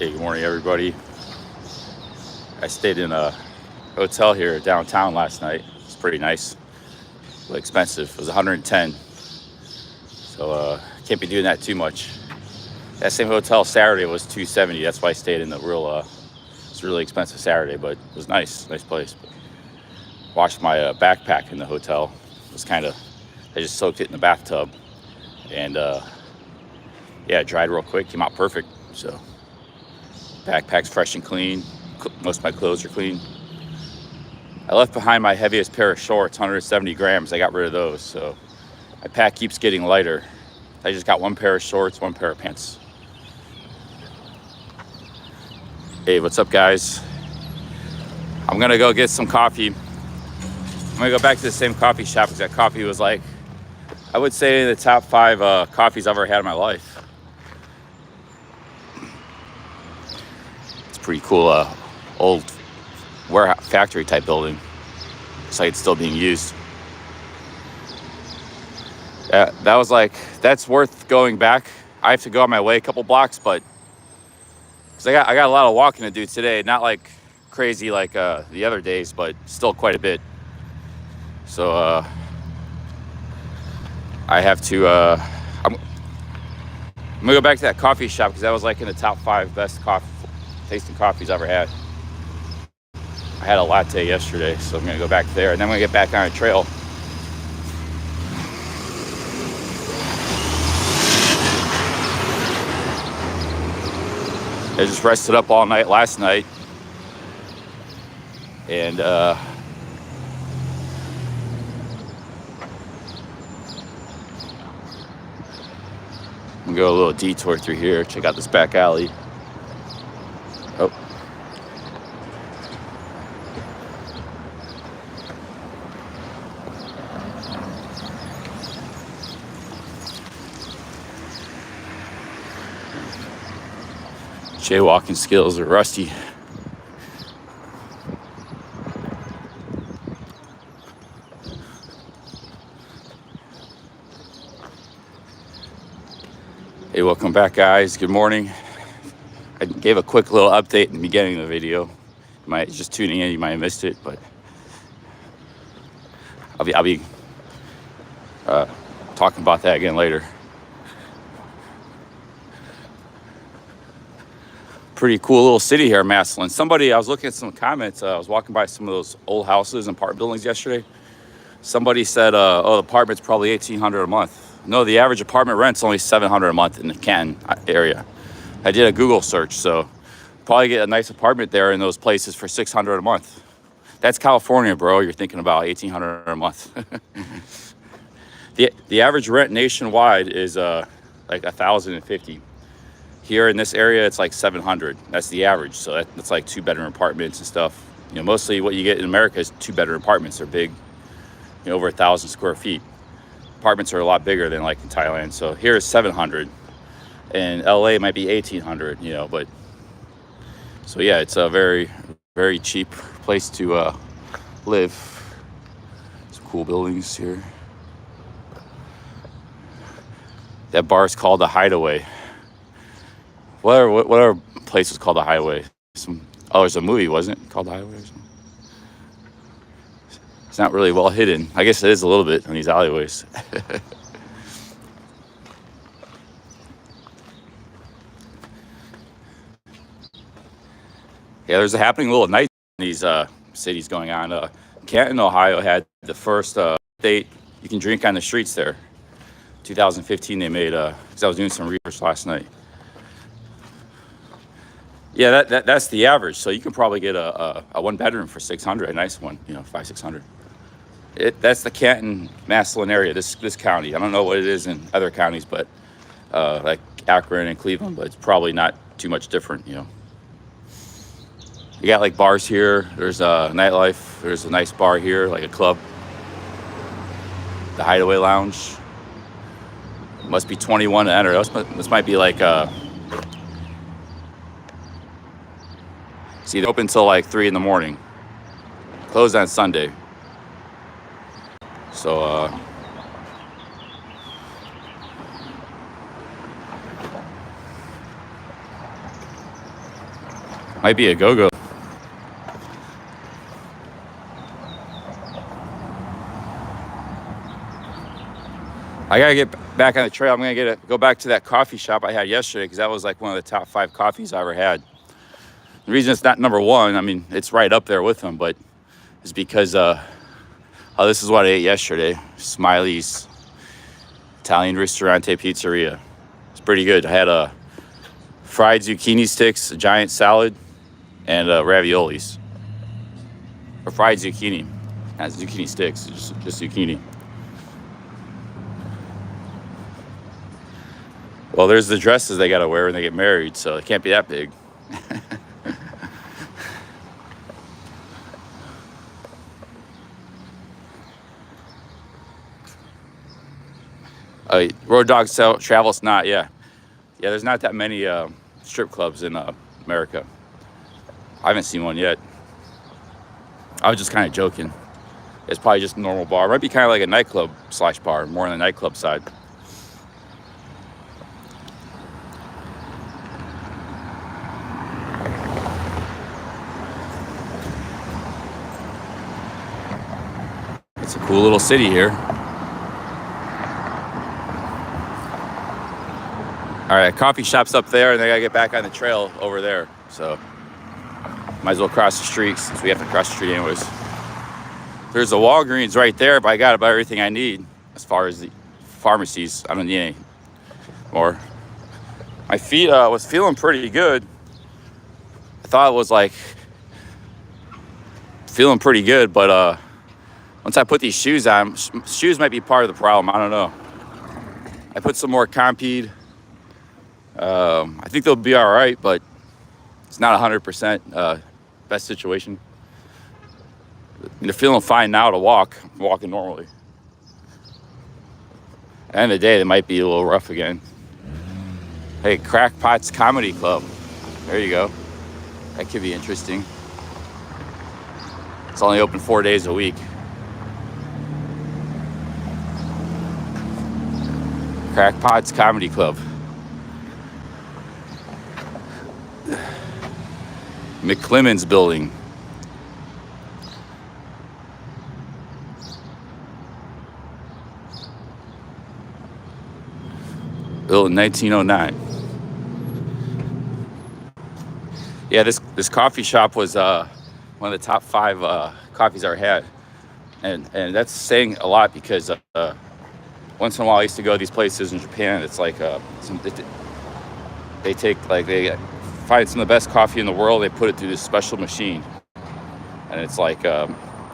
Hey, good morning, everybody. I stayed in a hotel here downtown last night. It's pretty nice, but expensive. It was 110, so can't be doing that too much. That same hotel Saturday was 270. That's why I stayed in the real. It's really expensive Saturday, but it was nice place. But washed my backpack in the hotel. It was kind of. I just soaked it in the bathtub, and yeah, it dried real quick. Came out perfect. So backpack's fresh and clean. Most of my clothes are clean. I left behind my heaviest pair of shorts, 170 grams. I got rid of those, so my pack keeps getting lighter. I just got one pair of shorts, one pair of pants. Hey, what's up, guys? I'm gonna go get some coffee. I'm gonna go back to the same coffee shop because that coffee was like, I would say, in the top 5 coffees I've ever had in my life. It's pretty cool, old warehouse factory type building. Looks like it's still being used. That was like, that's worth going back. I have to go on my way a couple blocks, but because I got a lot of walking to do today. Not like crazy like the other days, but still quite a bit. So I have to. I'm gonna go back to that coffee shop because that was like in the top 5 best tasting coffees I ever had. I had a latte yesterday, so I'm gonna go back there, and then I'm gonna get back on a trail. I just rested up all night last night, and I'm gonna go a little detour through here, check out this back alley. Oh. Jaywalking skills are rusty. Hey, welcome back, guys. Good morning. I gave a quick little update in the beginning of the video. You might just tuning in, you might have missed it, but I'll be talking about that again later. Pretty cool little city here, Massillon. I was looking at some comments. I was walking by some of those old houses and apartment buildings yesterday. Somebody said, "Oh, the apartment's probably $1,800 a month." No, the average apartment rent's only $700 a month in the Canton area. I did a Google search, so probably get a nice apartment there in those places for $600 a month. That's California, bro. You're thinking about $1,800 a month. The average rent nationwide is like $1,050. Here in this area, it's like $700. That's the average. So that's like 2-bedroom apartments and stuff. You know, mostly what you get in America is 2-bedroom apartments. They're big, you know, over 1,000 square feet. Apartments are a lot bigger than like in Thailand. So here is 700, and LA might be 1,800. You know, but so yeah, it's a very, very cheap place to live. Some cool buildings here. That bar is called the Hideaway. What other place was called the Highway? There's a movie, wasn't it, called the Highway or something? It's not really well hidden. I guess it is a little bit in these alleyways. Yeah, there's a happening little night in these cities going on. Canton, Ohio had the first state you can drink on the streets there. 2015 they made, because I was doing some research last night. Yeah, that's the average. So you can probably get a 1-bedroom for $600, a nice one, you know, $500-600. That's the Canton, Massillon area, this county. I don't know what it is in other counties, but like Akron and Cleveland, but it's probably not too much different, you know. You got like bars here. There's a nightlife. There's a nice bar here, like a club. The Hideaway Lounge. Must be 21 to enter. This might be like see, they're open until like 3 in the morning. Closed on Sunday. So Might be a go-go. I gotta get back on the trail. I'm gonna go back to that coffee shop I had yesterday because that was like one of the top 5 coffees I ever had. The reason it's not number 1, I mean, it's right up there with them, but it's because this is what I ate yesterday. Smiley's Italian Ristorante Pizzeria. It's pretty good. I had fried zucchini sticks, a giant salad, and raviolis. Or fried zucchini. Not zucchini sticks, just zucchini. Well, there's the dresses they gotta wear when they get married, so it can't be that big. Road Dog Travel's not, yeah. Yeah, there's not that many strip clubs in America. I haven't seen one yet. I was just kind of joking. It's probably just a normal bar. It might be kind of like a nightclub / bar, more on the nightclub side. It's a cool little city here. All right, coffee shop's up there, and I gotta get back on the trail over there. So might as well cross the street since we have to cross the street anyways. There's a Walgreens right there, but I got about everything I need as far as the pharmacies. I don't need any more. My feet was feeling pretty good. I thought it was like feeling pretty good, but once I put these shoes on, shoes might be part of the problem. I don't know. I put some more Compeed. I think they'll be all right, but it's not 100% best situation. They're feeling fine now to walk. I'm walking normally. At the end of the day, they might be a little rough again. Hey, Crackpot's Comedy Club. There you go. That could be interesting. It's only open 4 days a week. Crackpot's Comedy Club. McClemens Building. Built in 1909. Yeah, this coffee shop was one of the top 5 coffees I ever had, and that's saying a lot because once in a while I used to go to these places in Japan. It's like they find some of the best coffee in the world. They put it through this special machine, and it's like yeah,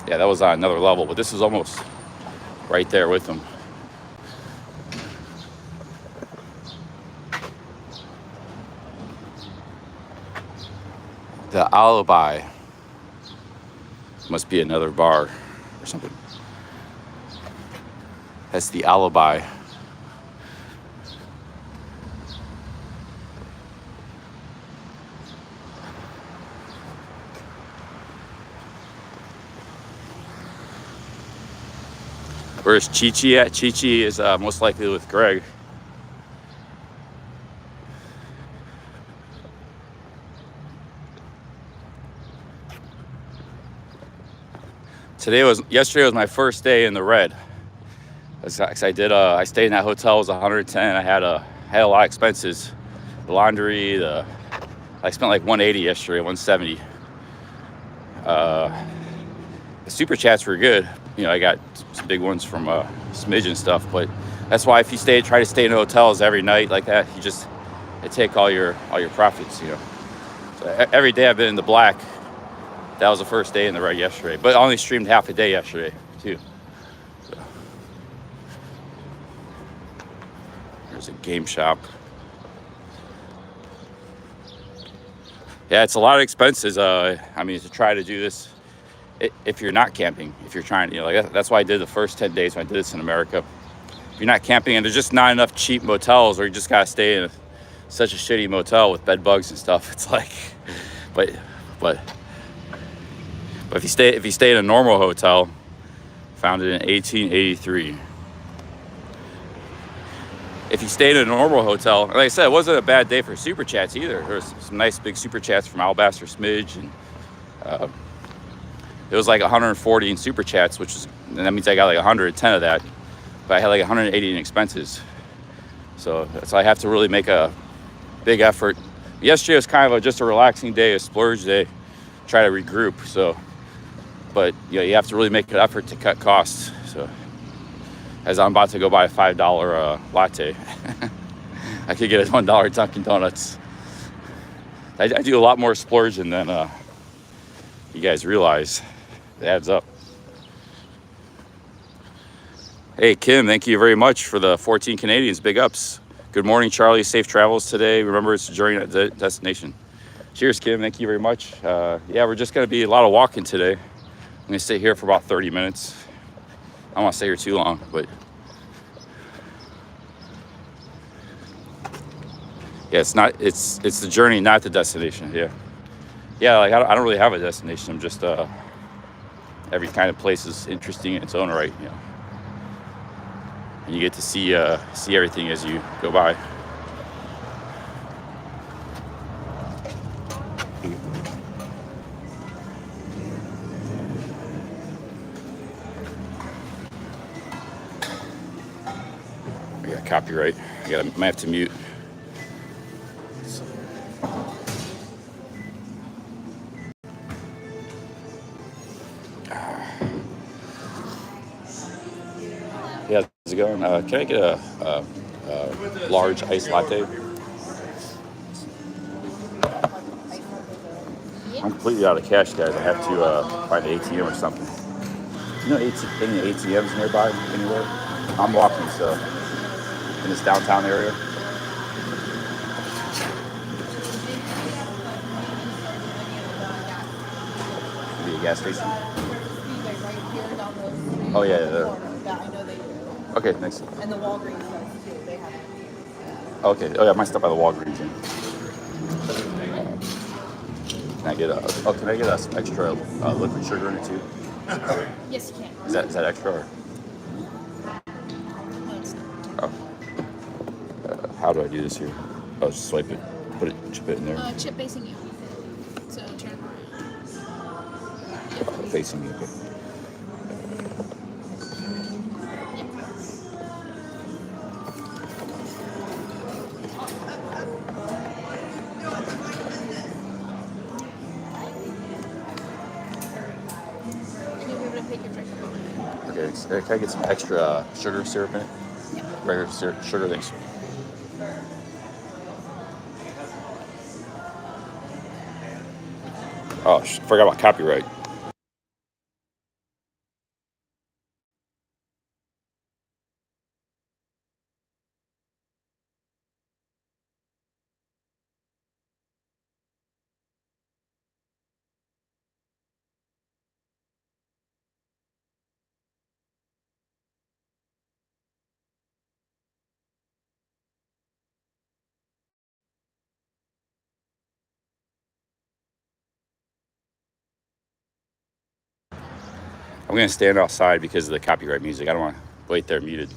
that was on another level. But this is almost right there with them. The Alibi must be another bar or something. That's the Alibi. Where's Chi-Chi at? Chi-Chi is most likely with Greg. Yesterday was my first day in the red. I stayed in that hotel. It was 110. I had a lot of expenses. The laundry, I spent like 180 yesterday, 170. The super chats were good. You know, I got some big ones from Smidge and stuff, but that's why if you try to stay in hotels every night like that, they take all your profits, you know. So every day I've been in the black. That was the first day in the red yesterday, but I only streamed half a day yesterday too. So. There's a game shop. Yeah, it's a lot of expenses. I mean, to try to do this, if you're not camping, if you're trying to, you know, like that's why I did the first 10 days when I did this in America. If you're not camping and there's just not enough cheap motels, or you just gotta stay in such a shitty motel with bed bugs and stuff, it's like, but if you stay in a normal hotel, founded in 1883. if you stayed in a normal hotel, like I said, it wasn't a bad day for super chats either. There was some nice big super chats from Alabaster Smidge, and it was like 140 in super chats, and that means I got like 110 of that, but I had like 180 in expenses. So I have to really make a big effort. Yesterday was kind of just a relaxing day, a splurge day, try to regroup. So, but you have to really make an effort to cut costs. So, as I'm about to go buy a $5 latte, I could get a $1 Dunkin' Donuts. I do a lot more splurging than you guys realize. It adds up. Hey, Kim, thank you very much for the 14 Canadians. Big ups. Good morning, Charlie. Safe travels today. Remember, it's a journey to the destination. Cheers, Kim. Thank you very much. Yeah, we're just going to be a lot of walking today. I'm going to stay here for about 30 minutes. I don't want to stay here too long, but yeah, it's the journey, not the destination. Yeah. Like I don't really have a destination. I'm just every kind of place is interesting in its own right, and you get to see everything as you go by. I got copyright. Might have to mute. Yeah, how's it going? Can I get a large iced latte? I'm completely out of cash, guys. I have to find an ATM or something. You know any ATMs nearby anywhere? I'm walking, so in this downtown area. Maybe a gas station? Oh, yeah, there. I know they do. Okay, thanks. And the Walgreens does too. They have it. Okay. Oh yeah, I might stop by the Walgreens. Can I get some extra liquid sugar in it too? Yes, you can. Is that extra? Or? No, it's not. Oh. How do I do this here? Oh, just swipe it. Chip it in there. Chip facing you. So turn it around. Facing me. Okay. Okay, can I get some extra sugar syrup in it? Yeah. Regular sugar, thanks. Oh, forgot about copyright. I'm going to stand outside because of the copyright music. I don't want to wait there muted.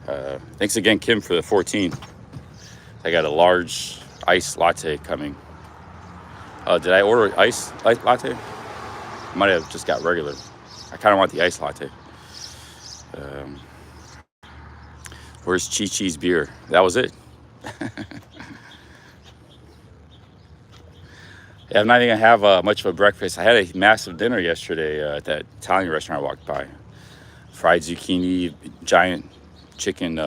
Thanks again, Kim, for the 14. I got a large iced latte coming. Did I order iced latte? I might have just got regular. I kind of want the iced latte. Where's Chi-Chi's beer? That was it. Yeah, I'm not even going to have much of a breakfast. I had a massive dinner yesterday at that Italian restaurant I walked by. Fried zucchini, giant chicken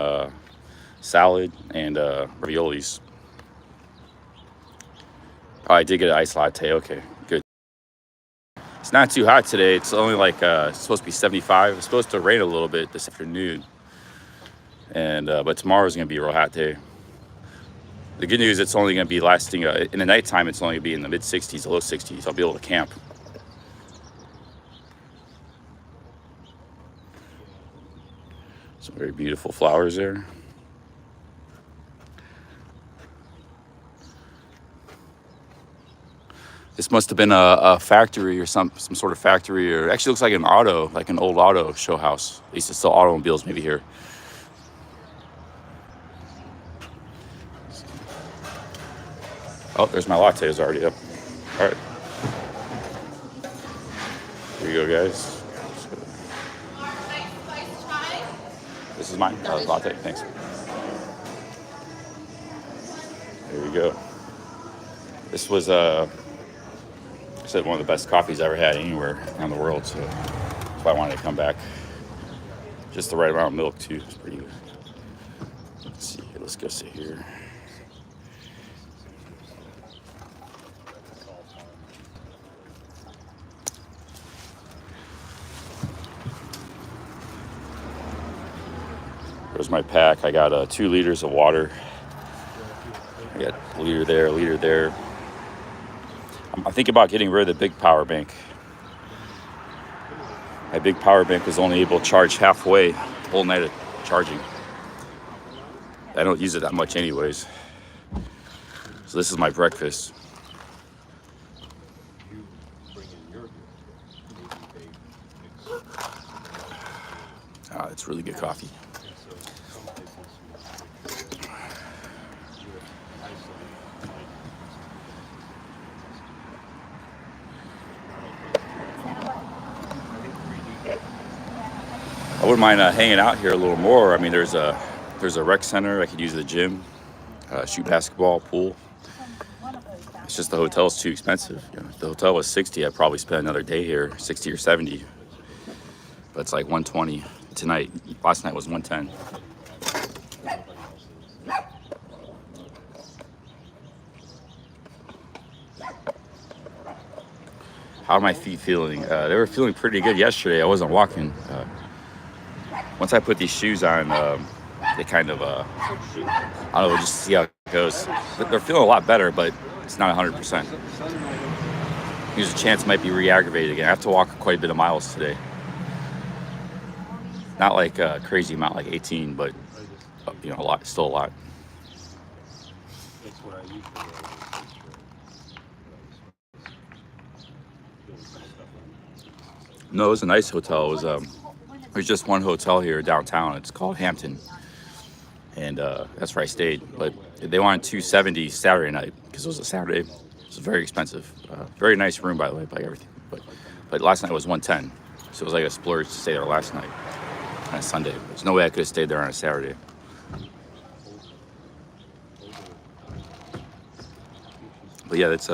salad, and raviolis. Oh, I did get an iced latte. Okay, good. It's not too hot today. It's only like it's supposed to be 75. It's supposed to rain a little bit this afternoon. And but tomorrow's going to be a real hot day. The good news, it's only going to be lasting, in the nighttime, it's only going to be in the mid-60s, low 60s. I'll be able to camp. Some very beautiful flowers there. This must have been a factory or some sort of factory, or actually looks like an old auto show house. They used to sell automobiles maybe here. Oh, there's my latte. It's already up. All right. Here you go, guys. This is mine. Latte. Thanks. There you go. This was I said one of the best coffees I ever had anywhere around the world. So that's why I wanted to come back. Just the right amount of milk too. It's pretty good. Let's see. Let's go sit here. There's my pack. I got 2 liters of water. I got a liter there, a liter there. I'm thinking about getting rid of the big power bank. My big power bank was only able to charge halfway the whole night of charging. I don't use it that much anyways. So this is my breakfast. It's really good coffee. I wouldn't mind hanging out here a little more. I mean, there's a rec center. I could use the gym, shoot basketball, pool. It's just the hotel's too expensive. You know, if the hotel was $60, I'd probably spend another day here, $60 or $70. But it's like $120 tonight. Last night was $110. How are my feet feeling? They were feeling pretty good yesterday. I wasn't walking. Once I put these shoes on, they kind of, I don't know, we'll just see how it goes. But they're feeling a lot better, but it's not 100%. There's a chance it might be re-aggravated again. I have to walk quite a bit of miles today. Not like a crazy amount, like 18, but, you know, a lot, still a lot. No, it was a nice hotel. It was, there's just one hotel here downtown. It's called Hampton, and that's where I stayed. But they wanted $270 Saturday night because it was a Saturday. It was very expensive. Very nice room, by the way, by everything. But last night was $110, so it was like a splurge to stay there last night on a Sunday. There's no way I could have stayed there on a Saturday. But yeah, that's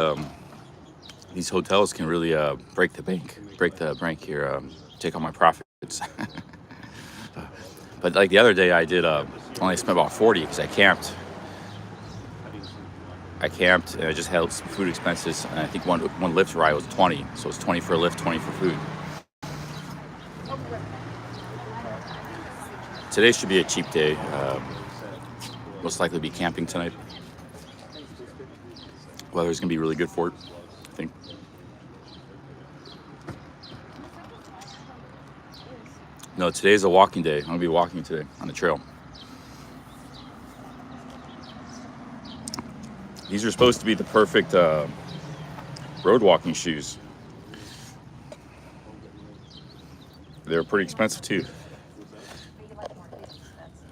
these hotels can really break the bank here, take all my profits. But like the other day, I did only spent about 40 because I camped. And I just had some food expenses, and I think one Lyft ride was 20, so it's 20 for a Lyft, 20 for food. Today should be a cheap day. Most likely be camping tonight. Weather's gonna be really good for it, I think. No, today's a walking day. I'm gonna be walking today on the trail. These are supposed to be the perfect road walking shoes. They're pretty expensive too.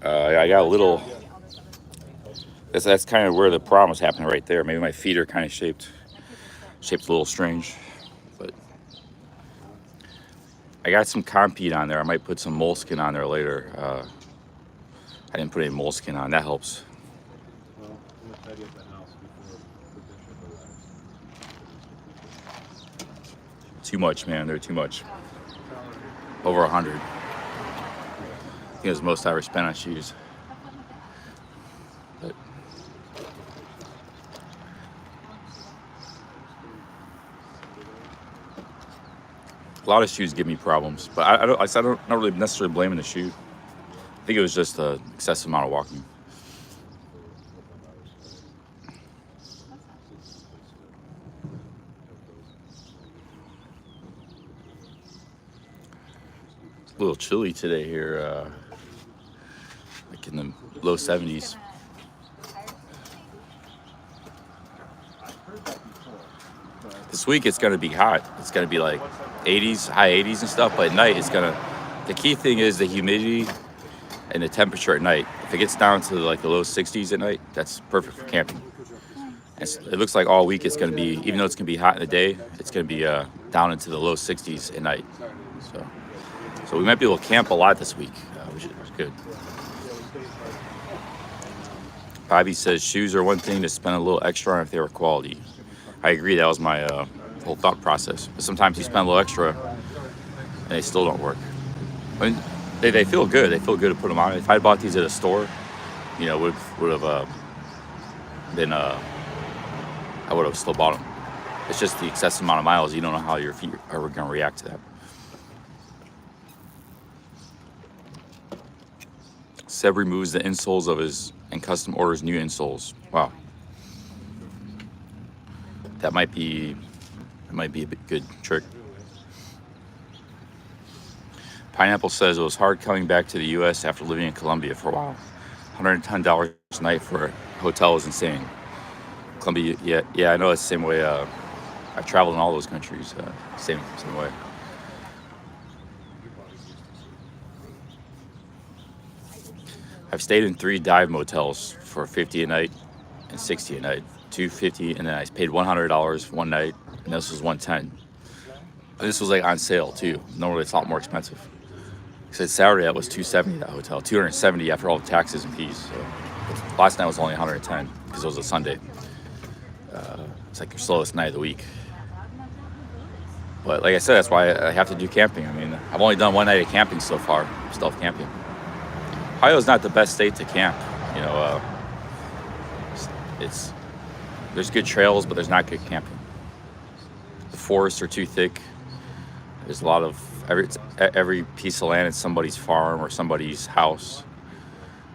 I got a little. That's kind of where the problem was happening right there. Maybe my feet are kind of shaped a little strange, but I got some Compete on there. I might put some moleskin on there later. I didn't put any moleskin on. That helps. Too much, man. They're too much. Over 100. I think it was the most I ever spent on shoes. But a lot of shoes give me problems, but I don't not really necessarily blaming the shoe. I think it was just the excessive amount of walking. It's a little chilly today here, like in the low 70s. This week it's gonna be hot. It's gonna be like 80s, high 80s and stuff, but at night the key thing is the humidity and the temperature at night. If it gets down to like the low 60s at night, that's perfect for camping. It looks like all week it's going to be, even though it's going to be hot in the day, it's going to be down into the low 60s at night. So we might be able to camp a lot this week, which is good. Bobby says shoes are one thing to spend a little extra on if they were quality. I agree. That was my whole thought process. But sometimes you spend a little extra and they still don't work. I mean, they feel good. They feel good to put them on. If I bought these at a store, you know, would have been I would have still bought them. It's just the excessive amount of miles. You don't know how your feet are going to react to that. Seb removes the insoles of his and custom orders new insoles. Wow. That might be a bit good trick. Pineapple says it was hard coming back to the U.S. after living in Colombia for a while. $110 a night for a hotel is insane. Colombia, yeah, I know it's the same way. I've traveled in all those countries, same way. I've stayed in 3 dive motels for $50 a night and $60 a night. $250, and then I paid $100 one night, and this was $110. This was like on sale too. Normally it's a lot more expensive. So Saturday that was $270 that hotel, $270 after all the taxes and fees. So last night was only $110 because it was a Sunday. It's like your slowest night of the week. But like I said, that's why I have to do camping. I mean, I've only done one night of camping so far, stealth camping. Ohio's not the best state to camp. You know, there's good trails, but there's not good camping. The forests are too thick. There's a lot of every piece of land is somebody's farm or somebody's house.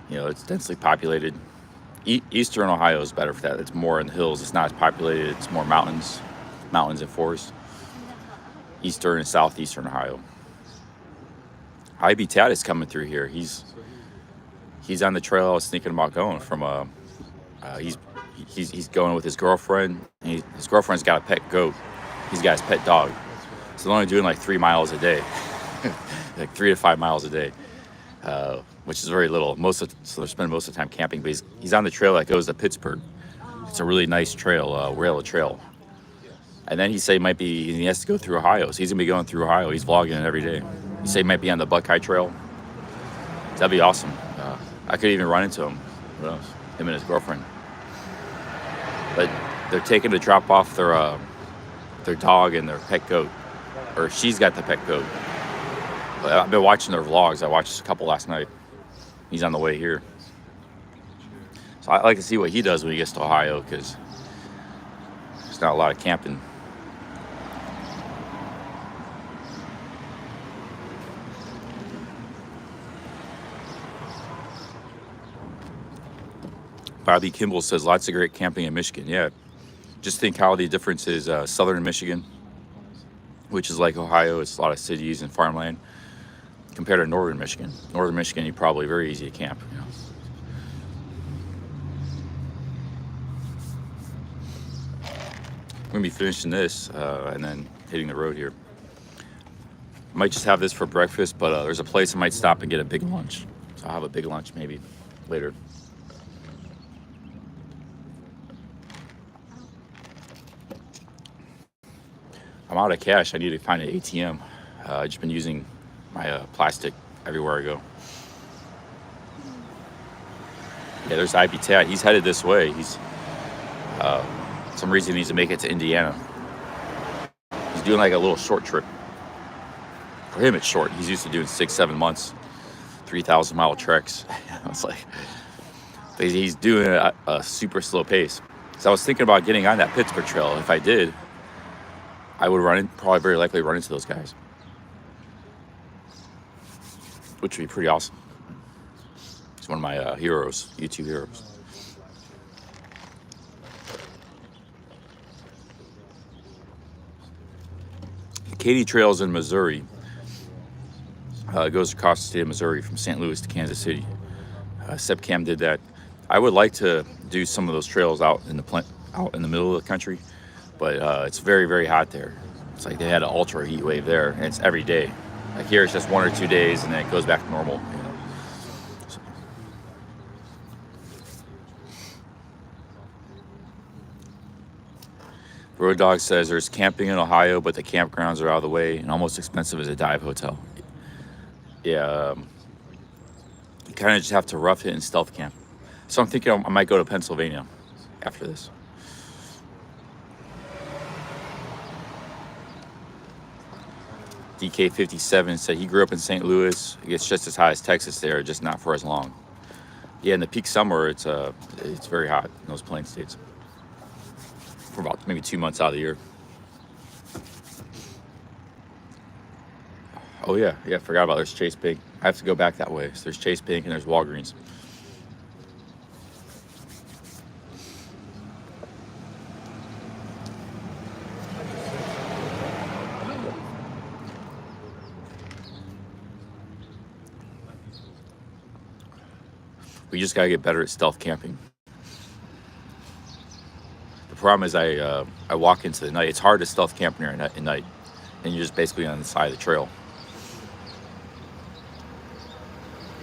You know, it's densely populated. Eastern Ohio is better for that. It's more in the hills. It's not as populated. It's more mountains and forests. Eastern and southeastern Ohio. Ivy Tad is coming through here. He's on the trail I was thinking about going from. He's going with his girlfriend. His girlfriend's got a pet goat. He's got his pet dog. So they're only doing like 3 miles a day, like 3 to 5 miles a day, which is very little. So they're spending most of the time camping. But he's on the trail that goes to Pittsburgh. It's a really nice trail, rail trail. And then he has to go through Ohio. So he's gonna be going through Ohio. He's vlogging it every day. He said he might be on the Buckeye Trail. That'd be awesome. I could even run into him. Who knows? Him and his girlfriend. But they're taking to drop off their dog and their pet goat, or she's got the pet goat. But I've been watching their vlogs. I watched a couple last night. He's on the way here, so I like to see what he does when he gets to Ohio because there's not a lot of camping. Bobby Kimball says lots of great camping in Michigan. Yeah, just think how the difference is southern Michigan, which is like Ohio. It's a lot of cities and farmland compared to northern Michigan. Northern Michigan, you're probably very easy to camp. You know. I'm gonna be finishing this and then hitting the road here. Might just have this for breakfast, but there's a place I might stop and get a big lunch. So I'll have a big lunch maybe later. I'm out of cash. I need to find an ATM. I've just been using my plastic everywhere I go. Yeah, there's Ivy Tat. He's headed this way. He's some reason he needs to make it to Indiana. He's doing like a little short trip. For him, it's short. He's used to doing 6-7 months, 3,000-mile treks. It's like he's doing a super slow pace. So I was thinking about getting on that Pittsburgh Trail. If I did, I would probably very likely run into those guys, which would be pretty awesome. He's one of my heroes, YouTube heroes. The Katy Trail's in Missouri. It goes across the state of Missouri from St. Louis to Kansas City. Seb Cam did that. I would like to do some of those trails out in the middle of the country. But it's very, very hot there. It's like they had an ultra heat wave there, and it's every day. Like here, it's just 1 or 2 days, and then it goes back to normal. You know? Road Dog says there's camping in Ohio, but the campgrounds are out of the way and almost expensive as a dive hotel. Yeah, you kind of just have to rough it and stealth camp. So I'm thinking I might go to Pennsylvania after this. DK57 said he grew up in St. Louis. It gets just as hot as Texas there, just not for as long. Yeah, in the peak summer, it's very hot in those plain states for about maybe 2 months out of the year. Oh yeah, forgot about there's Chase Pink. I have to go back that way. So there's Chase Pink and there's Walgreens. We just gotta get better at stealth camping. The problem is I walk into the night. It's hard to stealth camp near at night, and you're just basically on the side of the trail,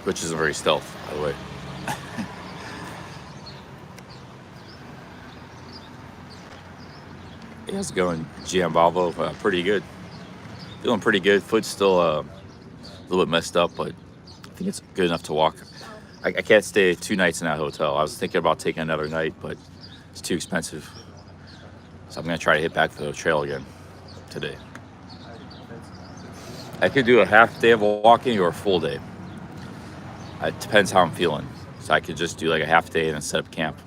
which isn't very stealth, by the way. Hey, how's it going, GM Volvo? Pretty good. Feeling pretty good. Foot's still a little bit messed up, but I think it's good enough to walk. I can't stay 2 nights in that hotel. I was thinking about taking another night, but it's too expensive. So I'm gonna try to hit back for the trail again today. I could do a half day of walking or a full day. It depends how I'm feeling. So I could just do like a half day and then set up camp.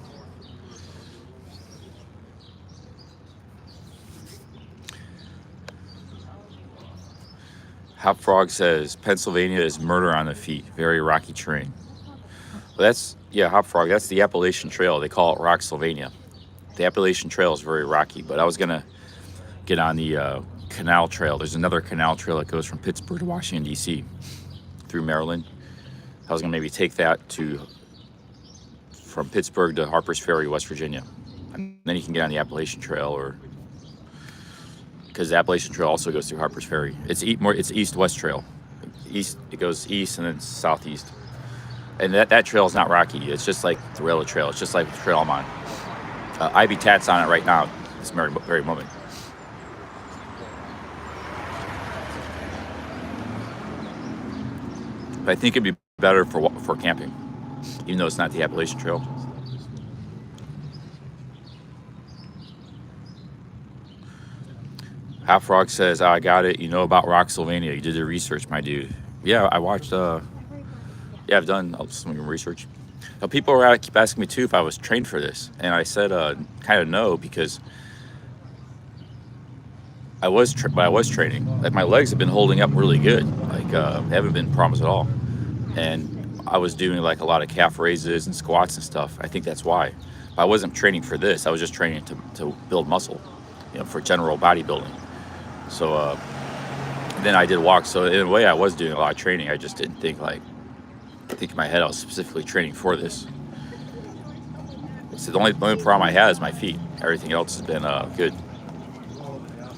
Hop Frog says Pennsylvania is murder on the feet, very rocky terrain. Well, Hop Frog, that's the Appalachian Trail. They call it Rocksylvania. The Appalachian Trail is very rocky, but I was gonna get on the Canal Trail. There's another canal trail that goes from Pittsburgh to Washington, D.C. through Maryland. I was gonna maybe take that from Pittsburgh to Harper's Ferry, West Virginia. And then you can get on the Appalachian Trail, or because the Appalachian Trail also goes through Harper's Ferry. It's east-west trail. It goes east and then southeast. And that trail is not rocky. It's just like the railroad trail. It's just like the trail I'm on. Ivy Tat's on it right now, this very moment. But I think it'd be better for camping, even though it's not the Appalachian Trail. Half Frog says, I got it. You know about Rocksylvania. You did the research, my dude. Yeah, I watched... I've done some research. Now, people keep asking me too if I was trained for this, and I said kind of no, because I was training. Like, my legs have been holding up really good. Like, they haven't been problems at all. And I was doing like a lot of calf raises and squats and stuff. I think that's why. I wasn't training for this. I was just training to build muscle, for general bodybuilding. So then I did walk. So in a way, I was doing a lot of training. I just didn't think in my head I was specifically training for this. So the only problem I had is my feet. Everything else has been good.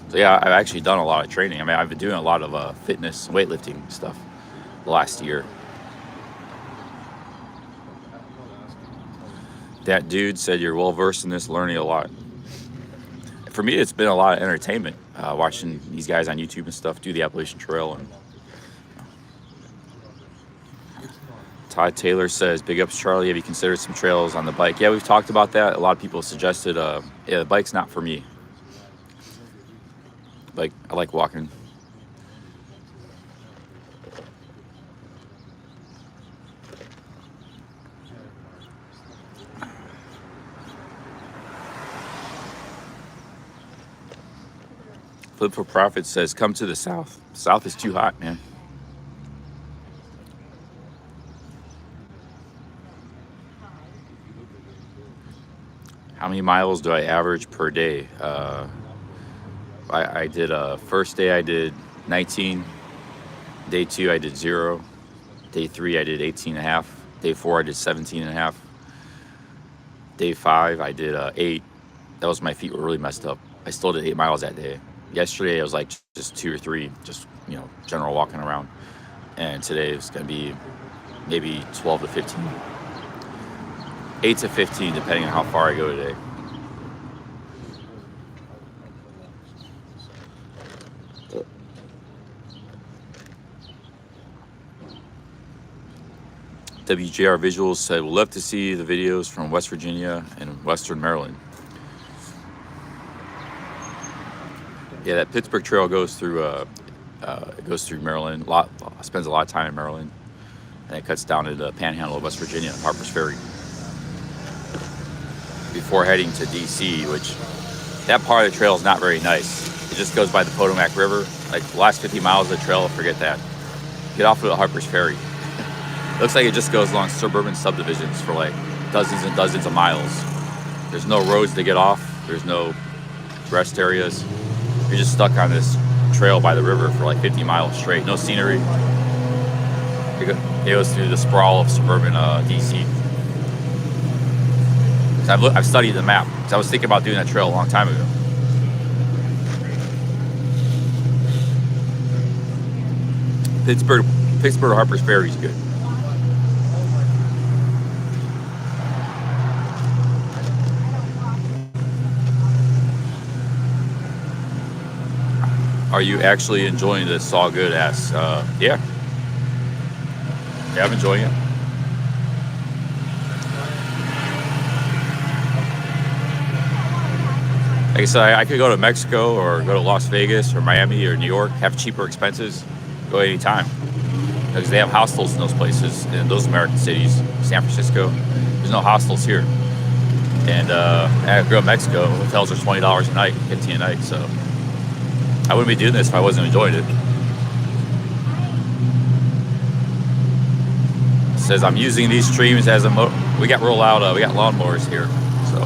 So yeah, I've actually done a lot of training. I mean, I've been doing a lot of fitness, weightlifting stuff the last year. That dude said you're well versed in this, learning a lot. For me, it's been a lot of entertainment, watching these guys on YouTube and stuff do the Appalachian Trail. And Todd Taylor says, big ups, Charlie. Have you considered some trails on the bike? Yeah, we've talked about that. A lot of people suggested, the bike's not for me. Like, I like walking. Flip for Profit says, come to the South. South is too hot, man. How many miles do I average per day? I did first day I did 19. Day 2 I did 0. Day 3 I did 18.5. Day 4 I did 17.5. Day 5 I did 8. That was, my feet were really messed up. I still did 8 miles that day. Yesterday it was like just 2 or 3, just general walking around. And today it's gonna be maybe 12 to 15. 8 to 15, depending on how far I go today. WJR Visuals said, we'll love to see the videos from West Virginia and Western Maryland. Yeah, that Pittsburgh Trail goes through Maryland. Spends a lot of time in Maryland, and it cuts down to the Panhandle of West Virginia, Harper's Ferry, before heading to DC. Which that part of the trail is not very nice. It just goes by the Potomac River. Like the last 50 miles of the trail, forget that. Get off of the Harper's Ferry. It looks like it just goes along suburban subdivisions for like dozens and dozens of miles. There's no roads to get off. There's no rest areas. You're just stuck on this trail by the river for like 50 miles straight. No scenery. It goes through the sprawl of suburban DC. So I've studied the map because I was thinking about doing that trail a long time ago. Pittsburgh to Harper's Ferry is good. Are you actually enjoying this? All good ass. Yeah, I'm enjoying it. Like I said, I could go to Mexico or go to Las Vegas or Miami or New York, have cheaper expenses, go anytime. Because they have hostels in those places, in those American cities. San Francisco, there's no hostels here. And I go to Mexico, hotels are $20 a night, $15 a night, so I wouldn't be doing this if I wasn't enjoying it. It says I'm using these streams as a we got lawnmowers here, so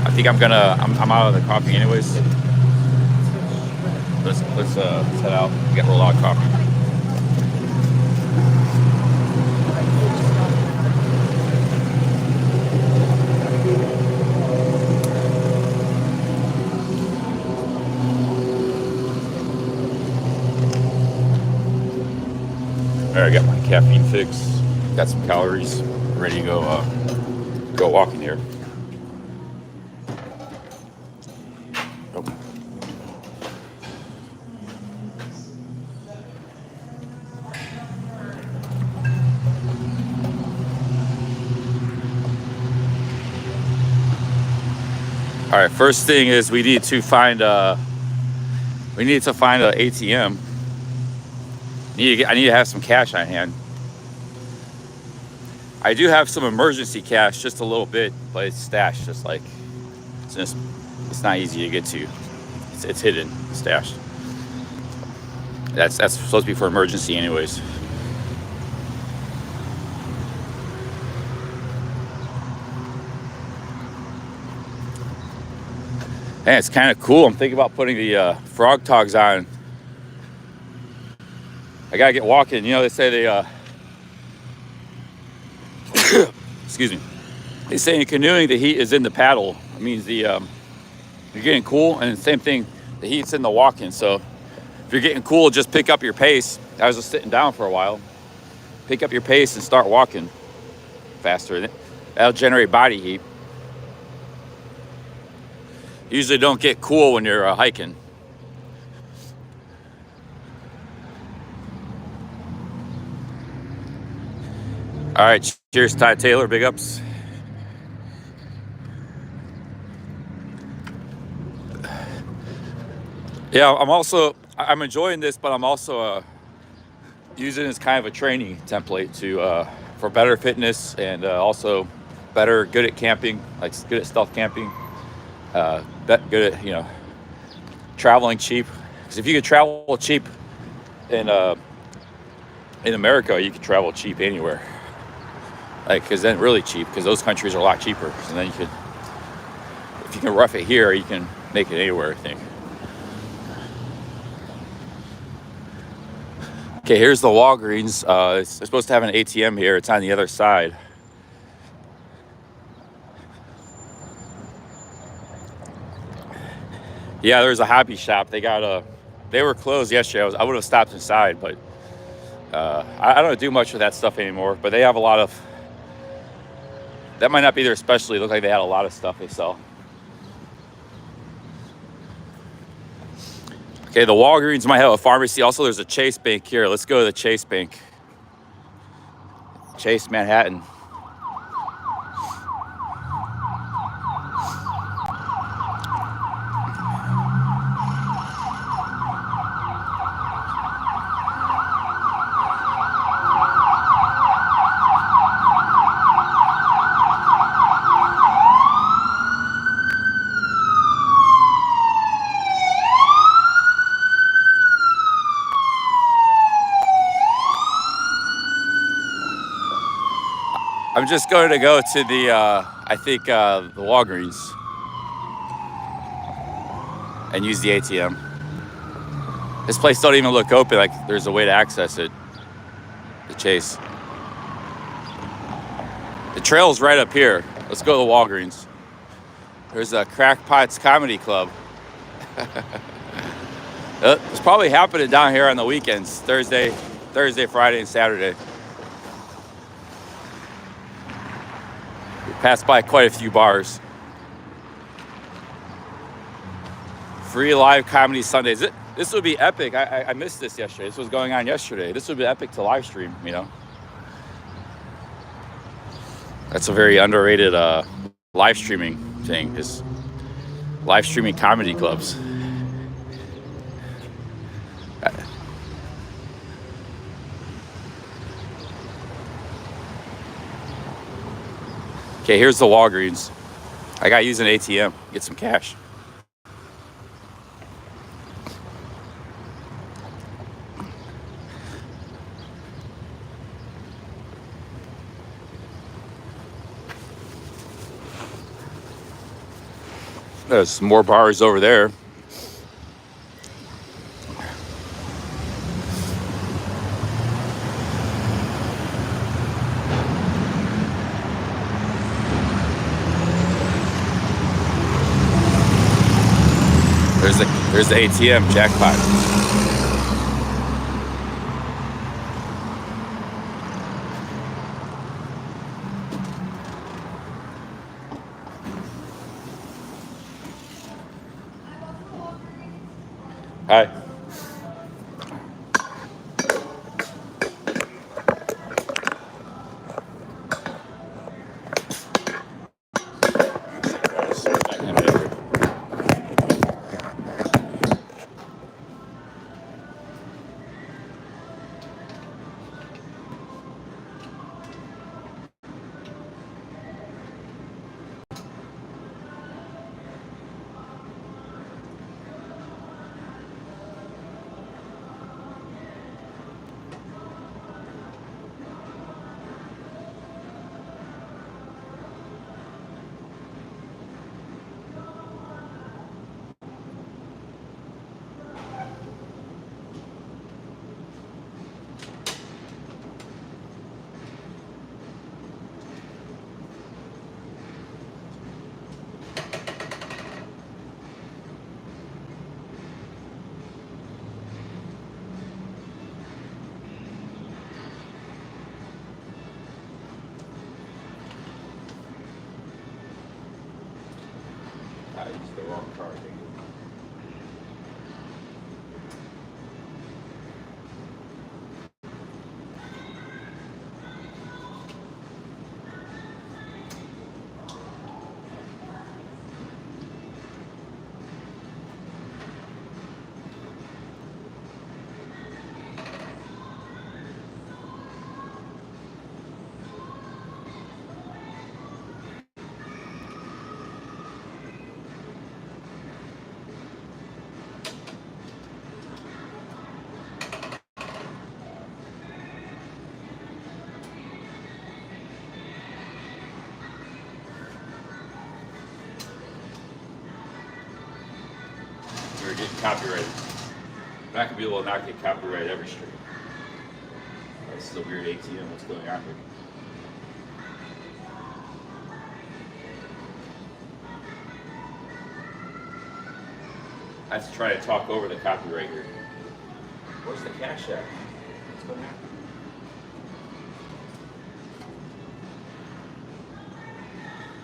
I think I'm out of the coffee anyways. Let's head out. We got real loud coffee. All right, I got my caffeine fix. Got some calories. Ready to go walking here. All right, first thing is we need to find an ATM. I need to have some cash on hand. I do have some emergency cash, just a little bit, but it's stashed. It's not easy to get to. It's hidden, stashed. That's supposed to be for emergency, anyways. And it's kind of cool. I'm thinking about putting the frog togs on. I gotta get walking. You know, they say excuse me. They say in canoeing the heat is in the paddle. It means you're getting cool, and the same thing, the heat's in the walking. So if you're getting cool, just pick up your pace. I was just sitting down for a while. Pick up your pace and start walking faster. That'll generate body heat. Usually don't get cool when you're hiking. All right, cheers, Ty Taylor, big ups. Yeah, I'm enjoying this, but I'm also using it as kind of a training template for better fitness and also good at camping, like good at stealth camping. Good at traveling cheap. Because if you could travel cheap in America, you can travel cheap anywhere. Because then really cheap, because those countries are a lot cheaper. And then if you can rough it here, you can make it anywhere, I think. Okay, here's the Walgreens. It's supposed to have an ATM here. It's on the other side. Yeah, there's a hobby shop. They were closed yesterday. I would have stopped inside, but I don't do much with that stuff anymore. But they have a lot of. That might not be their specialty. It looked like they had a lot of stuff they sell. Okay, the Walgreens might have a pharmacy. Also, there's a Chase Bank here. Let's go to the Chase Bank. Chase, Manhattan. I'm just going to go to the, I think, the Walgreens and use the ATM. This place don't even look open, like there's a way to access it. The Chase. The trail's right up here. Let's go to the Walgreens. There's a Crackpots Comedy Club. It's probably happening down here on the weekends, Thursday, Friday, and Saturday. We passed by quite a few bars. Free live comedy Sundays. This would be epic. I missed this yesterday. This was going on yesterday. This would be epic to live stream, you know. That's a very underrated live streaming thing, is live streaming comedy clubs. Okay, here's the Walgreens. I gotta use an ATM, get some cash. There's more bars over there. There's the ATM jackpot. Hi. I used the wrong card. We were getting copyrighted. Not gonna be able to not get copyrighted every stream. This is a weird ATM. What's going on here? I have to try to talk over the copyright here. Where's the cash at? What's going on?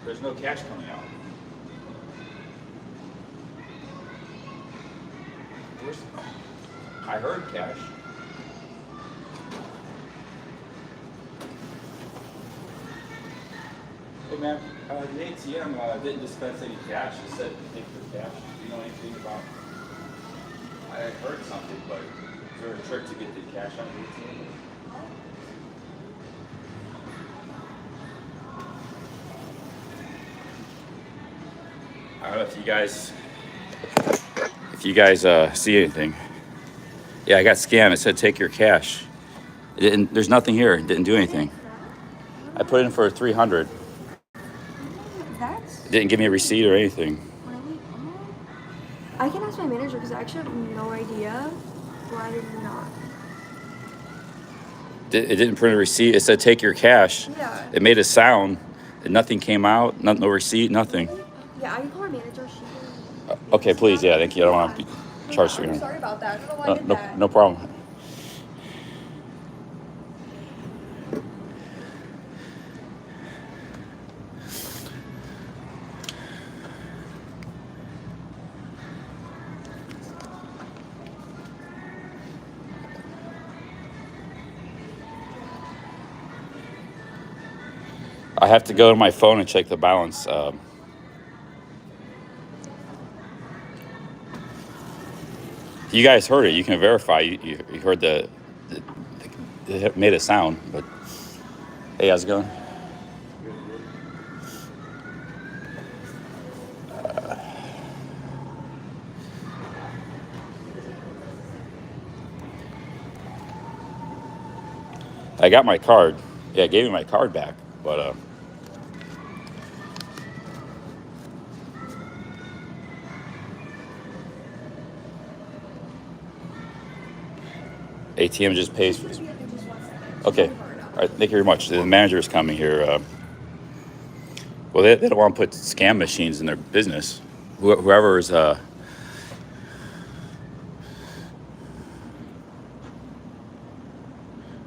There's no cash coming out. I heard cash. man, the ATM didn't dispense any cash. It said take the cash. Do you know anything about? I had heard something, but is there a trick to get the cash out of the ATM? I don't know if you guys see anything. Yeah, I got scammed. It said take your cash. It didn't. There's nothing here. It didn't do anything. I put in for 300. That's It didn't give me a receipt or anything. really. I can ask my manager because I actually have no idea why did you not. It didn't print a receipt. It said take your cash. Yeah. It made a sound, and nothing came out. No receipt. Nothing. Yeah, I can call my manager. She can. Okay, please. Yeah, thank you. I don't want to be charged I'm for sorry about that. I don't know why I did that. No problem. I have to go to my phone and check the balance. You guys heard it. You can verify. You heard it made a sound. But hey, how's it going? I got my card. Yeah, it gave me my card back, but ATM just pays for. Okay. All right. Thank you very much. The manager is coming here. Well, they don't want to put scam machines in their business. Whoever is. All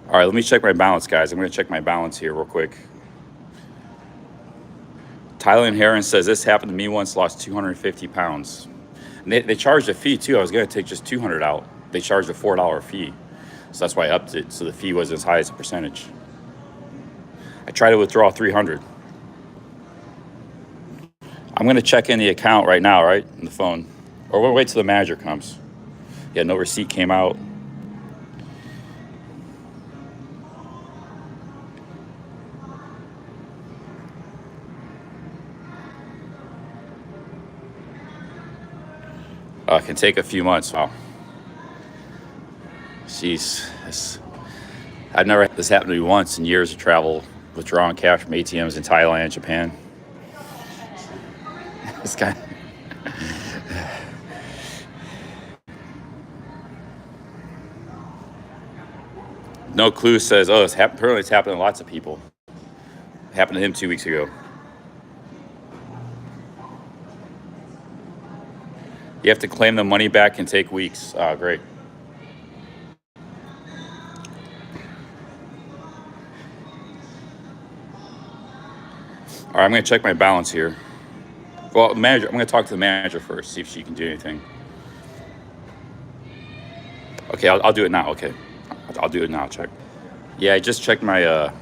right. Let me check my balance, guys. I'm going to check my balance here real quick. Tyler and Heron says this happened to me once. Lost 250 pounds. And they charged a fee too. I was going to take just 200 out. They charged a $4 fee. So that's why I upped it. So the fee was as high as a percentage. I tried to withdraw 300. I'm going to check in the account right now, right? On the phone. Or we'll wait till the manager comes. Yeah, no receipt came out. It can take a few months. Wow. Jeez. I've never had this happen to me once in years of travel, withdrawing cash from ATMs in Thailand, Japan. This guy. No Clue says, oh, apparently it's happened to lots of people. It happened to him 2 weeks ago. You have to claim the money back and take weeks. Great. All right, I'm going to check my balance here. Well, I'm going to talk to the manager first, see if she can do anything. Okay, I'll do it now. Okay, I'll do it now. Check. Yeah, I just checked my.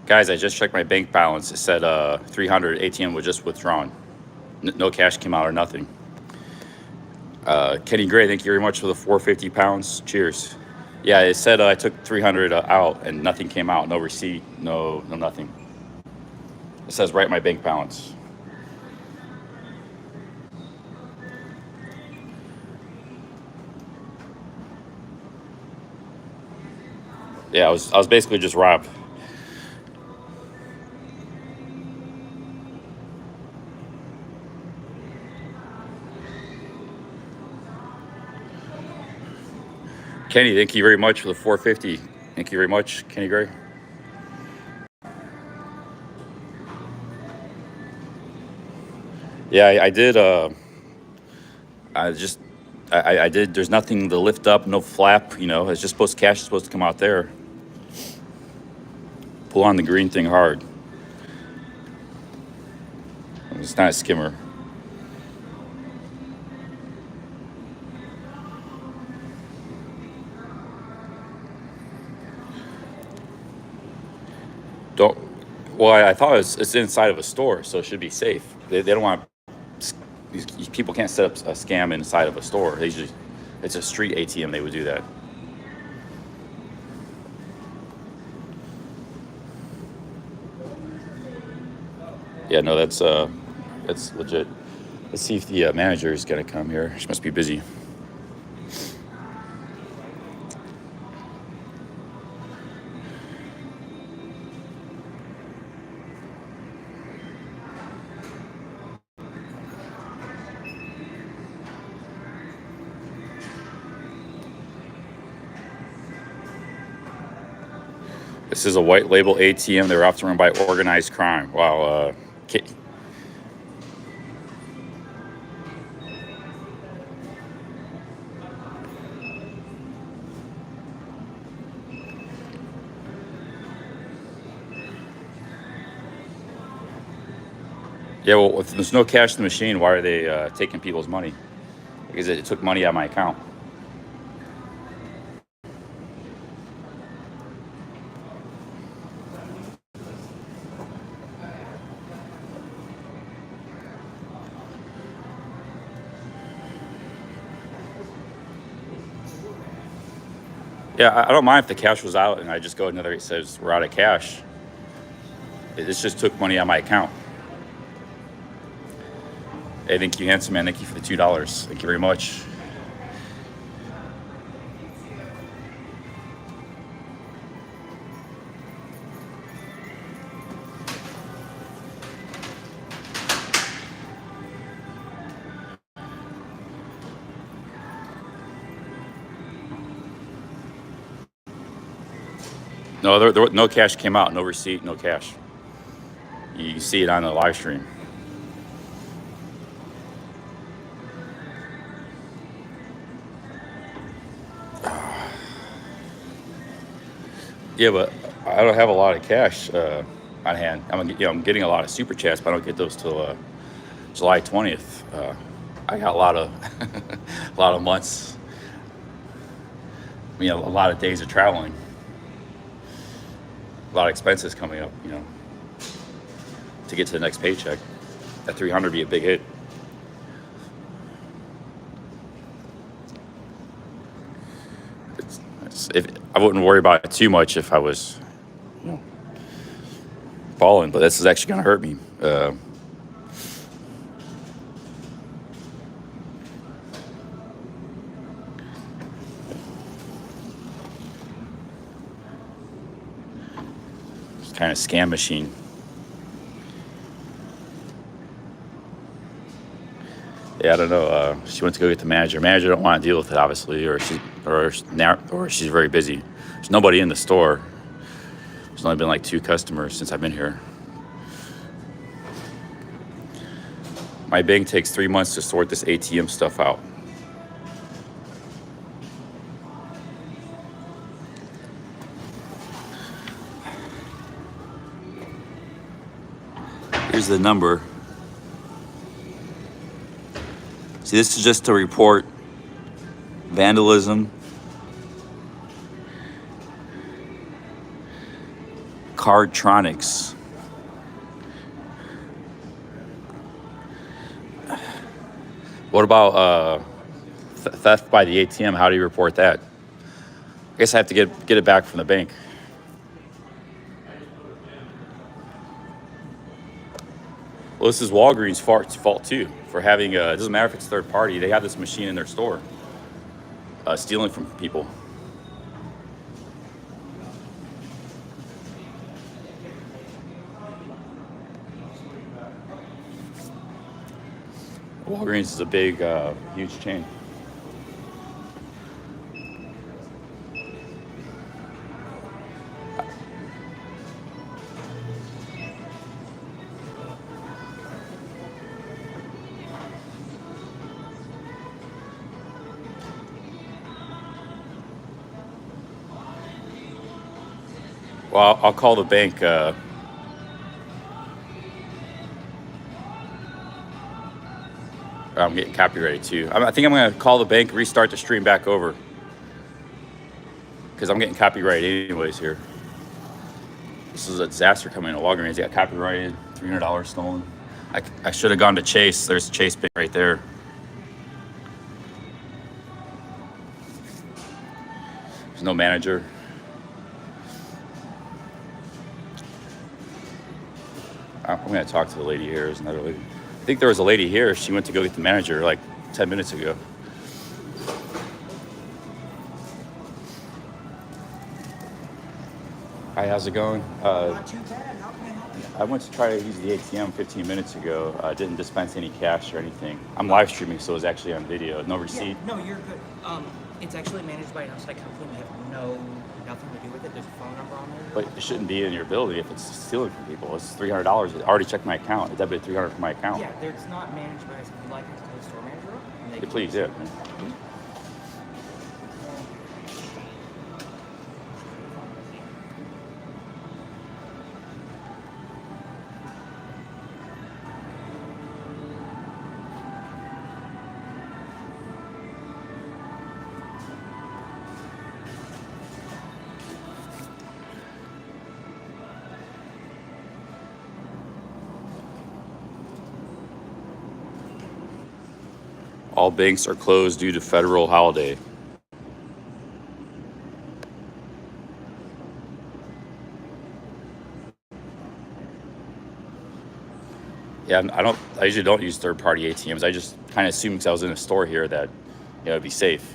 Guys, I just checked my bank balance. It said 300. ATM was just withdrawn. No cash came out or nothing. Kenny Gray, thank you very much for the 450 pounds. Cheers. Yeah, it said I took 300 out and nothing came out. No receipt. No nothing. It says right my bank balance. Yeah, I was basically just robbed. Kenny, thank you very much for the 450. Thank you very much, Kenny Gray. Yeah, I did. I did. There's nothing to lift up, no flap. You know, it's just cash is supposed to come out there. Pull on the green thing hard. It's not a skimmer. Don't. Well, I thought it's inside of a store, so it should be safe. They don't want these people can't set up a scam inside of a store. They usually it's a street ATM. They would do that. Yeah, no, that's legit. Let's see if the manager is gonna come here. She must be busy. This is a white label ATM. They're often run by organized crime. Wow. Yeah, well, if there's no cash in the machine, why are they taking people's money? Because it took money out of my account. Yeah, I don't mind if the cash was out and I just go another, it says we're out of cash. This just took money out of my account. Hey, thank you, handsome man. Thank you for the $2. Thank you very much. No, no cash came out. No receipt, no cash. You can see it on the live stream. Yeah, but I don't have a lot of cash on hand. I'm getting a lot of super chats, but I don't get those till July 20th. I got a lot of a lot of months. A lot of days of traveling. A lot of expenses coming up. To get to the next paycheck. That 300 would be a big hit. I wouldn't worry about it too much if I was falling, but this is actually going to hurt me. It's kind of scam machine. Yeah, I don't know. She went to go get the manager. Manager don't want to deal with it, obviously, or she's very busy. There's nobody in the store. There's only been like 2 customers since I've been here. My bank takes 3 months to sort this ATM stuff out. Here's the number. See, this is just to report vandalism, cardtronics. What about theft by the ATM? How do you report that? I guess I have to get it back from the bank. Well, this is Walgreens' fault too for having. It doesn't matter if it's third party; they have this machine in their store, stealing from people. Walgreens is a big, huge chain. Well, I'll call the bank. I'm getting copyrighted too. I think I'm going to call the bank, restart the stream back over. Because I'm getting copyrighted anyways here. This is a disaster coming to Walgreens. They got copyrighted, $300 stolen. I should have gone to Chase. There's Chase Bank right there. There's no manager. I'm going to talk to the lady here. There's another lady. I think there was a lady here. She went to go get the manager like 10 minutes ago. Hi, how's it going? Not too bad. How can I help you? I went to try to use the ATM 15 minutes ago. Didn't dispense any cash or anything. I'm live streaming, so it was actually on video. No receipt. Yeah, no, you're good. It's actually managed by an outside company. We have nothing to do with it. There's a phone number on there. But it shouldn't be in your building if it's stealing from people. It's $300. I already checked my account. It debited $300 from my account. Yeah, it's not managed by us. If you'd like us to call the store manager up, and they Yeah, can- please, yeah. All banks are closed due to federal holiday. Yeah, I usually don't use third-party ATMs. I just kind of assumed because I was in a store here that, it'd be safe.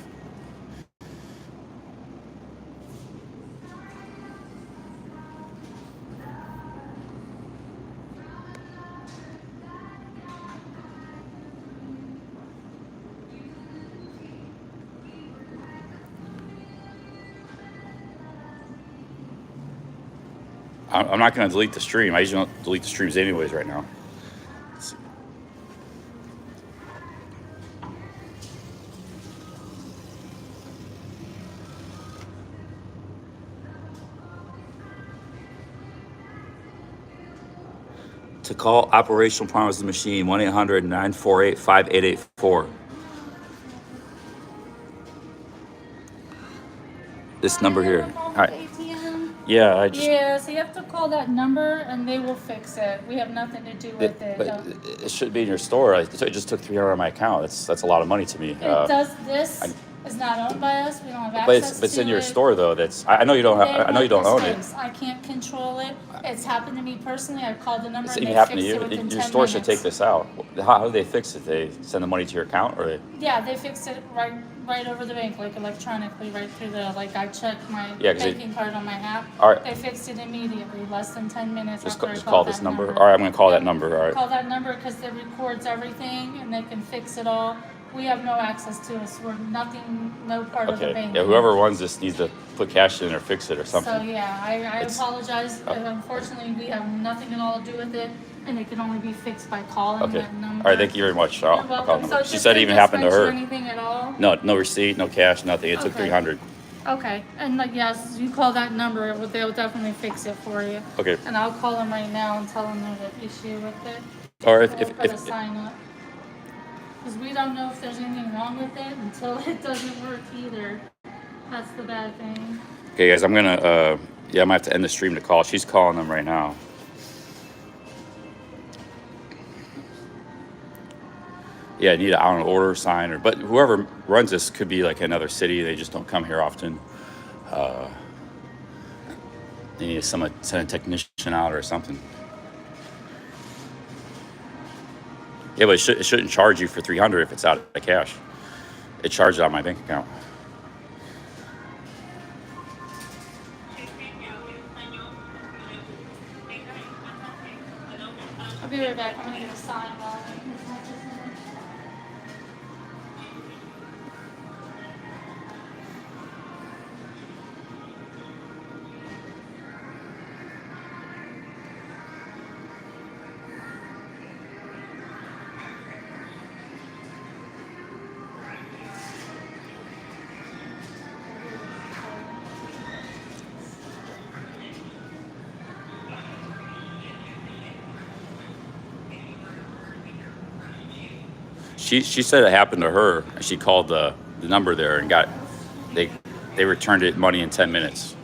I'm not going to delete the stream. I usually don't delete the streams anyways right now. To call operational problems of the machine, 1-800-948-5884. This number here. All right. ATM? Yeah, I just. Yeah, so you have to call that number and they will fix it. We have nothing to do with it. But it should be in your store. It just took $300 on my account. That's a lot of money to me. It does this. Is not owned by us. We don't have access But it's to in your it. store though. I know you don't have. They I know you don't want own this it. fixed. I can't control it. It's happened to me personally. I've called the number It's and even they happened to fixed you. it within 10 Your store should take minutes. this out. How do they fix it? They send the money to your account, or Yeah, they fixed it right over the bank, like electronically, right through the, like I checked my Yeah, 'cause banking card on my app. All right. They fixed it immediately, less than 10 minutes just after I call called this that number? All right, I'm gonna call that number. All right. Call that number because it records everything and they can fix it all. We have no access to it, so we're nothing, no part of the Okay. bank. Yeah, whoever runs this needs to put cash in or fix it or something. So yeah, I It's- apologize. Unfortunately, we have nothing at all to do with it, and it can only be fixed by calling Okay. that number. All right. Thank you very much. You're I'll call the welcome. number. So She said it did even this happened to mention her. Anything at all? No receipt, no cash, nothing. It took Okay. 300. Okay, and like yes, you call that number, they'll definitely fix it for you. Okay. And I'll call them right now and tell them there's an issue with it. Or For the sign up. Because we don't know if there's anything wrong with it until it doesn't work either. That's the bad thing. Okay, guys, I'm gonna I'm gonna have to end the stream to call. She's calling them right now. Yeah, I need an order sign, but whoever runs this could be like another city. They just don't come here often. They need to send a technician out or something. Yeah, but it shouldn't charge you for 300 if it's out of cash. It charged it on my bank account. I'll be right back. I'm gonna get a sign. She said it happened to her. She called the number there and they returned it money in 10 minutes.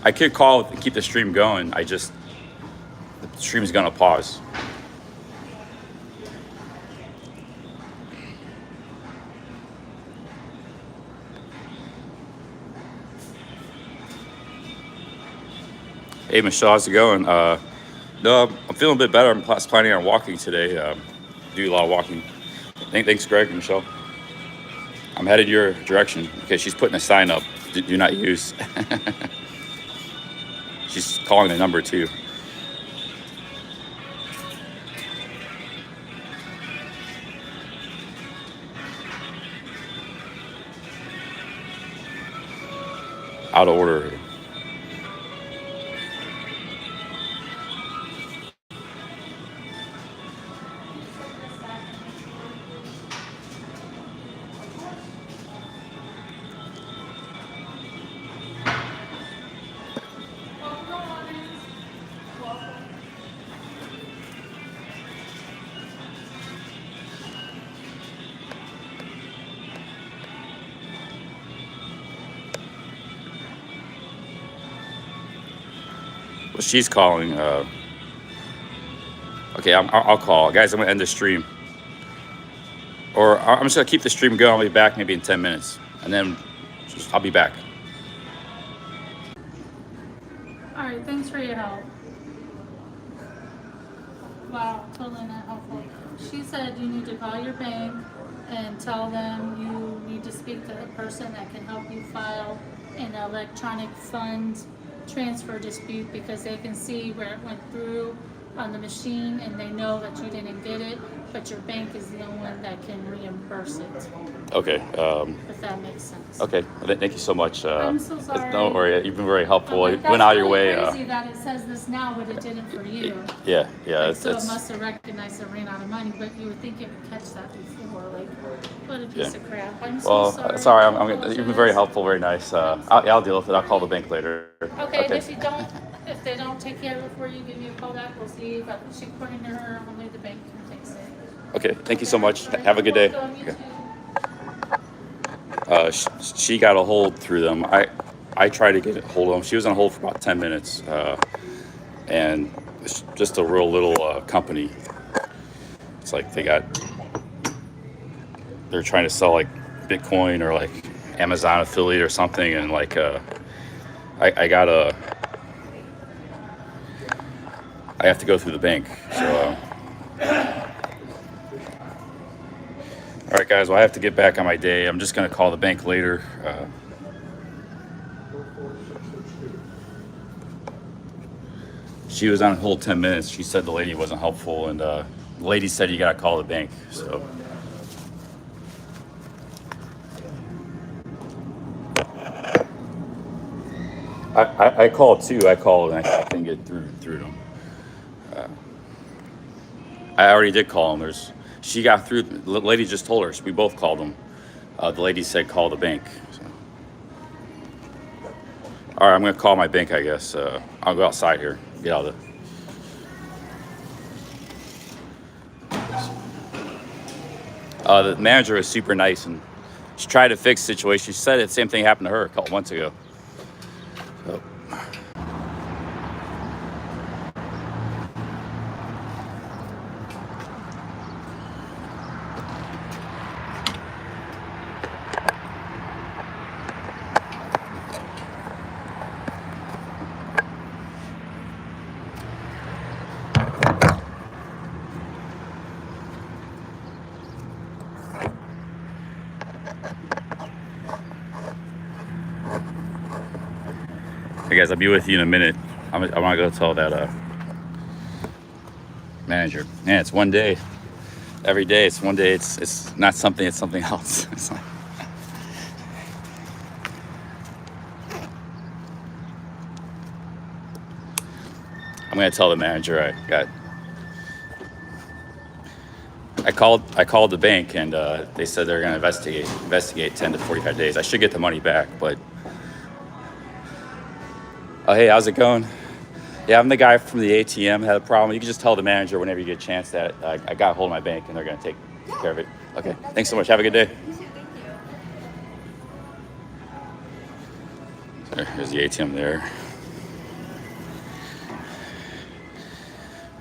I could call and keep the stream going. The stream is gonna pause. Hey Michelle, how's it going? No, I'm feeling a bit better. I'm planning on walking today. Do a lot of walking. Thanks, Greg and Michelle. I'm headed your direction. Okay, she's putting a sign up. Do not use. She's calling the number too. Out of order. Well, she's calling. Okay, I'll call. Guys, I'm going to end the stream. Or I'm just going to keep the stream going. I'll be back maybe in 10 minutes. And then I'll be back. All right, thanks for your help. Wow, totally not helpful. She said you need to call your bank and tell them you need to speak to a person that can help you file an electronic fund transfer dispute because they can see where it went through on the machine and they know that you didn't get it, but your bank is the only one that can reimburse it. Okay. If that makes sense. Okay. Well, thank you so much. I'm so sorry. Don't worry. You've been very helpful. Like, You went out of your way. That's crazy that it says this now, but it didn't for you. Yeah. Like, so it must have recognized it ran out of money, but you would think it would catch that before. Like, what a piece of crap. I'm so sorry. Sorry. You've been very helpful, very nice. I'll deal with it. I'll call the bank later. Okay, and if they don't take care of it for you, give me a call back. We'll see. But according to her, only the bank can fix it. Okay. Thank you so much. Have a good day. Okay. She got a hold through them. I tried to get a hold of them. She was on hold for about 10 minutes. And it's just a real little company. It's like they're trying to sell like Bitcoin or like Amazon affiliate or something. And like, I have to go through the bank. So, all right, guys. Well, I have to get back on my day. I'm just going to call the bank later. She was on hold 10 minutes. She said the lady wasn't helpful, and the lady said you got to call the bank. So, I called too. I called and I couldn't get through them. I already did call them. She got through. The lady just told her. We both called them. The lady said call the bank. So. All right, I'm gonna call my bank. I guess I'll go outside here. Get out of the manager was super nice and she tried to fix the situation. She said the same thing happened to her a couple months ago. So. Hey guys, I'll be with you in a minute. I want to go tell that manager. Man, it's one day. Every day, it's one day. It's not something. It's something else. It's like, I'm gonna tell the manager I called the bank and they said they're gonna investigate 10 to 45 days. I should get the money back, but. Oh, hey, how's it going? Yeah, I'm the guy from the ATM. Had a problem. You can just tell the manager whenever you get a chance that I got a hold of my bank and they're going to take care of it. Okay, thanks so much. Have a good day. There's the ATM there.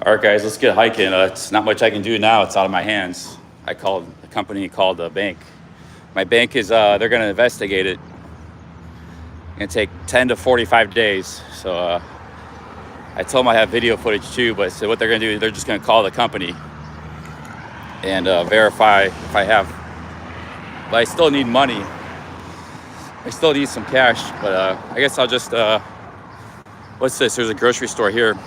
All right, guys, let's get hiking. It's not much I can do now. It's out of my hands. I called the company, called the bank. My bank is, they're going to investigate it. It's going to take 10 to 45 days. So I told them I have video footage too, but so what they're going to do, they're just going to call the company and verify if I have. But I still need money. I still need some cash, but I guess I'll just, what's this? There's a grocery store here.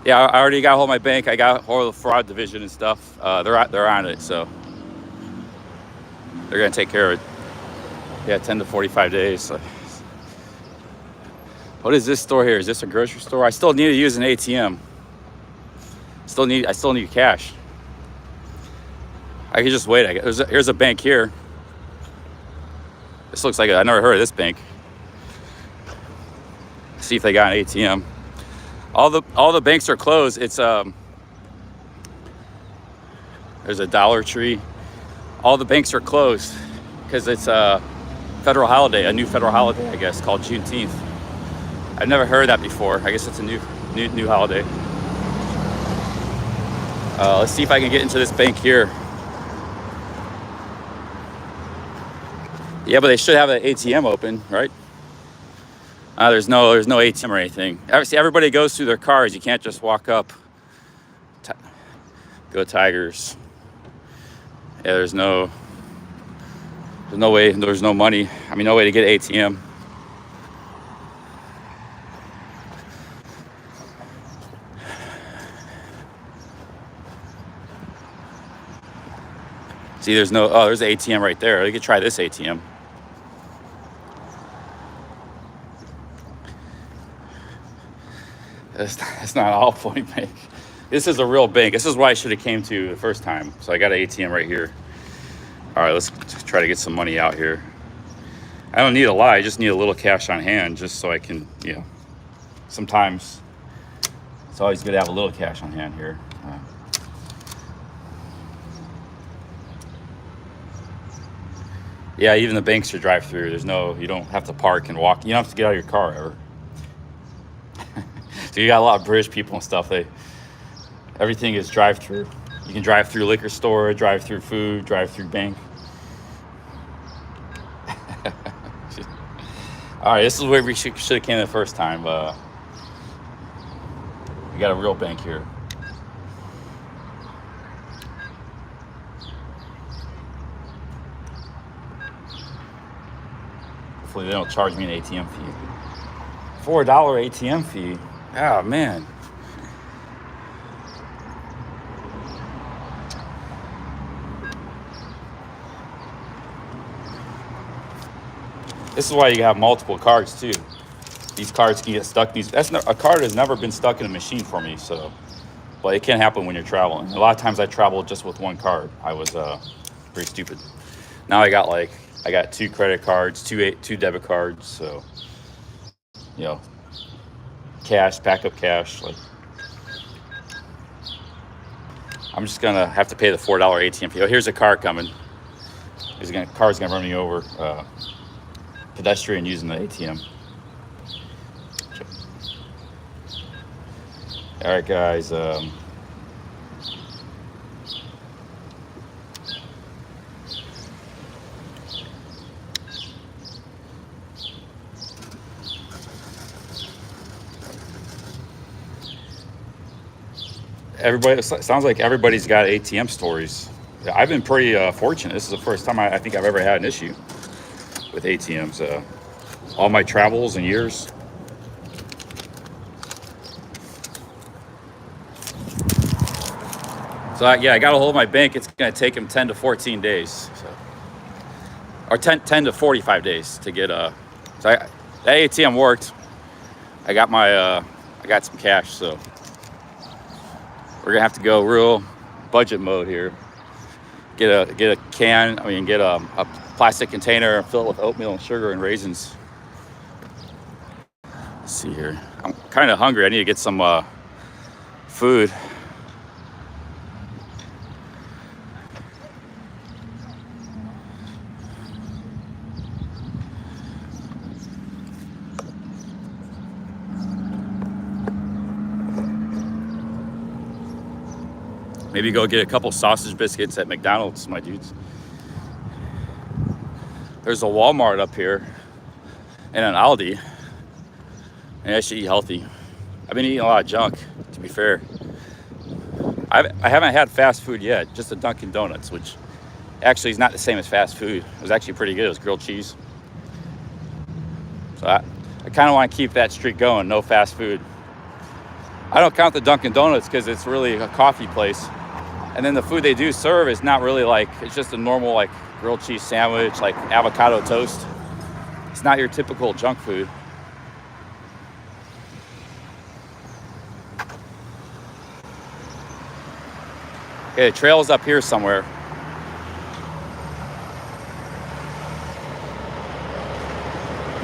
Yeah, I already got a hold of my bank. I got a hold of the fraud division and stuff. They're on it, so they're gonna take care of it. Yeah, 10 to 45 days. So. What is this store here? Is this a grocery store? I still need to use an ATM. I still need cash. I could just wait. Here's a bank here. This looks like I never heard of this bank. See if they got an ATM. All the banks are closed. It's there's a Dollar Tree. All the banks are closed because it's a federal holiday, a new federal holiday, I guess, called Juneteenth. I've never heard that before. I guess it's a new holiday. Let's see if I can get into this bank here. Yeah, but they should have an ATM open, right? There's no ATM or anything. Obviously, everybody goes through their cars. You can't just walk up. Go Tigers. Yeah, there's no way. There's no money. I mean, no way to get ATM. See, there's an ATM right there. You could try this ATM. That's not all Point Bank. This is a real bank. This is why I should have came to the first time. So I got an ATM right here. All right, let's try to get some money out here. I don't need a lot. I just need a little cash on hand just so I can, sometimes it's always good to have a little cash on hand here. Yeah, even the banks are drive through. You don't have to park and walk. You don't have to get out of your car ever. So you got a lot of British people and stuff. Everything is drive through. You can drive through liquor store, drive through food, drive through bank. All right, this is where we should have came the first time. We got a real bank here. Hopefully they don't charge me an ATM fee. $4 ATM fee. Oh, man. This is why you have multiple cards too. These cards can get stuck. A card has never been stuck in a machine for me, so. But it can happen when you're traveling. A lot of times I travel just with one card. I was pretty stupid. Now I got 2 credit cards, two debit cards, so cash, backup cash. I'm just gonna have to pay the $4 ATM fee. Oh, here's a car coming. Car's gonna run me over. Pedestrian using the ATM. All right, guys. Everybody, it sounds like everybody's got ATM stories. I've been pretty fortunate. This is the first time I think I've ever had an issue with ATMs. All my travels and years. So I got a hold of my bank. It's going to take them 10 to 14 days. Or 10 to 45 days to get that ATM worked. I got some cash, so we're gonna have to go real budget mode here. Get a plastic container and fill it with oatmeal and sugar and raisins. Let's see here. I'm kind of hungry. I need to get some food. Maybe go get a couple sausage biscuits at McDonald's, my dudes. There's a Walmart up here and an Aldi. And I should eat healthy. I've been eating a lot of junk, to be fair. I haven't had fast food yet, just a Dunkin' Donuts, which actually is not the same as fast food. It was actually pretty good. It was grilled cheese. So I kind of want to keep that streak going, no fast food. I don't count the Dunkin' Donuts because it's really a coffee place. And then the food they do serve is not really like, it's just a normal like grilled cheese sandwich, like avocado toast. It's not your typical junk food. Okay, the trail's up here somewhere.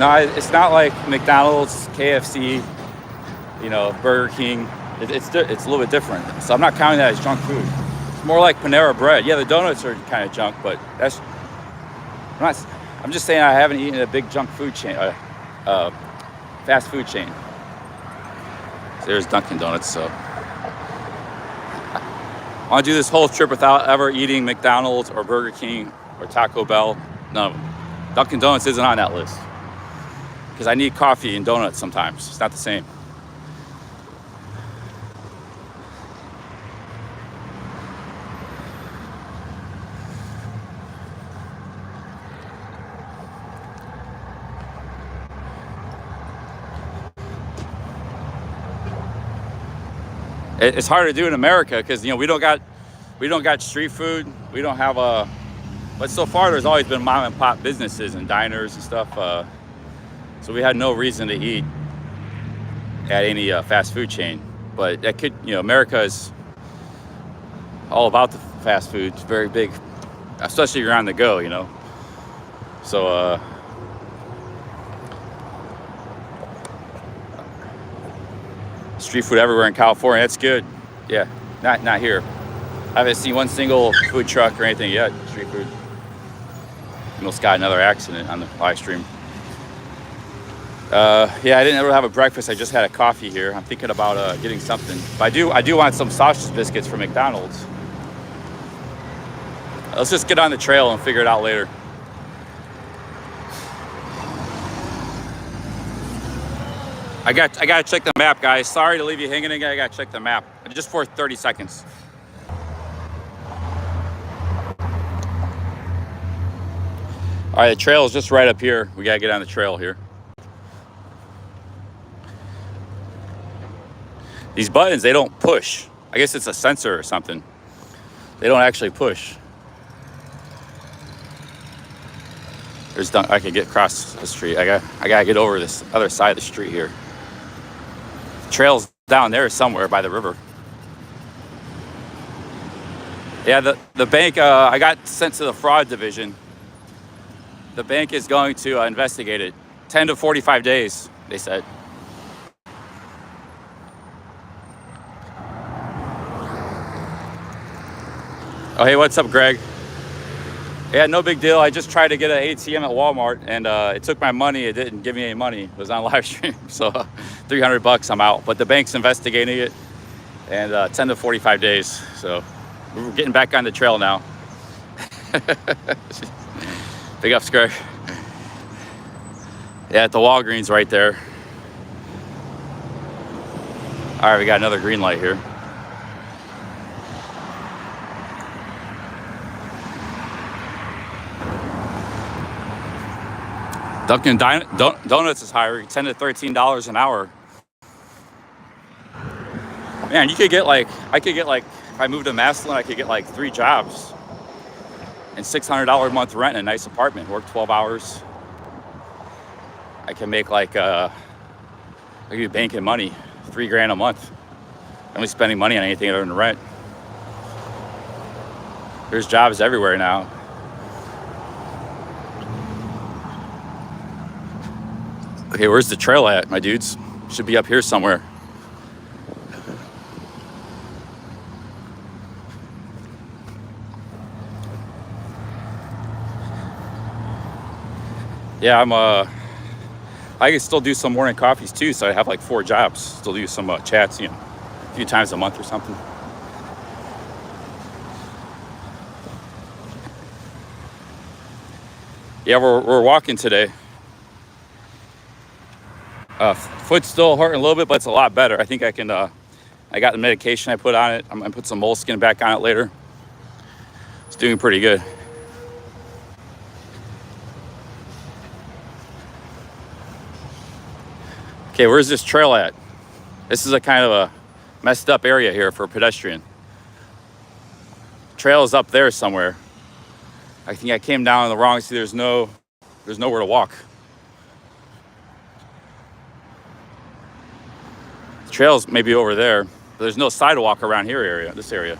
No, it's not like McDonald's, KFC, Burger King. It's a little bit different. So I'm not counting that as junk food. It's more like Panera Bread. Yeah, the donuts are kind of junk, but I'm just saying I haven't eaten a big junk food chain, fast food chain. So there's Dunkin' Donuts, so. I want to do this whole trip without ever eating McDonald's or Burger King or Taco Bell. No, Dunkin' Donuts isn't on that list. Because I need coffee and donuts sometimes. It's not the same. It's hard to do in America because we don't got street food. We don't have but so far there's always been mom and pop businesses and diners and stuff. So we had no reason to eat at any fast food chain. But that could, America is all about the fast food. It's very big, especially if you're on the go, So street food everywhere in California. That's good. Yeah, not here. I haven't seen one single food truck or anything yet. Street food. Almost got another accident on the live stream. Yeah, I didn't ever have a breakfast. I just had a coffee here. I'm thinking about getting something. But I do want some sausage biscuits from McDonald's. Let's just get on the trail and figure it out later. I got to check the map, guys. Sorry to leave you hanging again. I got to check the map just for 30 seconds. All right, the trail is just right up here. We got to get on the trail here. These buttons, they don't push. I guess it's a sensor or something. They don't actually push. I can get across the street. I gotta get over this other side of the street here. Trail's down there somewhere by the river. Yeah, the bank, I got sent to the fraud division. The bank is going to investigate it. 10 to 45 days, they said. Oh, hey, what's up, Greg? Yeah, no big deal. I just tried to get an ATM at Walmart, and it took my money. It didn't give me any money. It was on live stream, so $300, I'm out. But the bank's investigating it, and 10 to 45 days. So we're getting back on the trail now. Big ups, Greg. Yeah, at the Walgreens right there. All right, we got another green light here. Dunkin' Donuts is hiring $10 to $13 an hour. Man, I could get if I moved to Massillon, I could get like 3 jobs and $600 a month rent in a nice apartment. Work 12 hours. I can make I could be banking money, $3,000 a month. I'm only spending money on anything other than rent. There's jobs everywhere now. Okay, where's the trail at, my dudes? Should be up here somewhere. Yeah, I can still do some morning coffees too, so I have like 4 jobs. Still do some chats, a few times a month or something. Yeah, we're walking today. Foot's still hurting a little bit, but it's a lot better. I think I can. I got the medication I put on it. I'm gonna put some moleskin back on it later. It's doing pretty good. Okay, where's this trail at? This is a kind of a messed up area here for a pedestrian. Trail is up there somewhere. I think I came down the wrong. See, there's nowhere to walk. The trail's maybe over there, but there's no sidewalk around here this area.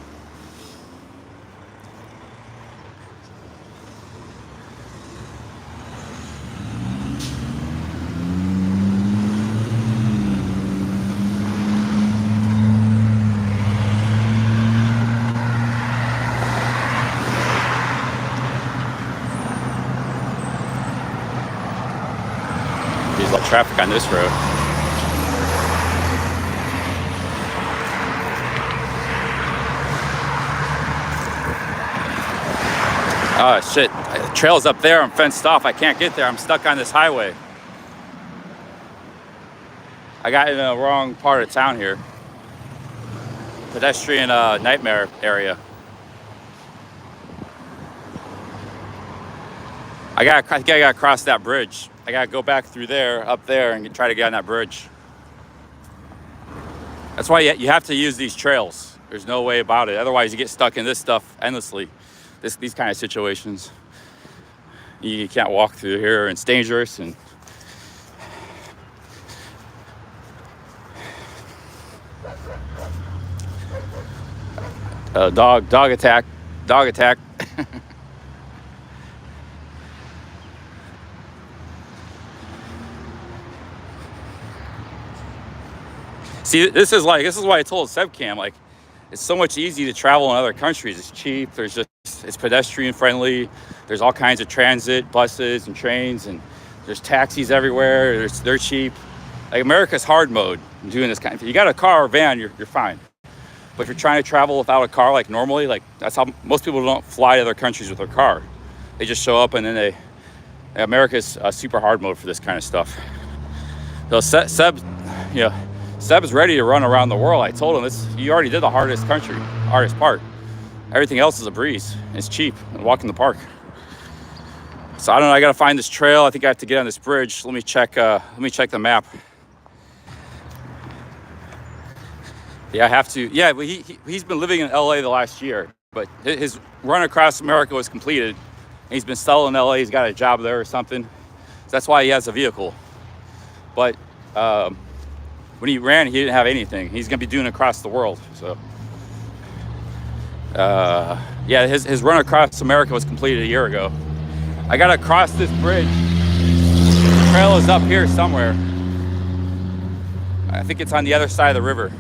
There's like traffic on this road. Oh shit, the trail's up there, I'm fenced off, I can't get there, I'm stuck on this highway. I got in the wrong part of town here. Pedestrian nightmare area. I think I gotta cross that bridge. I gotta go back through there, up there, and try to get on that bridge. That's why you have to use these trails. There's no way about it. Otherwise, you get stuck in this stuff endlessly. These kind of situations. You can't walk through here, and it's dangerous. And dog attack. See, this is why I told Sebcam, like, it's so much easier to travel in other countries. It's cheap. It's pedestrian friendly. There's all kinds of transit, buses and trains, and there's taxis everywhere. They're cheap. Like, America's hard mode doing this kind of thing. You got a car or van, you're fine. But if you're trying to travel without a car, like normally, like that's how most people don't fly to other countries with their car. They just show up, and then America's super hard mode for this kind of stuff. So Seb is ready to run around the world. I told him you already did the hardest part. Everything else is a breeze. It's cheap and walk in the park. So I don't know. I gotta find this trail. I think I have to get on this bridge. Let me check the map. Yeah, I have to. Yeah, but he's been living in LA the last year, but his run across America was completed. And he's been selling in LA. He's got a job there or something. So that's why he has a vehicle. But when he ran, he didn't have anything. He's gonna be doing it across the world. So yeah, his run across America was completed a year ago. I gotta cross this bridge. The trail is up here somewhere. I think it's on the other side of the river.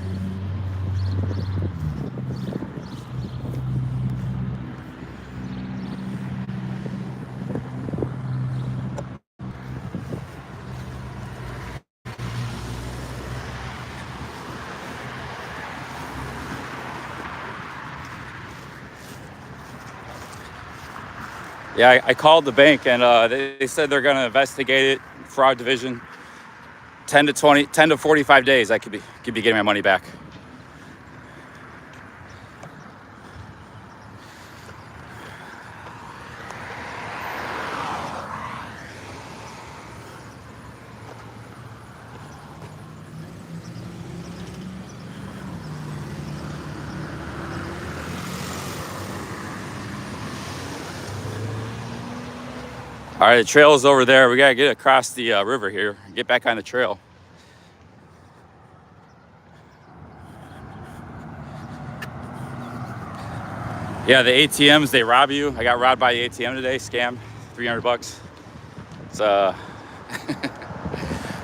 Yeah, I called the bank, and they said they're going to investigate it, fraud division. 10 to 45 days, I could be getting my money back. All right, the trail is over there. We gotta get across the river here, get back on the trail. Yeah, the ATMs, they rob you. I got robbed by the ATM today, scammed, $300. It's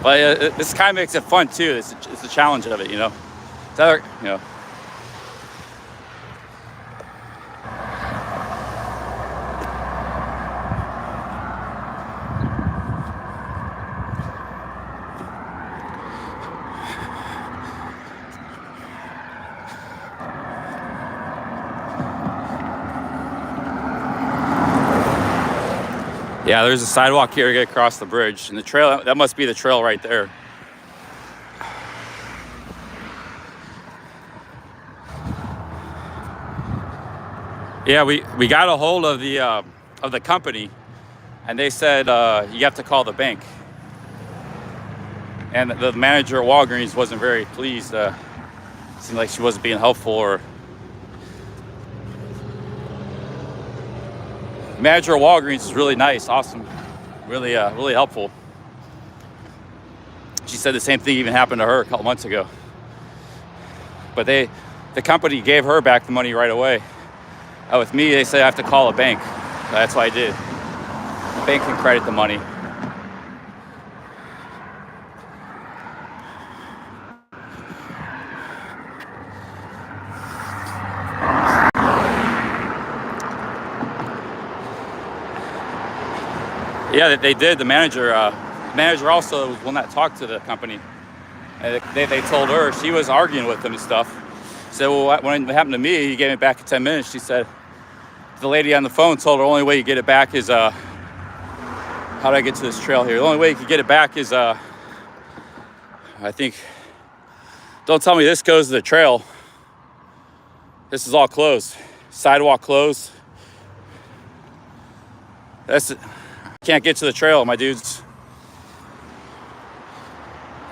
but this kind of makes it fun too. It's the challenge of it, you know. It's other, you know. Yeah, there's a sidewalk here to get across the bridge, and the trail, that must be the trail right there. Yeah, we got a hold of the company, and they said you have to call the bank. And the manager at Walgreens wasn't very pleased. Seemed like she wasn't being helpful. Or the manager at Walgreens is really nice, awesome, really really helpful. She said the same thing even happened to her a couple months ago. But the company gave her back the money right away. With me, they said I have to call a bank. That's what I did. The bank can credit the money. Yeah, they did. The manager also was one that talked to the company. And they told her, she was arguing with them and stuff. Said, well, when it happened to me, he gave it back in 10 minutes. She said, the lady on the phone told her the only way you get it back is, how do I get to this trail here? The only way you can get it back is, I think, don't tell me this goes to the trail. This is all closed. Sidewalk closed. Can't get to the trail, my dudes.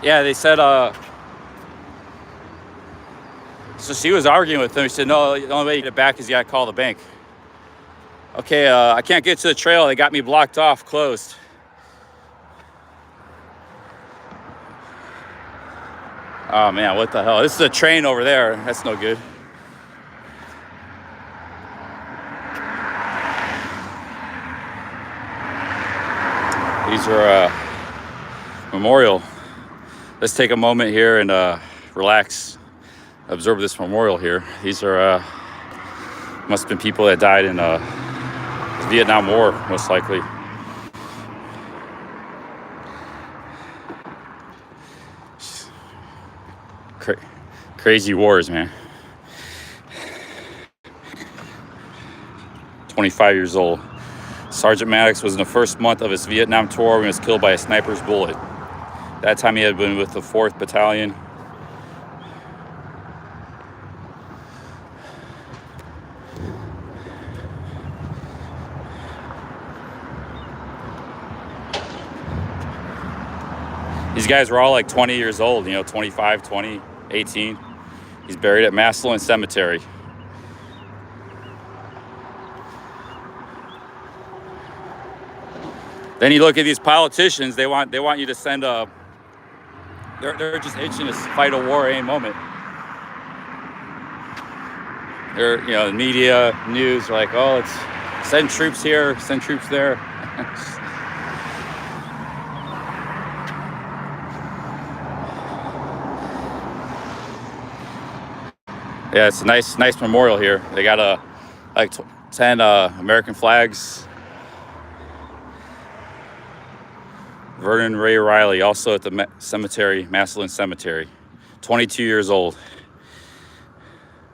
Yeah, they said, so she was arguing with them. She said, no, the only way you get it back is you gotta call the bank. Okay, I can't get to the trail. They got me blocked off, closed. Oh man, what the hell? This is a train over there. That's no good. These are memorial. Let's take a moment here and relax, observe this memorial here. These are must have been people that died in the Vietnam War, most likely. Crazy wars, man. 25 years old. Sergeant Maddox was in the first month of his Vietnam tour when he was killed by a sniper's bullet. That time he had been with the 4th Battalion. These guys were all like 20 years old, 25, 20, 18. He's buried at Massillon Cemetery. Then you look at these politicians, they want you to send a, they're just itching to fight a war at any moment. They're, the media, news are like, oh, let's send troops here, send troops there. Yeah, it's a nice memorial here. They got like 10 American flags. Vernon Ray Riley, also at the cemetery, Massillon Cemetery, 22 years old.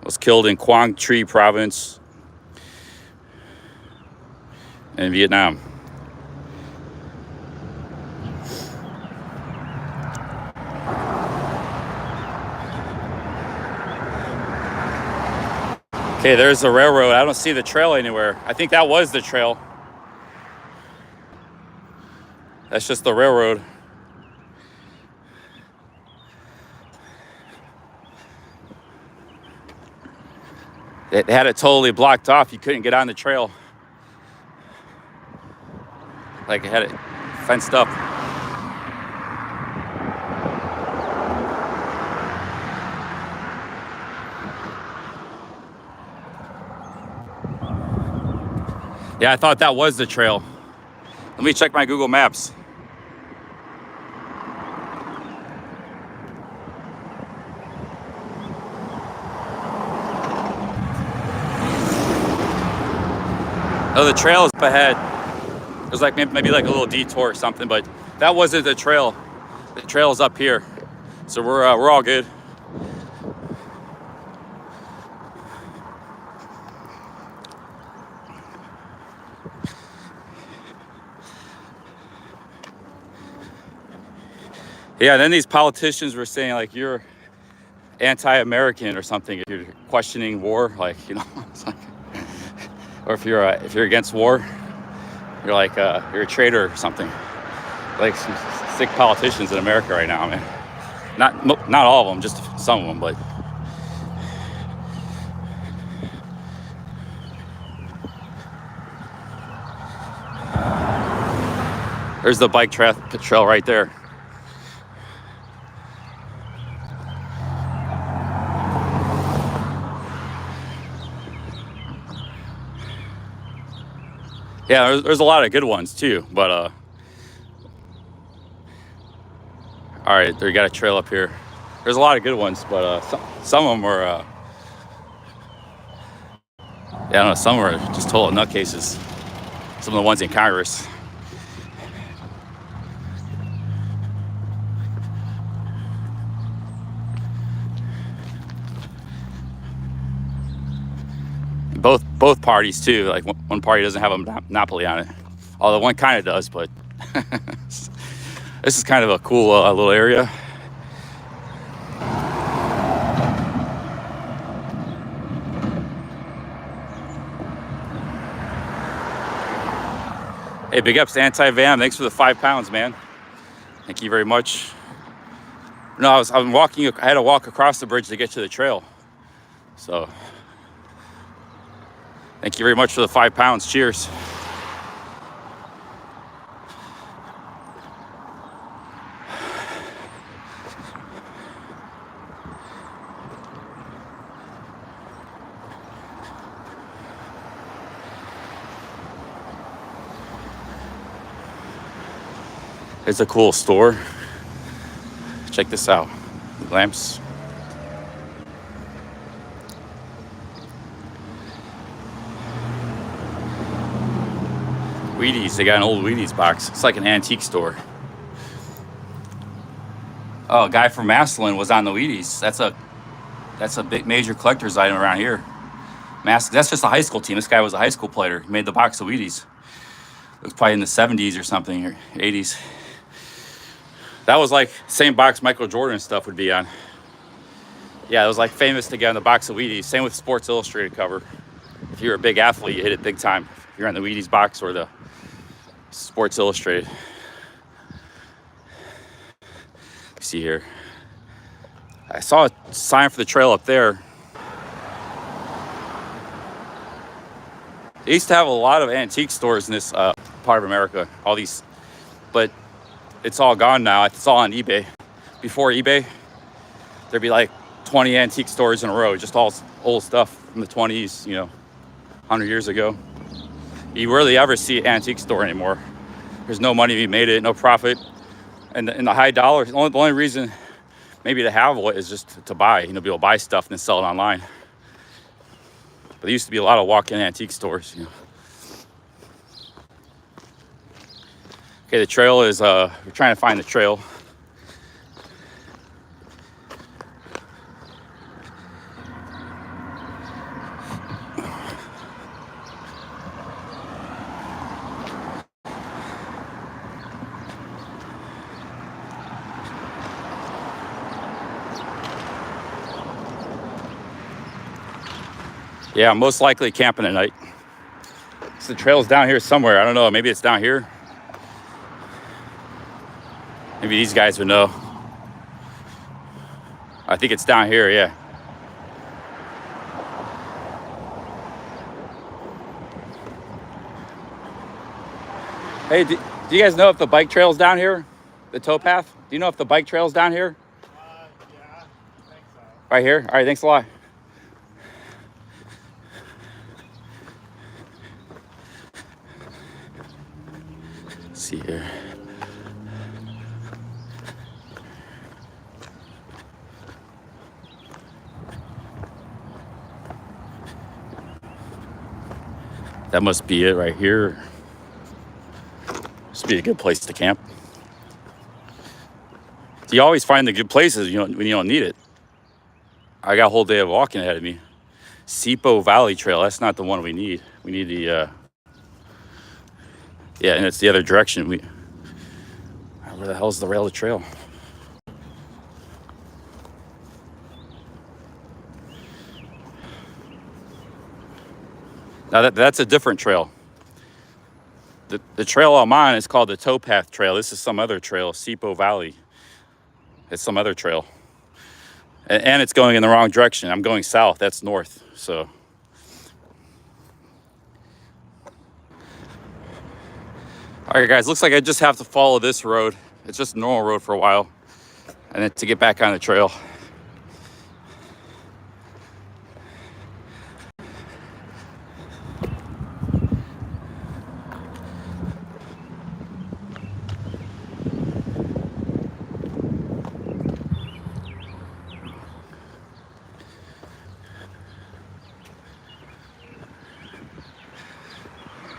Was killed in Quang Tri Province in Vietnam. Okay, there's the railroad. I don't see the trail anywhere. I think that was the trail. That's just the railroad. They had it totally blocked off. You couldn't get on the trail. Like, it had it fenced up. Yeah, I thought that was the trail. Let me check my Google Maps. Oh, the trail is up ahead. There's like maybe like a little detour or something, but that wasn't the trail. The trail is up here, so we're all good. Yeah, and then these politicians were saying like you're anti-American or something if you're questioning war, like, you know, it's like, or if you're against war, you're like you're a traitor or something. Like some sick politicians in America right now, man. Not all of them, just some of them, but. There's the bike trail right there. Yeah, there's a lot of good ones too, but all right, they got a trail up here. There's a lot of good ones, but some of them are yeah, I don't know, some are just total nutcases. Some of the ones in Congress. Both parties too. Like one party doesn't have a monopoly on it, although one kind of does. But this is kind of a cool little area. Hey, big ups to Anti-Vam. Thanks for the 5 pounds, man. Thank you very much. No, I'm walking. I had to walk across the bridge to get to the trail, so. Thank you very much for the 5 pounds. Cheers. It's a cool store. Check this out. Lamps. Wheaties, they got an old Wheaties box. It's like an antique store. Oh, a guy from Massillon was on the Wheaties. That's a big major collector's item around here. That's just a high school team. This guy was a high school player. He made the box of Wheaties. It was probably in the 70s or something, or 80s. That was like same box Michael Jordan stuff would be on. Yeah, it was like famous to get on the box of Wheaties. Same with Sports Illustrated cover. If you're a big athlete, you hit it big time. If you're on the Wheaties box or the Sports Illustrated. See here. I saw a sign for the trail up there. They used to have a lot of antique stores in this part of America. All these, but it's all gone now. It's all on eBay. Before eBay, there'd be like 20 antique stores in a row, just all old stuff from the 20s, you know, 100 years ago. You rarely ever see an antique store anymore. There's no money to be made it, no profit. And in the high dollar, the only reason maybe to have it is just to buy, you know, be able to buy stuff and then sell it online. But there used to be a lot of walk-in antique stores, you know. Okay, the trail is, we're trying to find the trail. Yeah, most likely camping at night. So the trail's down here somewhere. I don't know. Maybe it's down here. Maybe these guys would know. I think it's down here, yeah. Hey, do you guys know if the bike trail's down here? The towpath? Do you know if the bike trail's down here? Yeah, I think so. Right here? All right, thanks a lot. Let's see here. That must be it right here. Must be a good place to camp. You always find the good places when you don't need it. I got a whole day of walking ahead of me. Sipo Valley Trail, that's not the one we need. We need the, yeah, and it's the other direction. Where the hell's the rail to trail? Now that's a different trail. The trail I'm on is called the Towpath Trail. This is some other trail, Sipo Valley. It's some other trail. And it's going in the wrong direction. I'm going south, that's north, so. All right, guys, looks like I just have to follow this road. It's just a normal road for a while. And then to get back on the trail.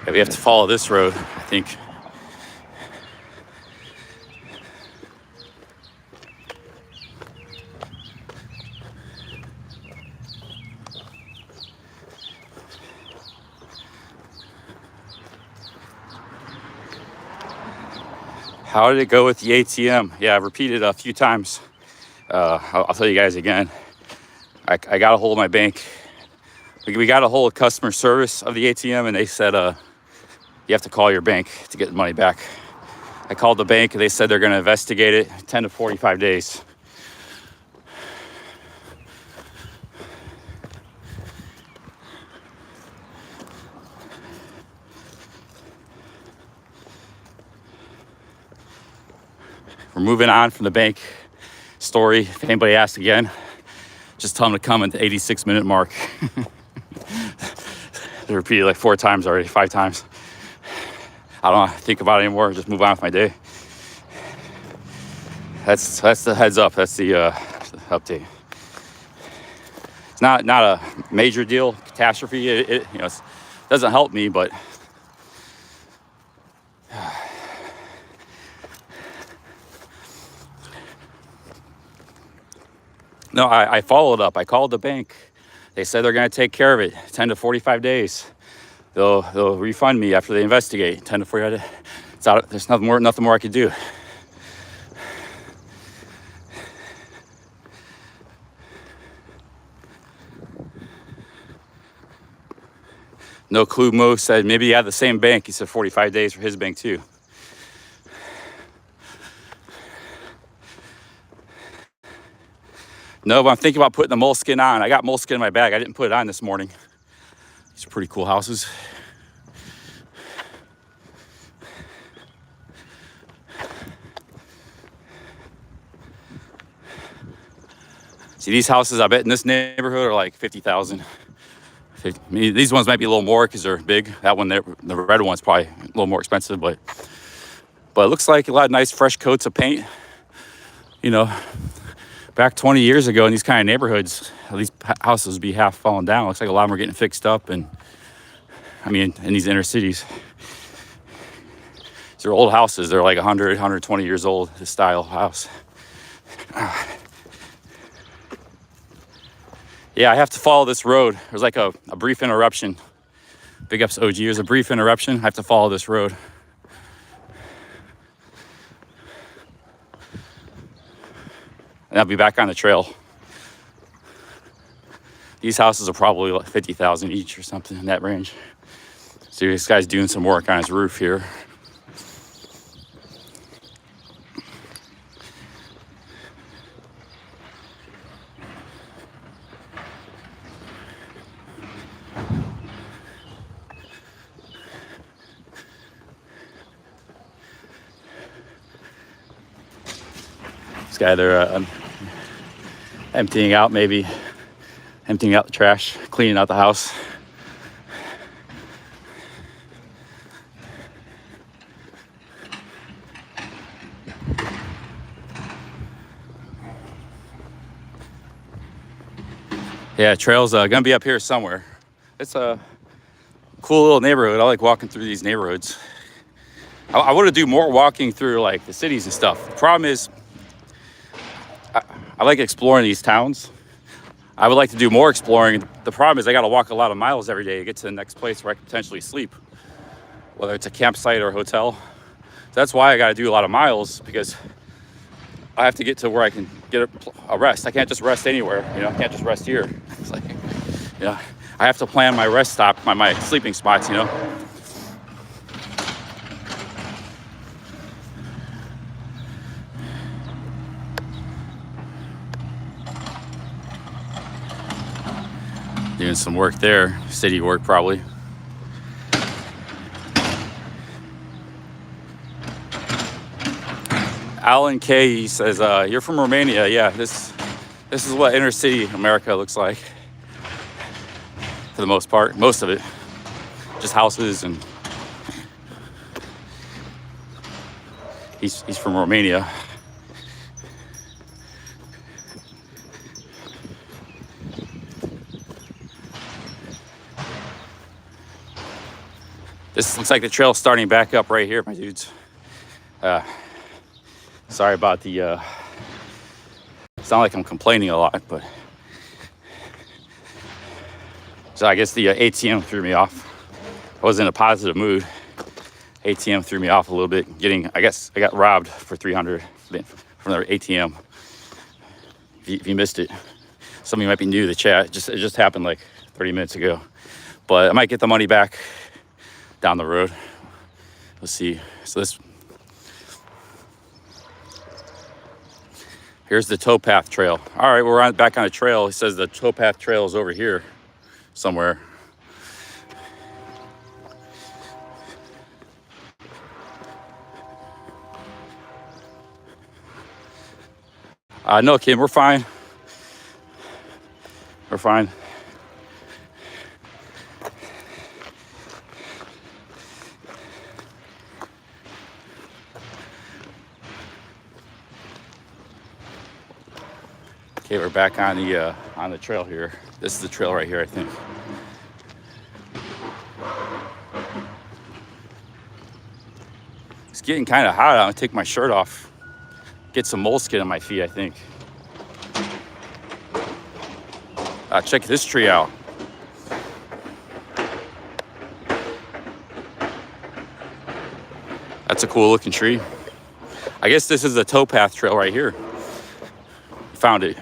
Yeah, we have to follow this road, I think. How did it go with the ATM? Yeah, I've repeated a few times. I'll tell you guys again. I got a hold of my bank. We got a hold of customer service of the ATM, and they said you have to call your bank to get the money back. I called the bank, and they said they're going to investigate it 10 to 45 days. We're moving on from the bank story. If anybody asks again, just tell them to come at the 86-minute mark. They repeated like 4 times already, 5 times. I don't think about it anymore. Just move on with my day. That's the heads up. That's the update. It's not a major deal, catastrophe. It doesn't help me, but no, I followed up. I called the bank. They said they're going to take care of it 10 to 45 days. They'll refund me after they investigate 10 to 45 days. It's out. There's nothing more I could do. No clue. Mo said maybe he had the same bank. He said 45 days for his bank too. No, but I'm thinking about putting the moleskin on. I got moleskin in my bag. I didn't put it on this morning. These are pretty cool houses. See, these houses, I bet in this neighborhood are like 50,000. These ones might be a little more because they're big. That one, the red one's probably a little more expensive, but it looks like a lot of nice fresh coats of paint. Back 20 years ago in these kind of neighborhoods, these houses would be half falling down. Looks like a lot of them are getting fixed up, and in these inner cities. These are old houses. They're like 100, 120 years old, this style house. Yeah, I have to follow this road. There's like a brief interruption. Big ups OG. There's a brief interruption. I have to follow this road. And I'll be back on the trail. These houses are probably like 50,000 each or something in that range. So this guy's doing some work on his roof here. This guy, they're emptying out the trash, cleaning out the house. Yeah, trail's gonna be up here somewhere. It's a cool little neighborhood. I like walking through these neighborhoods. I want to do more walking through like the cities and stuff. The problem is, I like exploring these towns. I would like to do more exploring. The problem is I got to walk a lot of miles every day to get to the next place where I can potentially sleep, whether it's a campsite or a hotel. So that's why I got to do a lot of miles, because I have to get to where I can get a rest. I can't just rest anywhere. I can't just rest here. It's like, I have to plan my rest stop, my sleeping spots, you know. Doing some work there, city work probably. Alan K, he says, you're from Romania. Yeah, this is what inner city America looks like. For the most part, most of it. Just houses, and he's from Romania. This looks like the trail's starting back up right here, my dudes. Sorry about the, it's not like I'm complaining a lot, but. So I guess the ATM threw me off. I was in a positive mood. ATM threw me off a little bit. I guess I got robbed for $300 from their ATM. If you missed it, some of you might be new to the chat. It just happened like 30 minutes ago. But I might get the money back down the road. Let's see. So here's the towpath trail. All right, we're back on a trail. It says the towpath trail is over here somewhere. No, Kim, we're fine. We're fine. Okay, we're back on the trail here. This is the trail right here, I think. It's getting kind of hot. I'm gonna take my shirt off. Get some moleskin on my feet, I think. Check this tree out. That's a cool looking tree. I guess this is the towpath trail right here. Found it.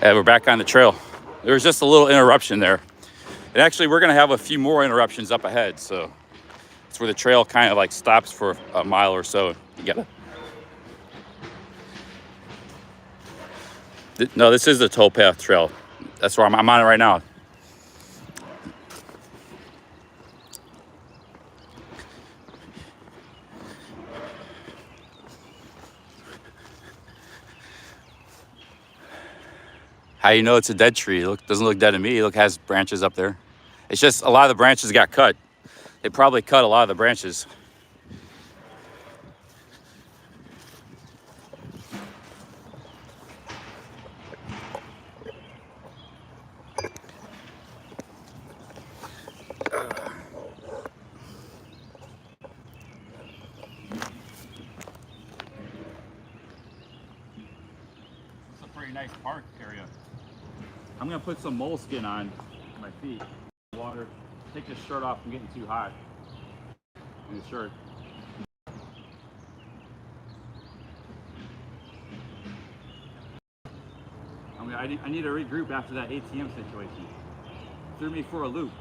And we're back on the trail. There was just a little interruption there. And actually, we're gonna have a few more interruptions up ahead. So it's where the trail kind of like stops for a mile or so. You gotta. No, this is the towpath trail. That's where I'm on it right now. How you know it's a dead tree? It doesn't look dead to me. It has branches up there. It's just a lot of the branches got cut. They probably cut a lot of the branches. It's a pretty nice park area. I'm gonna put some moleskin on my feet. Water. Take this shirt off. I'm getting too hot. In the shirt. I need to regroup after that ATM situation. Threw me for a loop.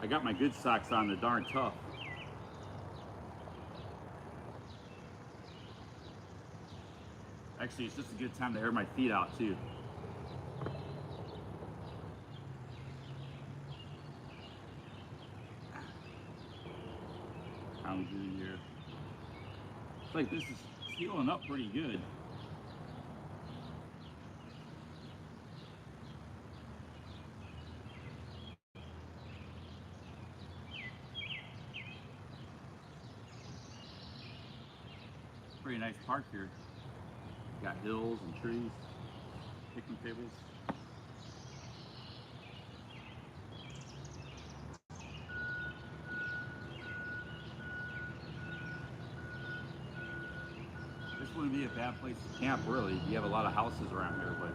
I got my good socks on, they're darn tough. Actually, it's just a good time to air my feet out too. How we doing here? It's like this is healing up pretty good. Pretty nice park here. Got hills and trees, picnic tables. This wouldn't be a bad place to camp, really. You have a lot of houses around here, but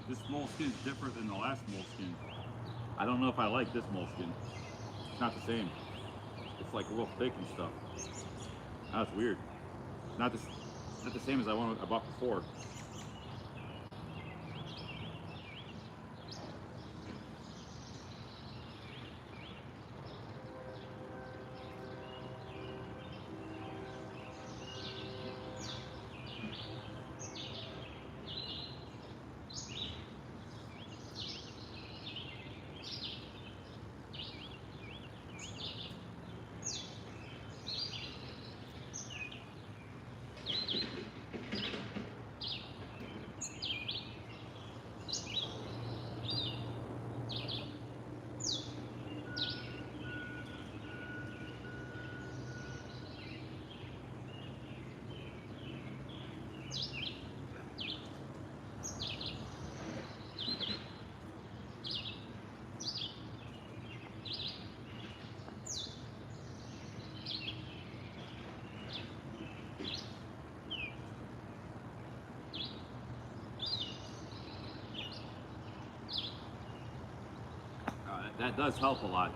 this moleskin is different than the last moleskin. I don't know if I like this moleskin. It's not the same. It's like real thick and stuff. That's weird. Not the same as I bought before. That does help a lot.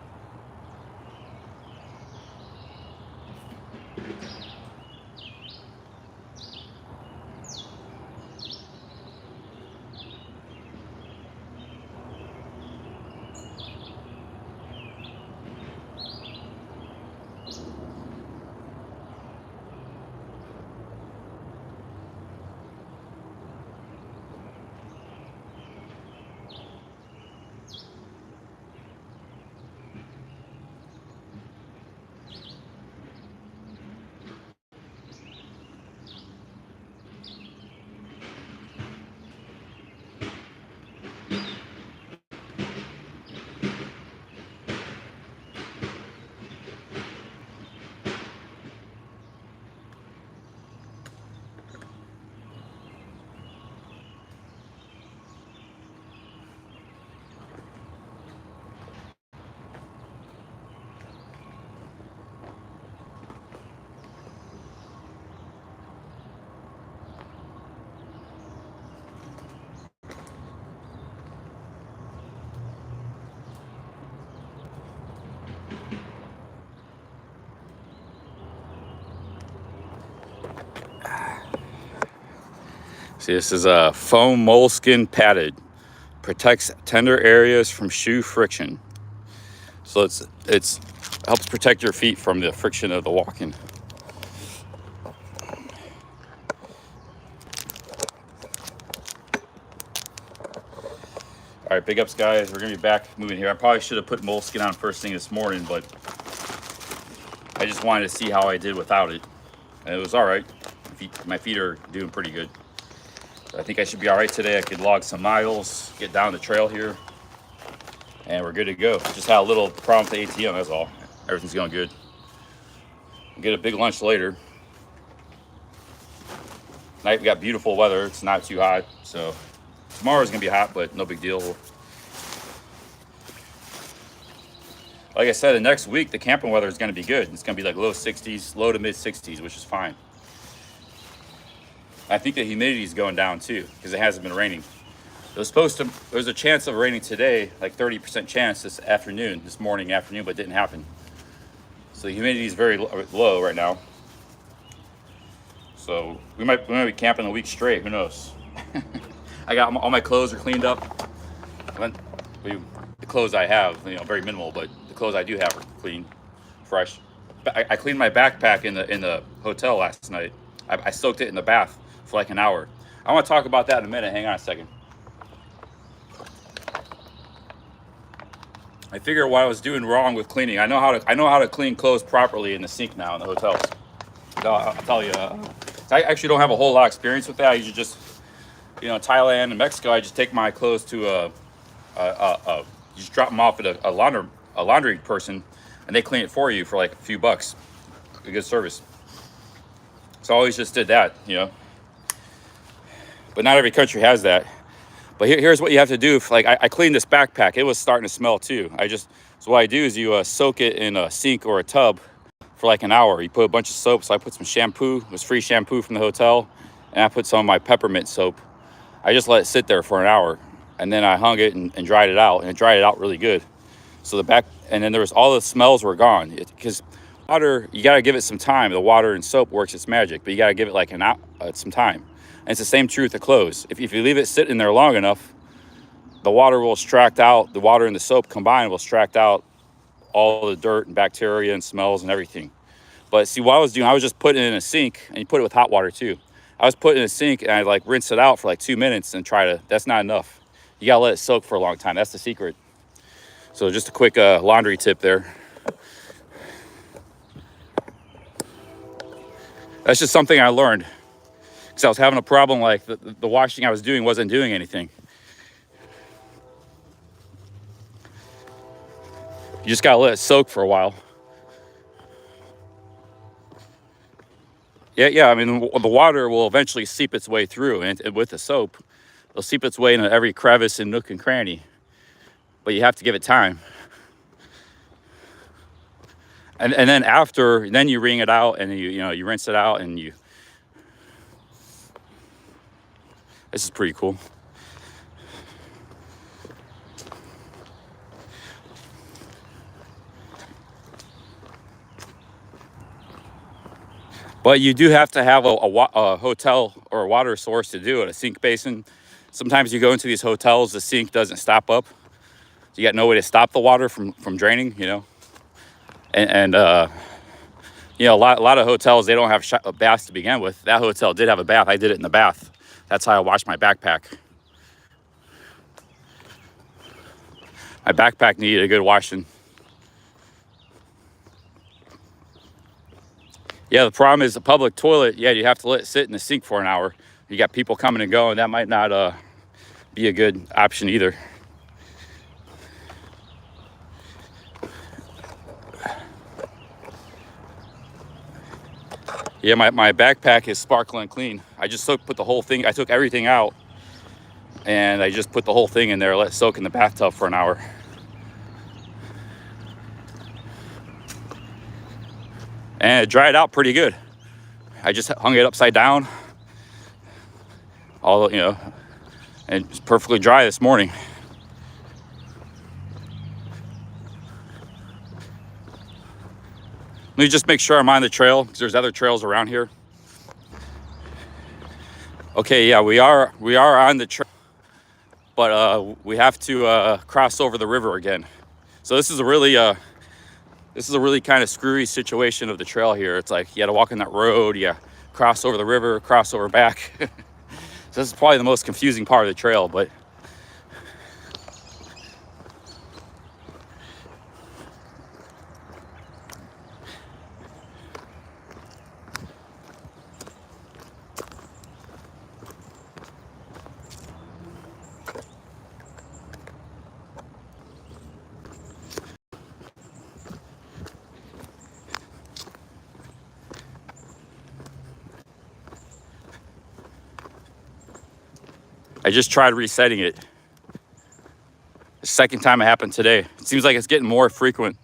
See, this is a foam moleskin padded. Protects tender areas from shoe friction. So it's helps protect your feet from the friction of the walking. All right, big ups, guys. We're gonna be back moving here. I probably should have put moleskin on first thing this morning, but I just wanted to see how I did without it. And it was all right. My feet are doing pretty good. I think I should be all right today. I could log some miles, get down the trail here, and we're good to go. Just had a little problem with the ATM, that's all. Everything's going good. We'll get a big lunch later. Tonight we got beautiful weather. It's not too hot, so tomorrow's gonna be hot, but no big deal. Like like I said, the next week the camping weather is going to be good. It's going to be like low 60s, low to mid 60s, which is fine. I think the humidity is going down too because it hasn't been raining. There's a chance of raining today, like 30% chance this morning, afternoon, but it didn't happen. So the humidity is very low right now. So we might be camping a week straight. Who knows? I got all my clothes are cleaned up. The clothes I have, very minimal, but the clothes I do have are clean, fresh. I cleaned my backpack in the hotel last night. I soaked it in the bath for like an hour. I want to talk about that in a minute. Hang on a second. I figured what I was doing wrong with cleaning. I know how to clean clothes properly in the sink now in the hotels. I'll tell you. I actually don't have a whole lot of experience with that. I usually just, Thailand and Mexico, I just take my clothes to you just drop them off at a laundry person, and they clean it for you for like a few bucks. A good service. So I always just did that, But not every country has that. But here's what you have to do. I cleaned this backpack. It was starting to smell too. So what I do is you soak it in a sink or a tub for like an hour. You put a bunch of soap. So I put some shampoo. It was free shampoo from the hotel. And I put some of my peppermint soap. I just let it sit there for an hour. And then I hung it and dried it out. And it dried it out really good. So and then all the smells were gone. Because water, you got to give it some time. The water and soap works its magic. But you got to give it like some time. And it's the same truth with clothes. If you leave it sitting there long enough, the water will extract out, the water and the soap combined will extract out all the dirt and bacteria and smells and everything. But see, what I was doing, I was just putting it in a sink, and you put it with hot water too. I was putting it in a sink and I rinse it out for 2 minutes and that's not enough. You gotta let it soak for a long time. That's the secret. So just a quick laundry tip there. That's just something I learned. Because I was having a problem, the washing I was doing wasn't doing anything. You just gotta let it soak for a while. Yeah. I mean, the water will eventually seep its way through, and with the soap, it'll seep its way into every crevice and nook and cranny. But you have to give it time. And then you wring it out, and you rinse it out, and you. This is pretty cool. But you do have to have a hotel or a water source to do it, a sink basin. Sometimes you go into these hotels, the sink doesn't stop up. You got no way to stop the water from draining, And a lot of hotels, they don't have baths to begin with. That hotel did have a bath. I did it in the bath. That's how I washed my backpack. My backpack needed a good washing. Yeah, the problem is the public toilet. Yeah, you have to let it sit in the sink for an hour. You got people coming and going. That might not be a good option either. Yeah, my backpack is sparkling clean. I just put the whole thing. I took everything out, and I just put the whole thing in there. Let it soak in the bathtub for an hour. And it dried out pretty good. I just hung it upside down. And it's perfectly dry this morning. Let me just make sure I'm on the trail, because there's other trails around here. Okay, yeah, we are on the trail, but we have to cross over the river again. So this is a really kind of screwy situation of the trail here. It's like you got to walk on that road, you cross over the river, cross over back. So this is probably the most confusing part of the trail, but I just tried resetting it. The second time it happened today. It seems like it's getting more frequent.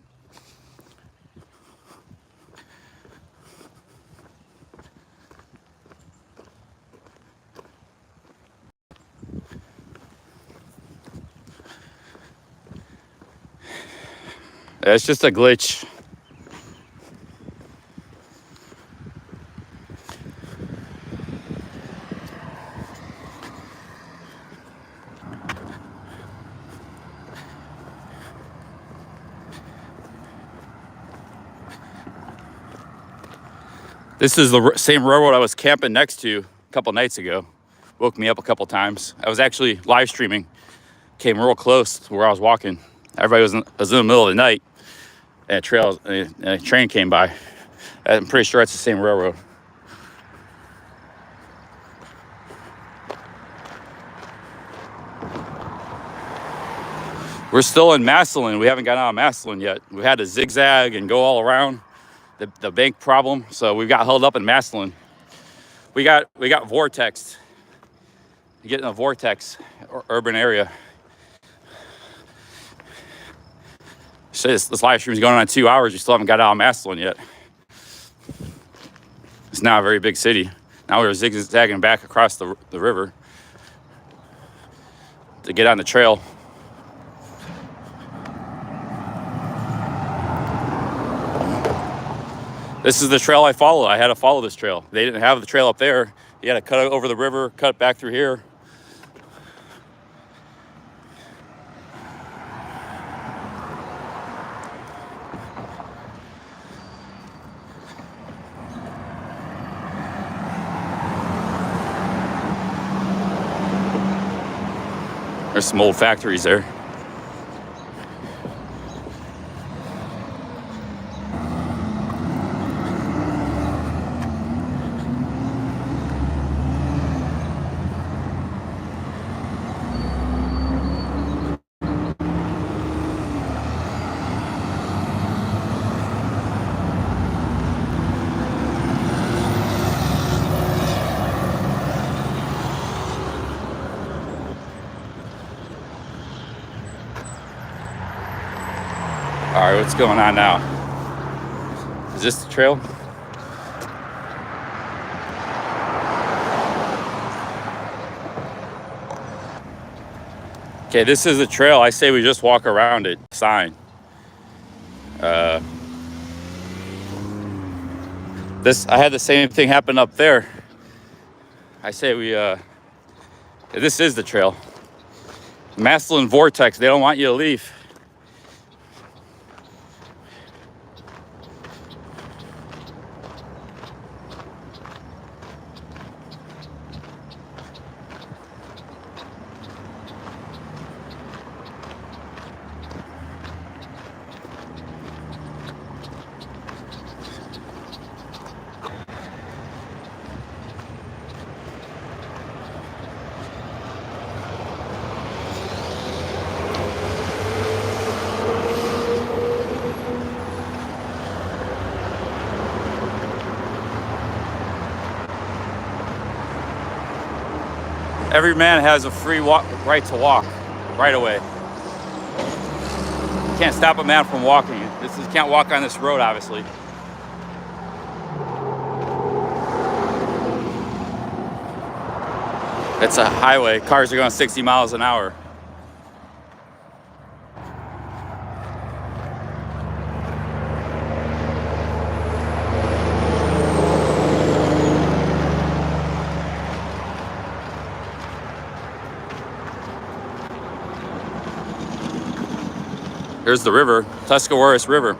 It's just a glitch. This is the same railroad I was camping next to a couple nights ago. Woke me up a couple times. I was actually live streaming. Came real close to where I was walking. Everybody was in the middle of the night, and a train came by. I'm pretty sure it's the same railroad. We're still in Massillon. We haven't gotten out of Massillon yet. We had to zigzag and go all around the bank problem, so we got held up in Massillon. We got vortexed. You get in a vortex urban area. So this live stream is going on 2 hours. You still haven't got out of Massillon yet. It's not a very big city. Now we're zigzagging back across the river to get on the trail. This is the trail I followed. I had to follow this trail. They didn't have the trail up there. You had to cut it over the river, cut it back through here. There's some old factories there. All right, what's going on now? Is this the trail? Okay, this is the trail. I say we just walk around it. Sign. I had the same thing happen up there. I say this is the trail. Massillon vortex. They don't want you to leave. Every man has a free right to walk right away. You can't stop a man from walking. Can't walk on this road, obviously. It's a highway. Cars are going 60 miles an hour. Here's the river, Tuscarawas River.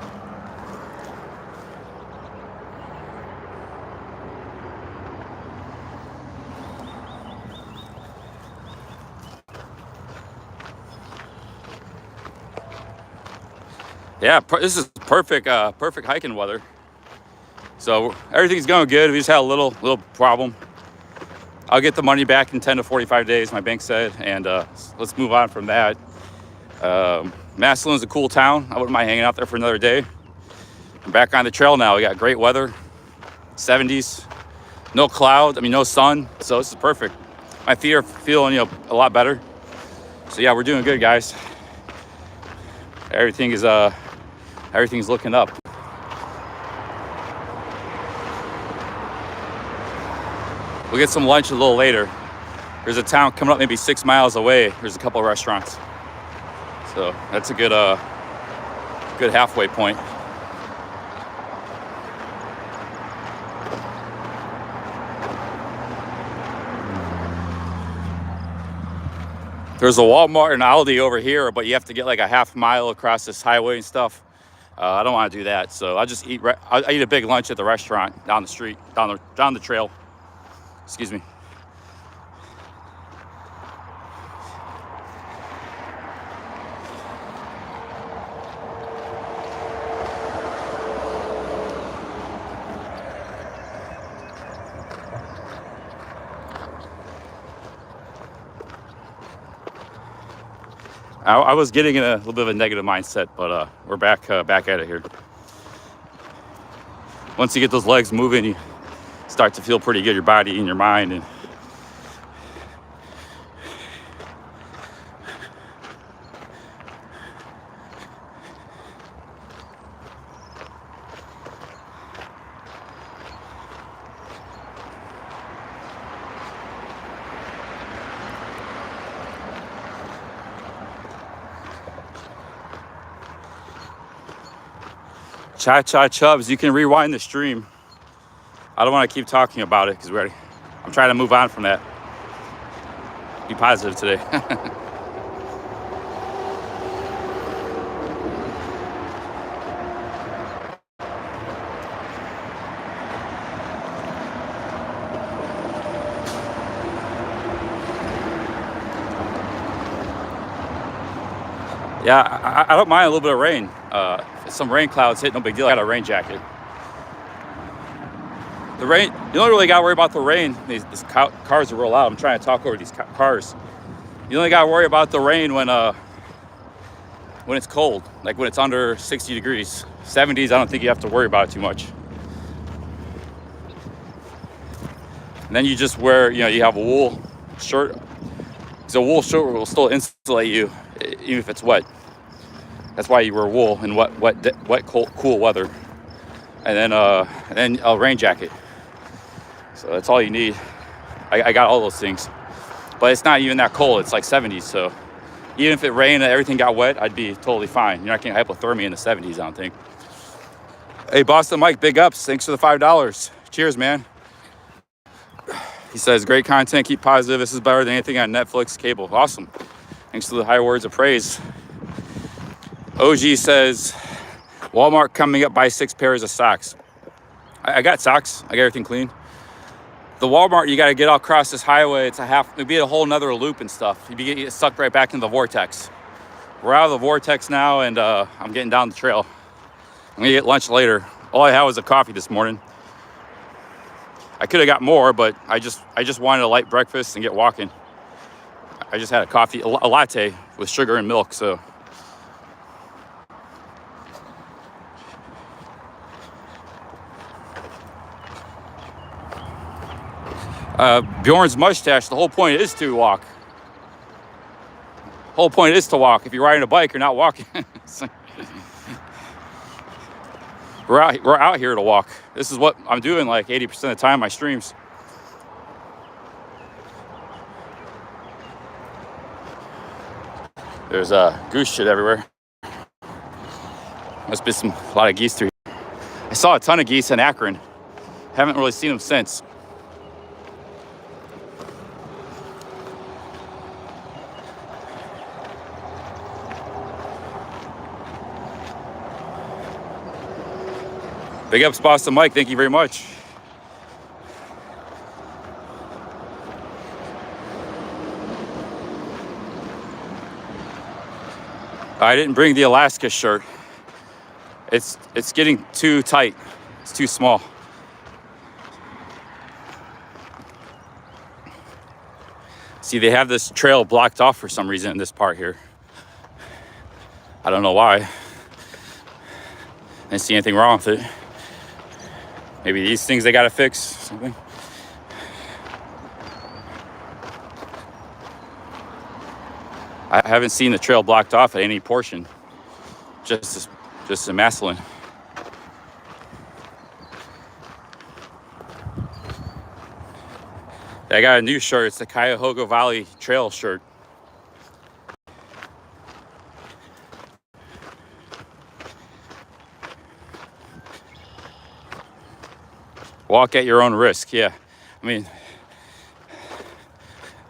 Yeah, this is perfect hiking weather. So everything's going good. We just had a little problem. I'll get the money back in 10 to 45 days, my bank said, and let's move on from that. Massillon's a cool town. I wouldn't mind hanging out there for another day. I'm back on the trail now. We got great weather, 70s, no cloud, no sun, so this is perfect. My feet are feeling, a lot better. So yeah, we're doing good, guys. Everything's looking up. We'll get some lunch a little later. There's a town coming up maybe 6 miles away. There's a couple of restaurants. So that's a good Good halfway point. There's a Walmart and Aldi over here, but you have to get like a half mile across this highway and stuff. I don't want to do that, so I'll just eat. I eat a big lunch at the restaurant down the street, down the trail. Excuse me. I was getting in a little bit of a negative mindset, but we're back at it here. Once you get those legs moving, you start to feel pretty good, your body and your mind. And Cha-Cha Chubs, you can rewind the stream. I don't want to keep talking about it because I'm trying to move on from that. Be positive today. Yeah, I don't mind a little bit of rain. If some rain clouds hit, no big deal. I got a rain jacket. The rain, you don't really got to worry about the rain. These cars are real loud. I'm trying to talk over these cars. You only got to worry about the rain when it's cold, like when it's under 60 degrees. 70s, I don't think you have to worry about it too much. And then you just wear, you have a wool shirt. Because a wool shirt will still insulate you, even if it's wet. That's why you wear wool in wet, cool weather. And then a rain jacket. So that's all you need. I got all those things. But it's not even that cold. It's like 70s. So even if it rained and everything got wet, I'd be totally fine. You're not getting hypothermia in the 70s, I don't think. Hey, Boston Mike, big ups. Thanks for the $5. Cheers, man. He says, great content. Keep positive. This is better than anything on Netflix, cable. Awesome. Thanks for the high words of praise. OG says, Walmart coming up, buy 6 pairs of socks. I got socks. I got everything clean. The Walmart, you got to get all across this highway. It'd be a whole nother loop and stuff. You'd get sucked right back into the vortex. We're out of the vortex now, and I'm getting down the trail. I'm gonna get lunch later. All I had was a coffee this morning. I could have got more, but I just wanted a light breakfast and get walking. I just had a coffee, a latte with sugar and milk, so. Bjorn's mustache, the whole point is to walk. Whole point is to walk. If you're riding a bike, you're not walking. We're out here to walk. This is what I'm doing like 80% of the time, my streams. There's goose shit everywhere. Must be a lot of geese through here. I saw a ton of geese in Akron. Haven't really seen them since. Big ups, Boston Mike. Thank you very much. I didn't bring the Alaska shirt. It's getting too tight. It's too small. See, they have this trail blocked off for some reason in this part here. I don't know why. I didn't see anything wrong with it. Maybe these things they gotta fix, something. I haven't seen the trail blocked off at any portion, just in Massillon. I got a new shirt. It's the Cuyahoga Valley Trail shirt. Walk at your own risk. Yeah. I mean,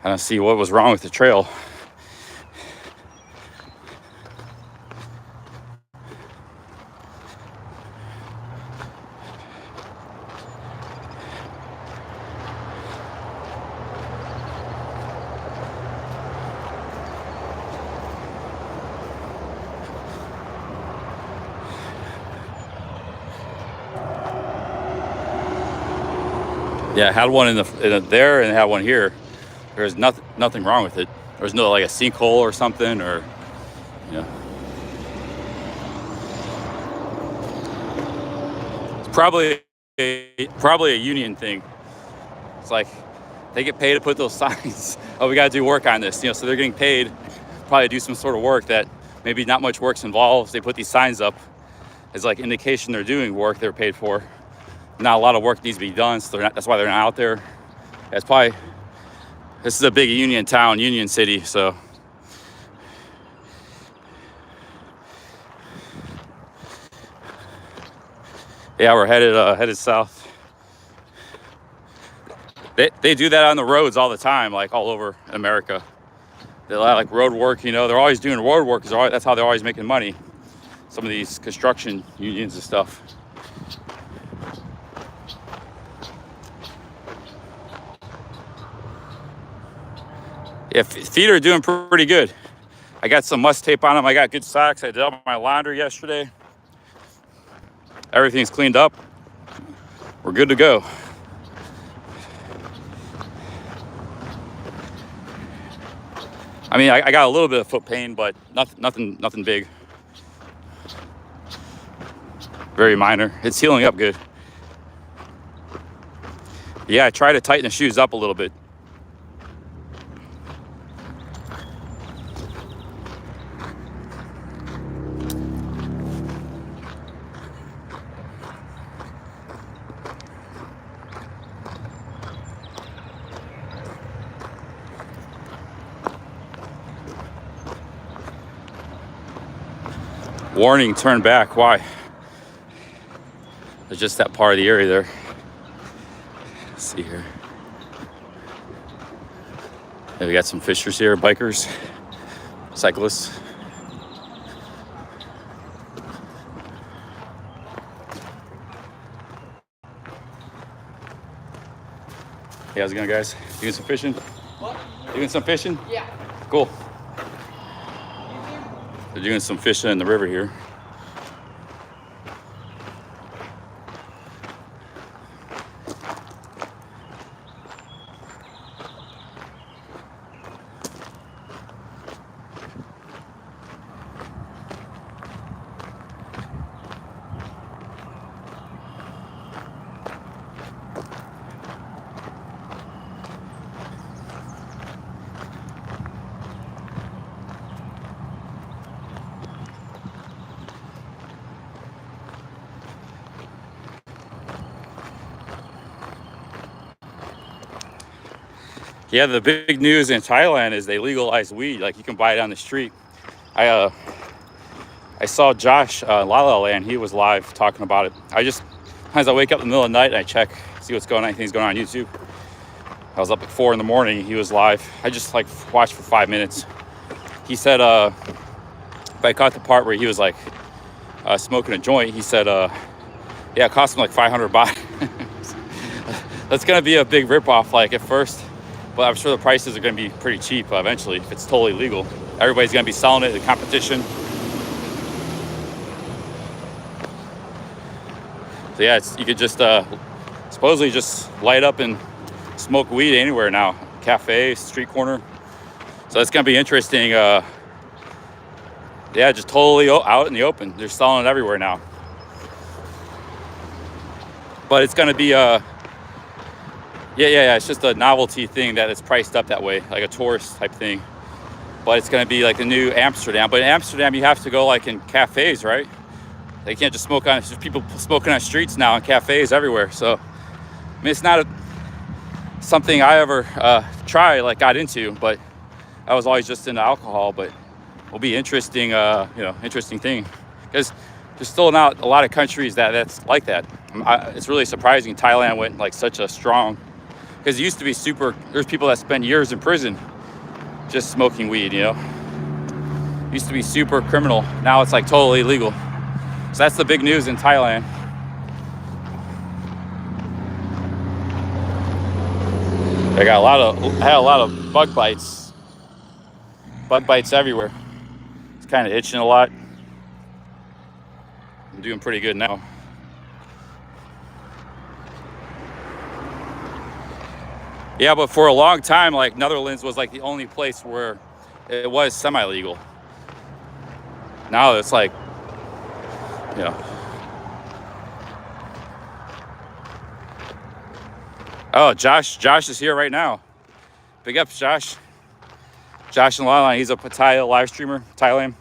I don't see what was wrong with the trail. Yeah, I had one in there and I had one here. There's nothing wrong with it. There's no like a sinkhole or something, or you know. It's probably a union thing. It's like they get paid to put those signs. Oh, we got to do work on this, you know. So they're getting paid probably to do some sort of work that maybe not much work's involved. They put these signs up as like indication they're doing work they're paid for. Not a lot of work needs to be done, so that's why they're not out there. That's probably, this is a big union town, union city, so. Yeah, we're headed south. They do that on the roads all the time, like all over America. They like road work, you know, they're always doing road work because that's how they're always making money. Some of these construction unions and stuff. Yeah, feet are doing pretty good. I got some must tape on them. I got good socks. I did up my laundry yesterday. Everything's cleaned up. We're good to go. I mean, I got a little bit of foot pain, but nothing big. Very minor. It's healing up good. Yeah, I try to tighten the shoes up a little bit. Warning, turn back. Why? There's just that part of the area there. Let's see here. Yeah, we got some fishers here, bikers, cyclists. Hey, how's it going, guys? Doing some fishing? What? Doing some fishing? Yeah. Cool. They're doing some fishing in the river here. Yeah, the big news in Thailand is they legalized weed. Like, you can buy it on the street. I saw Josh La La Land. He was live talking about it. Sometimes I wake up in the middle of the night and I check, see what's going on, anything's going on YouTube. I was up at 4 a.m. He was live. I just like watched for 5 minutes. He said, if I caught the part where he was like smoking a joint, he said, yeah, it cost him like 500 baht. That's gonna be a big ripoff, like at first. But I'm sure the prices are going to be pretty cheap eventually if it's totally legal. Everybody's going to be selling it in competition. So yeah, you could just supposedly just light up and smoke weed anywhere now. Cafe, street corner. So it's going to be interesting. Yeah, just totally out in the open. They're selling it everywhere now. But it's going to be Yeah, it's just a novelty thing that it's priced up that way, like a tourist type thing. But it's going to be like the new Amsterdam. But in Amsterdam, you have to go like in cafes, right? They can't just smoke on, there's people smoking on streets now in cafes everywhere. So, I mean, it's not something I ever got into, but I was always just into alcohol. But it'll be interesting, interesting thing. Because there's still not a lot of countries that's like that. It's really surprising Thailand went like such a strong, because it used to be super, there's people that spend years in prison just smoking weed, you know. It used to be super criminal. Now it's like totally legal. So that's the big news in Thailand. I had a lot of bug bites everywhere. It's kind of itching a lot. I'm doing pretty good now. Yeah, but for a long time, like Netherlands was like the only place where it was semi-legal. Now it's like, you know. Oh, Josh is here right now. Big ups, Josh. Josh and Lala, he's a Pattaya live streamer, Thailand.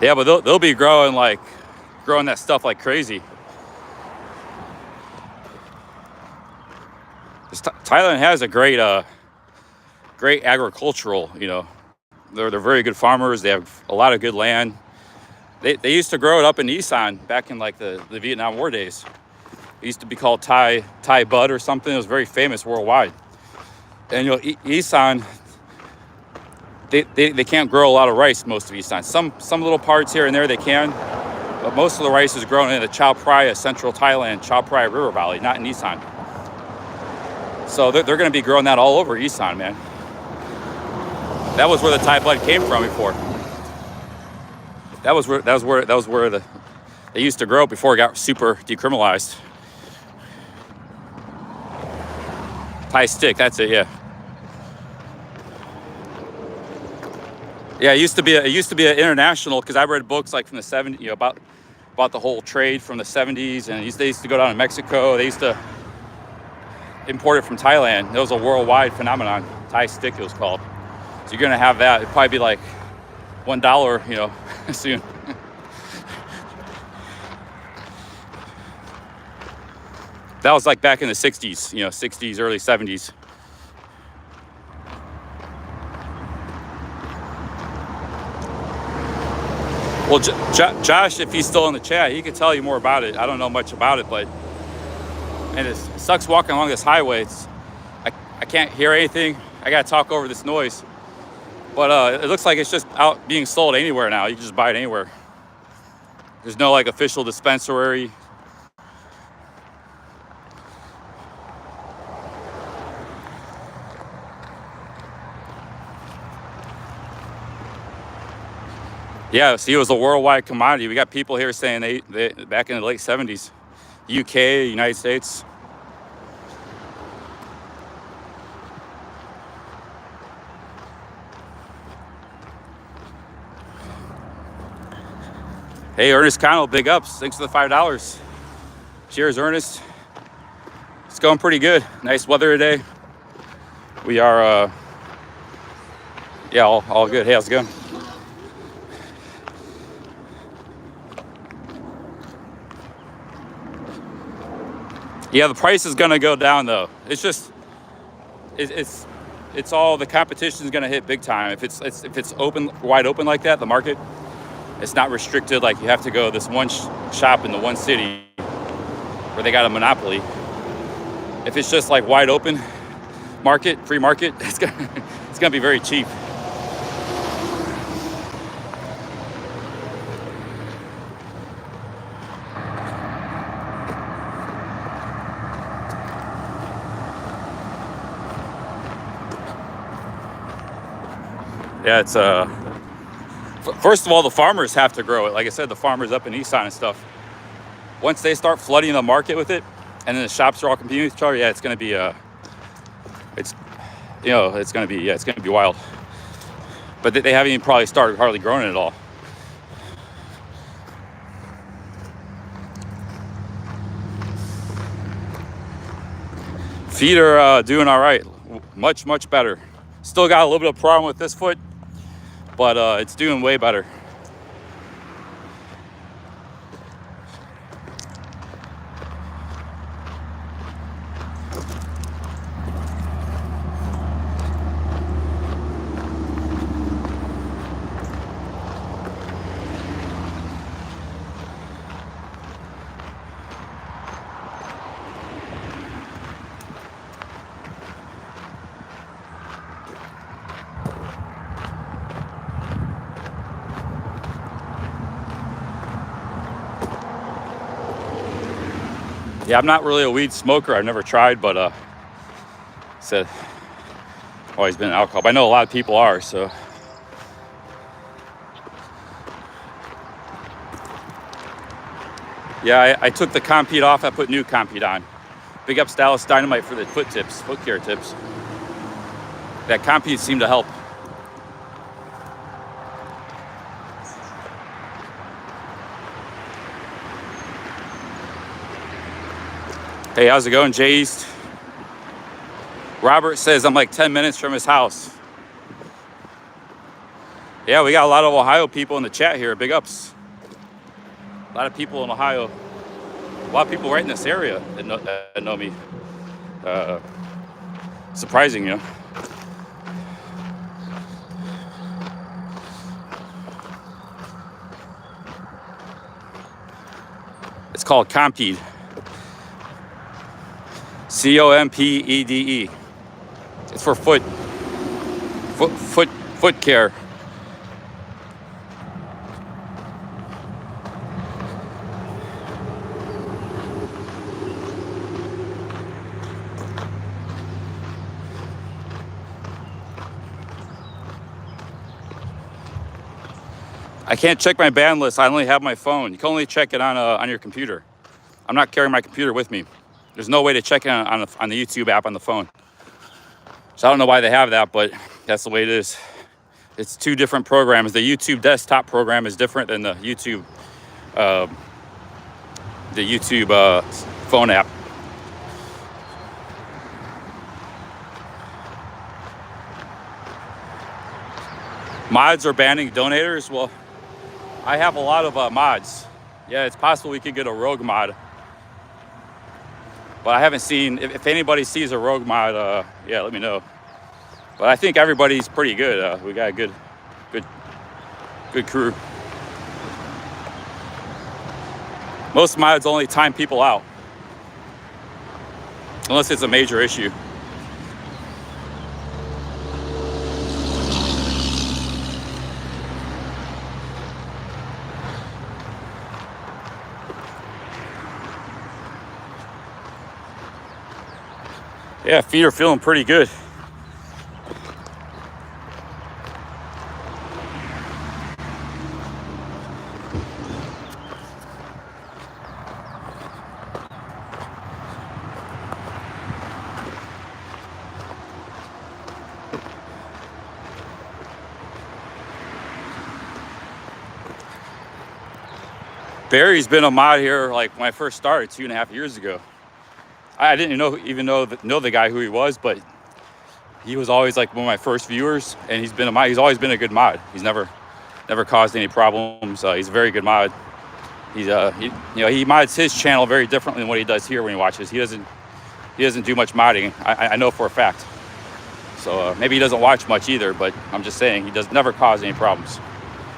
Yeah, but they'll be growing that stuff like crazy. Thailand has a great agricultural, you know. They're very good farmers. They have a lot of good land. They used to grow it up in Isan back in like the Vietnam War days. It used to be called Thai bud or something. It was very famous worldwide. And you know, Isan, they can't grow a lot of rice most of Isan. Some little parts here and there they can, but most of the rice is grown in the Chao Phraya, central Thailand, Chao Phraya River Valley, not in Isan. So they're going to be growing that all over Isan, man. That was where the Thai bud came from before. That was where they used to grow before it got super decriminalized. Thai stick, that's it, yeah. Yeah, it used to be an international, because I read books like from the 70s, you know, about the whole trade from the 70s, and they used to go down to Mexico. They used to import it from Thailand. It was a worldwide phenomenon. Thai stick, it was called. So you're gonna have that. It'd probably be like $1, you know, soon. That was like back in the 60s, you know, 60s, early 70s. Well, Josh, if he's still in the chat, he could tell you more about it. I don't know much about it, but and it sucks walking along this highway. I can't hear anything. I gotta talk over this noise. But it looks like it's just out being sold anywhere now. You can just buy it anywhere. There's no like official dispensary. Yeah, see, it was a worldwide commodity. We got people here saying they back in the late 70s, UK, United States. Hey, Ernest Connell, big ups. Thanks for the $5. Cheers, Ernest. It's going pretty good. Nice weather today. We are, yeah, all good. Hey, how's it going? Yeah, the price is gonna go down though. It's just, it's all, the competition is gonna hit big time. If it's open, wide open like that, the market, it's not restricted. Like you have to go to this one shop in the one city where they got a monopoly. If it's just like wide open market, free market, it's gonna be very cheap. Yeah, it's first of all, the farmers have to grow it. Like I said, the farmers up in Isan and stuff. Once they start flooding the market with it, and then the shops are all competing with each other, yeah, it's gonna be it's gonna be wild. But they haven't even probably started hardly growing it at all. Feet are doing all right, much better. Still got a little bit of problem with this foot, but it's doing way better. Yeah, I'm not really a weed smoker. I've never tried, but said always been alcohol. But I know a lot of people are, so. Yeah, I took the Compete off. I put new Compete on. Big up Dallas Dynamite for the foot tips, foot care tips. That Compete seemed to help. Hey, how's it going, Jay East? Robert says I'm like 10 minutes from his house. Yeah, we got a lot of Ohio people in the chat here. Big ups. A lot of people in Ohio. A lot of people right in this area that know me. Surprising, you know. It's called Compede. Compede. It's for foot care. I can't check my band list. I only have my phone. You can only check it on your computer. I'm not carrying my computer with me. There's no way to check it on the YouTube app on the phone. So I don't know why they have that, but that's the way it is. It's two different programs. The YouTube desktop program is different than the YouTube phone app. Mods are banning donators. Well, I have a lot of mods. Yeah, it's possible we could get a rogue mod. But I haven't seen, if anybody sees a rogue mod, yeah, let me know. But I think everybody's pretty good. We got a good crew. Most mods only time people out. Unless it's a major issue. Yeah, feet are feeling pretty good. Barry's been a mod here like when I first started 2.5 years ago. I didn't even know the guy who he was, but he was always like one of my first viewers, and he's been a mod. He's always been a good mod. He's never caused any problems. He's a very good mod. He mods his channel very differently than what he does here when he watches. He doesn't do much modding. I know for a fact. So maybe he doesn't watch much either, but I'm just saying he never cause any problems.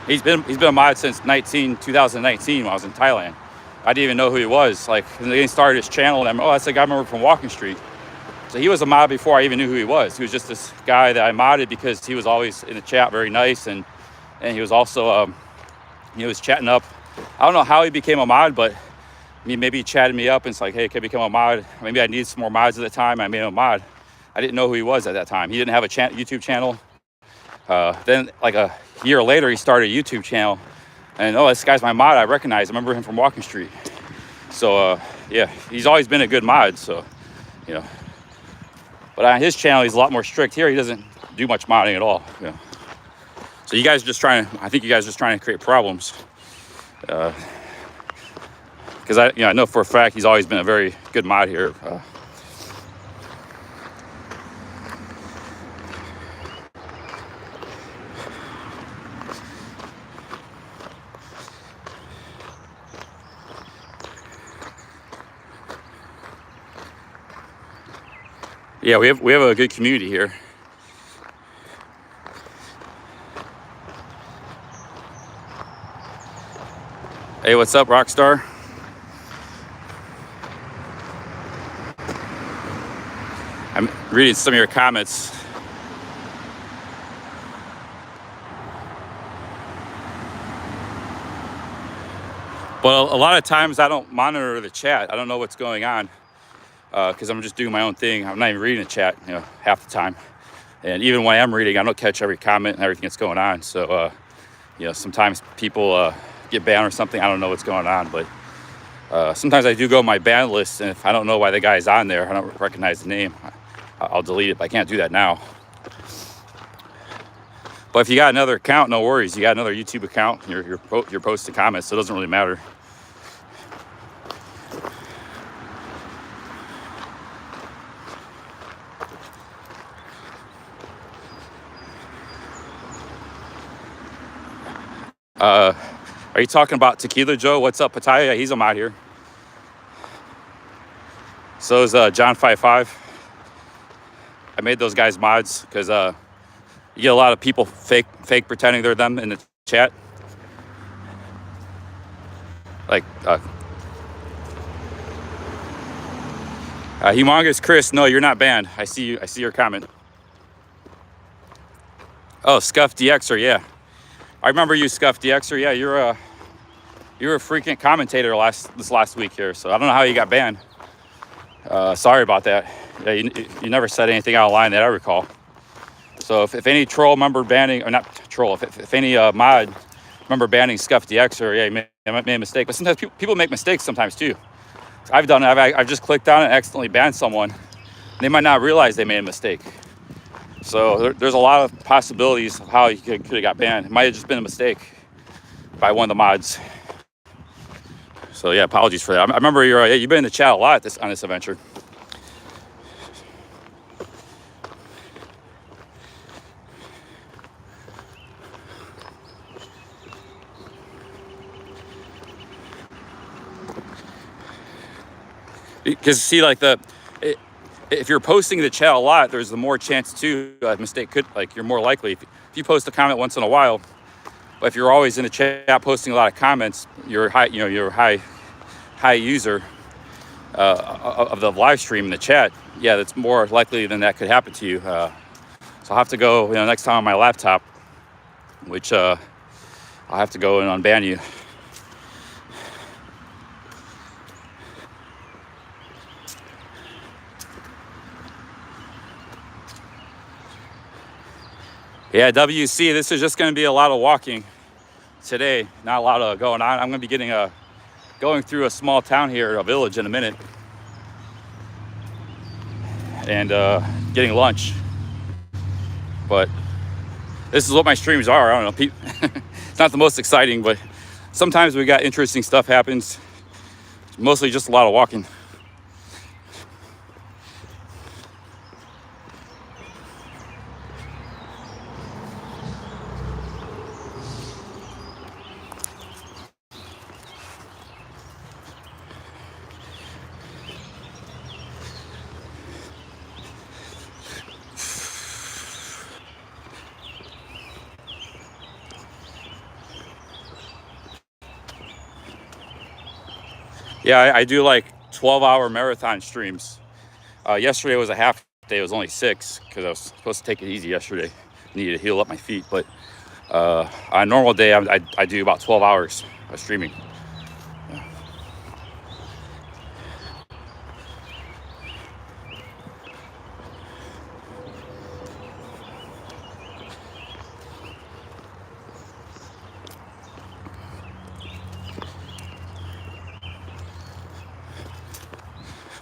He's been a mod since 2019 when I was in Thailand. I didn't even know who he was. Like, when he started his channel, and that's the guy I remember from Walking Street. So he was a mod before I even knew who he was. He was just this guy that I modded because he was always in the chat, very nice, and he was also he was chatting up. I don't know how he became a mod, but maybe he chatted me up and it's like, hey, can I become a mod? Maybe I needed some more mods at the time. I made him a mod. I didn't know who he was at that time. He didn't have a YouTube channel. Then, like a year later, he started a YouTube channel. And, this guy's my mod. I recognize him. I remember him from Walking Street. So, yeah, he's always been a good mod. So, But on his channel, he's a lot more strict. Here, he doesn't do much modding at all. So you guys are just I think you guys are just trying to create problems. Because I know for a fact he's always been a very good mod here. Yeah, we have a good community here. Hey, what's up, Rockstar? I'm reading some of your comments. But a lot of times I don't monitor the chat. I don't know what's going on because I'm just doing my own thing. I'm not even reading the chat, half the time. And even when I am reading, I don't catch every comment and everything that's going on. So, sometimes people get banned or something. I don't know what's going on, but sometimes I do go on my ban list, and if I don't know why the guy's on there, I don't recognize the name, I'll delete it. But I can't do that now. But if you got another account, no worries. You got another YouTube account, you're posting comments, so it doesn't really matter. Are you talking about Tequila Joe? What's up, Pataya? Yeah, he's out here. So is John 55. I made those guys mods because you get a lot of people fake pretending they're them in the chat. Like Humongous Chris, no, you're not banned. I see you. I see your comment. Oh, Scuff DXer, yeah. I remember you, Scuff DXer. Yeah, you're a freaking commentator this last week here. So I don't know how you got banned. Sorry about that. Yeah, you never said anything out of line that I recall. So if any troll member banning, or not troll, if any mod member banning Scuff DXer, yeah, you made a mistake. But sometimes people make mistakes sometimes too. I've done it. I've just clicked on it and accidentally banned someone. They might not realize they made a mistake. So there's a lot of possibilities of how you could have got banned. It might have just been a mistake by one of the mods. So yeah, apologies for that. I remember you've been in the chat a lot on this adventure. Because see, like if you're posting the chat a lot, there's the more chance too a mistake could, like, you're more likely if you post a comment once in a while. But if you're always in the chat posting a lot of comments, you're high user of the live stream in the chat. Yeah, that's more likely than that could happen to you. So I'll have to go next time on my laptop, which I'll have to go and unban you. Yeah, WC, this is just going to be a lot of walking today, not a lot of going on. I'm going to be going through a small town here, a village, in a minute, and getting lunch. But this is what my streams are. I don't know. It's not the most exciting, but sometimes we got interesting stuff happens. Mostly just a lot of walking. Yeah, I do like 12-hour marathon streams. Yesterday was a half day. It was only 6 because I was supposed to take it easy yesterday. Needed to heal up my feet. But on a normal day, I do about 12 hours of streaming.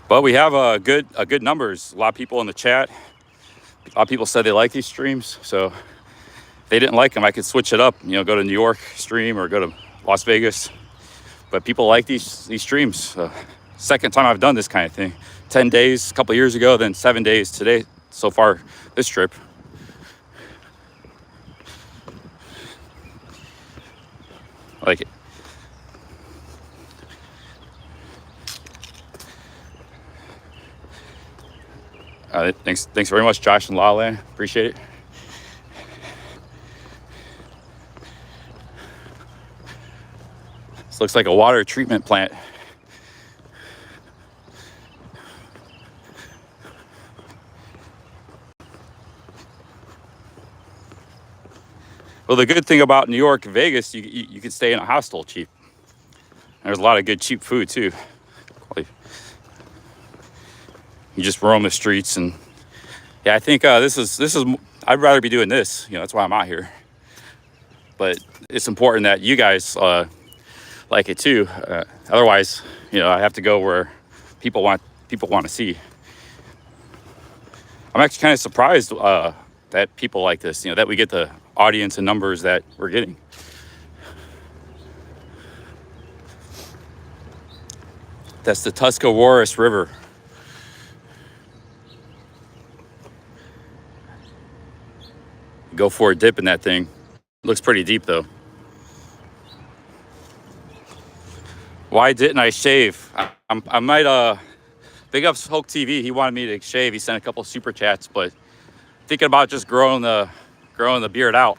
But we have good numbers. A lot of people in the chat. A lot of people said they like these streams. So if they didn't like them, I could switch it up. Go to New York stream or go to Las Vegas. But people like these streams. Second time I've done this kind of thing. 10 days a couple years ago, then 7 days today. So far this trip. Like it. Thanks very much, Josh and Lala. Appreciate it. This looks like a water treatment plant. Well, the good thing about New York and Vegas, you can stay in a hostel cheap. There's a lot of good cheap food too. Like, you just roam the streets, and yeah, I think this is. I'd rather be doing this. That's why I'm out here. But it's important that you guys like it too. Otherwise, I have to go where people want to see. I'm actually kind of surprised that people like this. That we get the audience and numbers that we're getting. That's the Tuscarawas River. Go for a dip in that thing. Looks pretty deep though. Why didn't I shave? I might big ups Hulk TV. He wanted me to shave. He sent a couple super chats, but thinking about just growing the beard out.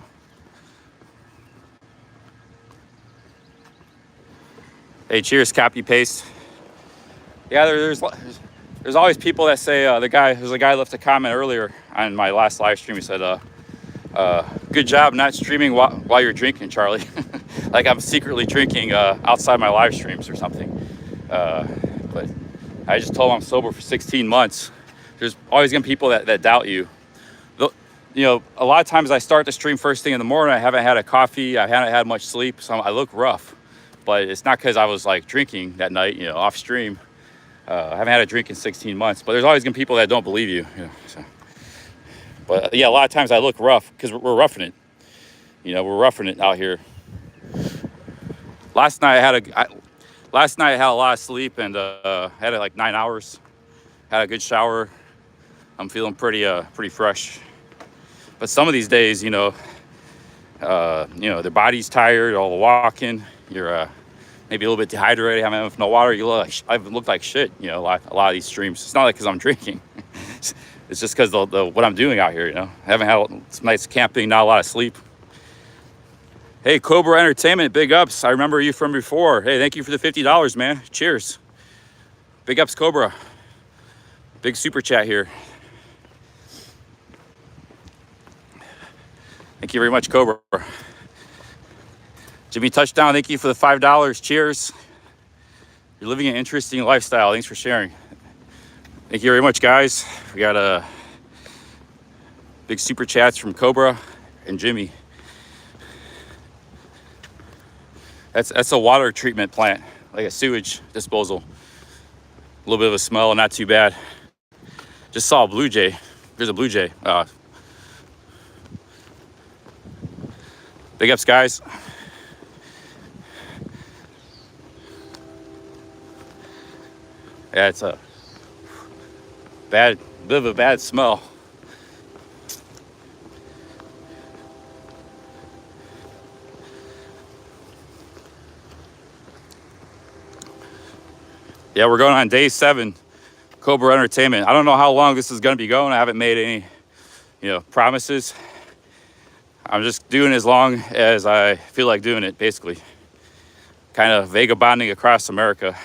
Hey, cheers, copy paste. Yeah, there's always people that say there's a guy left a comment earlier on my last live stream. He said, good job not streaming while you're drinking, Charlie. Like I'm secretly drinking outside my live streams or something. But I just told him I'm sober for 16 months. There's always gonna be people that doubt you. A lot of times I start the stream first thing in the morning. I haven't had a coffee. I haven't had much sleep, so I look rough. But it's not because I was like drinking that night, off stream. I haven't had a drink in 16 months. But there's always gonna be people that don't believe you. So. But yeah, a lot of times I look rough because we're roughing it. We're roughing it out here. Last night I had a lot of sleep and had it like 9 hours. Had a good shower. I'm feeling pretty fresh. But some of these days, the body's tired, all the walking. You're maybe a little bit dehydrated, haven't no water. I've looked like shit. A lot of these streams. It's not like because I'm drinking. It's just because what I'm doing out here, I haven't had some nice camping, not a lot of sleep. Hey, Cobra Entertainment, big ups. I remember you from before. Hey, thank you for the $50, man. Cheers. Big ups, Cobra. Big super chat here. Thank you very much, Cobra. Jimmy Touchdown, thank you for the $5. Cheers. You're living an interesting lifestyle. Thanks for sharing. Thank you very much, guys. We got big super chats from Cobra and Jimmy. That's a water treatment plant, like a sewage disposal. A little bit of a smell, not too bad. Just saw a blue jay. There's a blue jay. Big ups, guys. Yeah, it's a bit of a bad smell. Yeah, we're going on day 7, Cobra Entertainment. I don't know how long this is going to be going. I haven't made any, promises. I'm just doing as long as I feel like doing it, basically. Kind of vagabonding across America.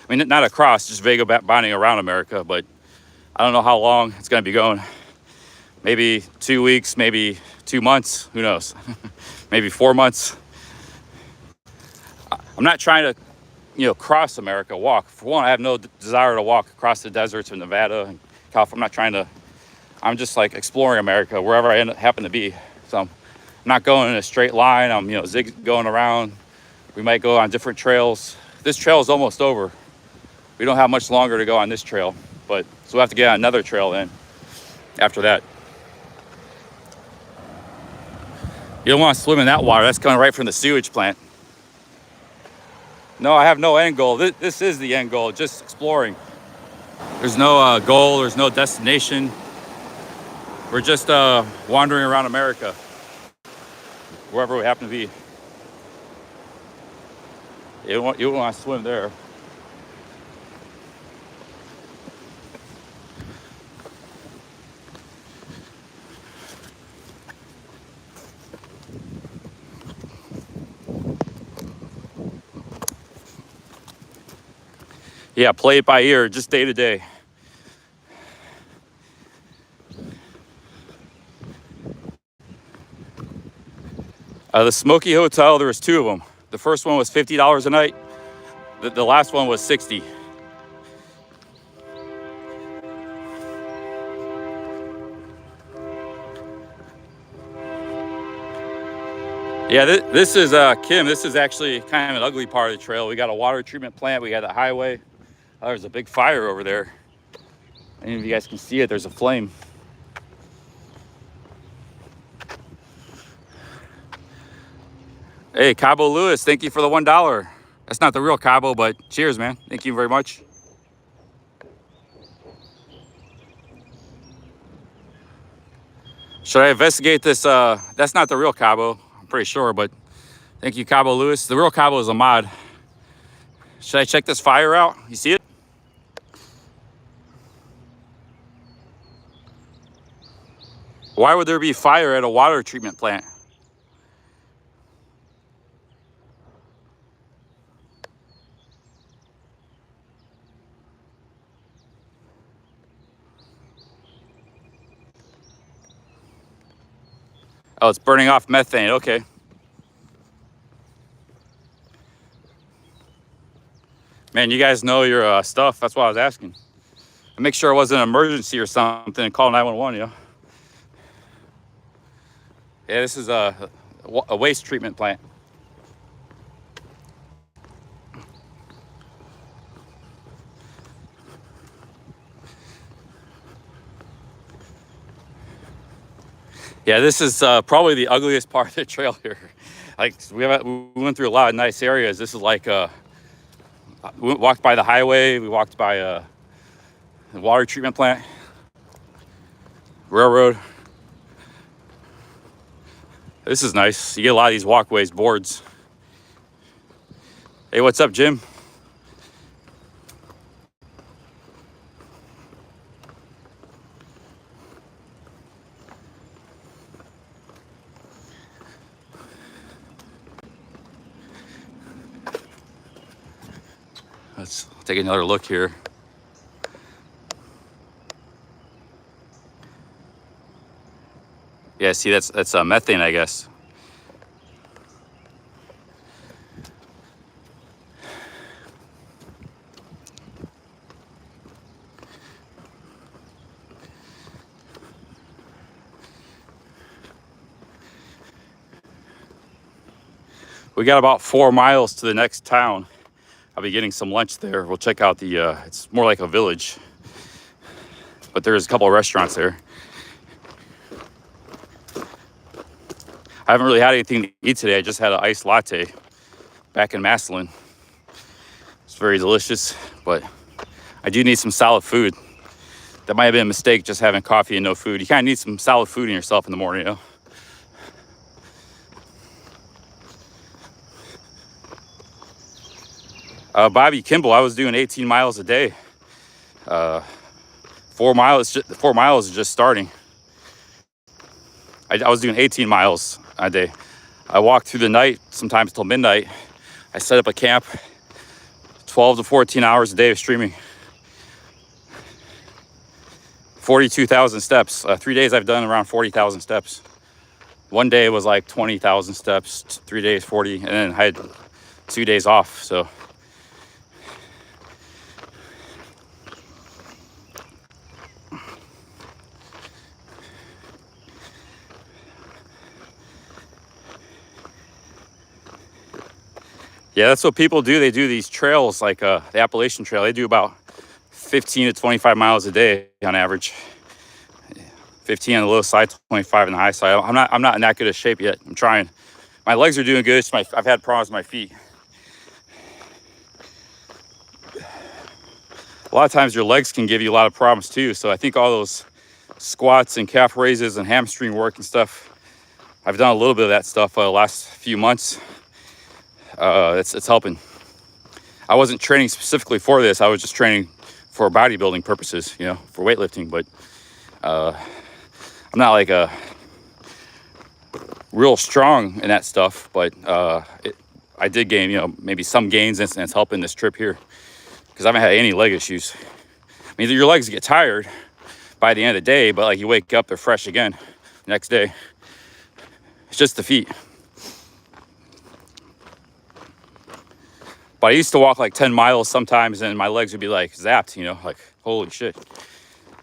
I mean, not across, just vagabonding around America, but I don't know how long it's going to be going. Maybe 2 weeks, maybe 2 months, who knows? Maybe 4 months. I'm not trying to cross America, walk. For one, I have no desire to walk across the deserts of Nevada and California. I'm just like exploring America wherever I happen to be. So I'm not going in a straight line. I'm, going around. We might go on different trails. This trail is almost over. We don't have much longer to go on this trail, so we'll have to get on another trail then after that. You don't want to swim in that water. That's coming right from the sewage plant. No, I have no end goal. This is the end goal, just exploring. There's no goal, there's no destination. We're just wandering around America, wherever we happen to be. You don't want to swim there. Yeah, play it by ear, just day to day. The Smoky Hotel, there was 2 of them. The first one was $50 a night. The last one was 60. Yeah, this is Kim. This is actually kind of an ugly part of the trail. We got a water treatment plant. We got the highway. Oh, there's a big fire over there. Any of you guys can see it. There's a flame. Hey, Cabo Lewis, thank you for the $1. That's not the real Cabo, but cheers, man. Thank you very much. Should I investigate this? That's not the real Cabo, I'm pretty sure, but thank you, Cabo Lewis. The real Cabo is a mod. Should I check this fire out? You see it? Why would there be fire at a water treatment plant? Oh, it's burning off methane. Okay. Man, you guys know your stuff. That's why I was asking. I make sure it wasn't an emergency or something and call 911, you know? Yeah, this is a waste treatment plant. Yeah, this is probably the ugliest part of the trail here. Like we went through a lot of nice areas. This is like we walked by the highway. We walked by the water treatment plant, railroad. This is nice. You get a lot of these walkways, boards. Hey, what's up, Jim? Let's take another look here. Yeah, see, that's methane, I guess. We got about 4 miles to the next town. I'll be getting some lunch there. We'll check out the, it's more like a village, but there's a couple of restaurants there. I haven't really had anything to eat today. I just had an iced latte back in Massillon. It's very delicious, but I do need some solid food. That might have been a mistake, just having coffee and no food. You kind of need some solid food in yourself in the morning, you know? Bobby Kimball, I was doing 18 miles a day. 4 miles is just starting. I was doing 18 miles a day. I walked through the night, sometimes till midnight. I set up a camp, 12 to 14 hours a day of streaming. 42,000 steps. 3 days I've done around 40,000 steps. One day was like 20,000 steps, 3 days 40, and then I had 2 days off, so. Yeah, that's what people do. They do these trails like the Appalachian Trail. They do about 15 to 25 miles a day on average. 15 on the low side, 25 on the high side. I'm not in that good a shape yet. I'm trying. My legs are doing good. I've had problems with my feet. A lot of times your legs can give you a lot of problems too. So I think all those squats and calf raises and hamstring work and stuff, I've done a little bit of that stuff the last few months. It's helping. I wasn't training specifically for this. I was just training for bodybuilding purposes, you know, for weightlifting. But I'm not like a real strong in that stuff. But I did gain, you know, maybe some gains, and it's helping this trip here because I haven't had any leg issues. I mean, your legs get tired by the end of the day, but like you wake up, they're fresh again the next day. It's just the feet. But I used to walk like 10 miles sometimes, and my legs would be like zapped, you know, like holy shit.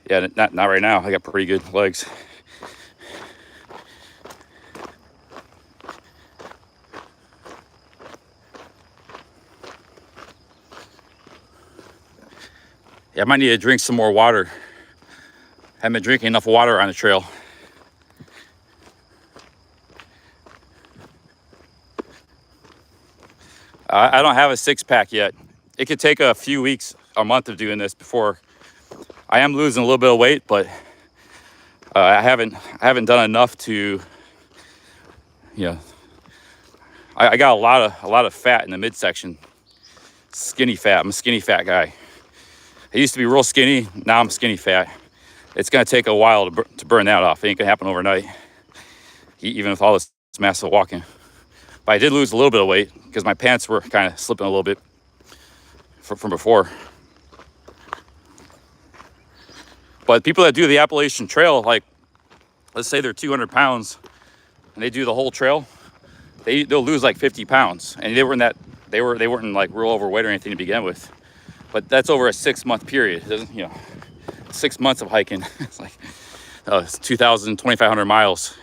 Yeah, not right now. I got pretty good legs. Yeah, I might need to drink some more water. Haven't been drinking enough water on the trail. I don't have a 6-pack yet. It could take a few weeks, a month of doing this before. I am losing a little bit of weight, but I haven't done enough to, you know. I got a lot of fat in the midsection. Skinny fat. I'm a skinny fat guy. I used to be real skinny. Now I'm skinny fat. It's gonna take a while to burn that off. It ain't gonna happen overnight, even with all this massive walking. But I did lose a little bit of weight because my pants were kind of slipping a little bit from before. But people that do the Appalachian Trail, like let's say they're 200 pounds and they do the whole trail, they'll lose like 50 pounds. And they weren't like real overweight or anything to begin with. But that's over a 6-month period. It doesn't, you know, 6 months of hiking. It's like it's 2,000, 2,500 miles.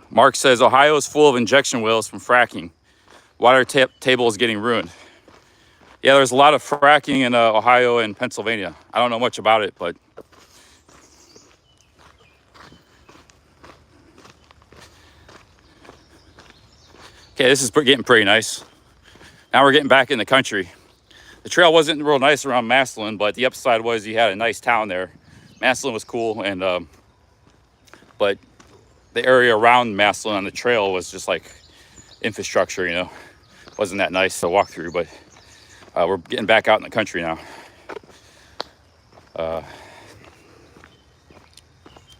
Mark says Ohio is full of injection wells from fracking. Water table is getting ruined. Yeah, there's a lot of fracking in Ohio and Pennsylvania. I don't know much about it, but okay, this is getting pretty nice. Now we're getting back in the country. The trail wasn't real nice around Massillon, but the upside was you had a nice town there. Massillon was cool, and but the area around Massillon on the trail was just like infrastructure, you know. Wasn't that nice to walk through, but we're getting back out in the country now. But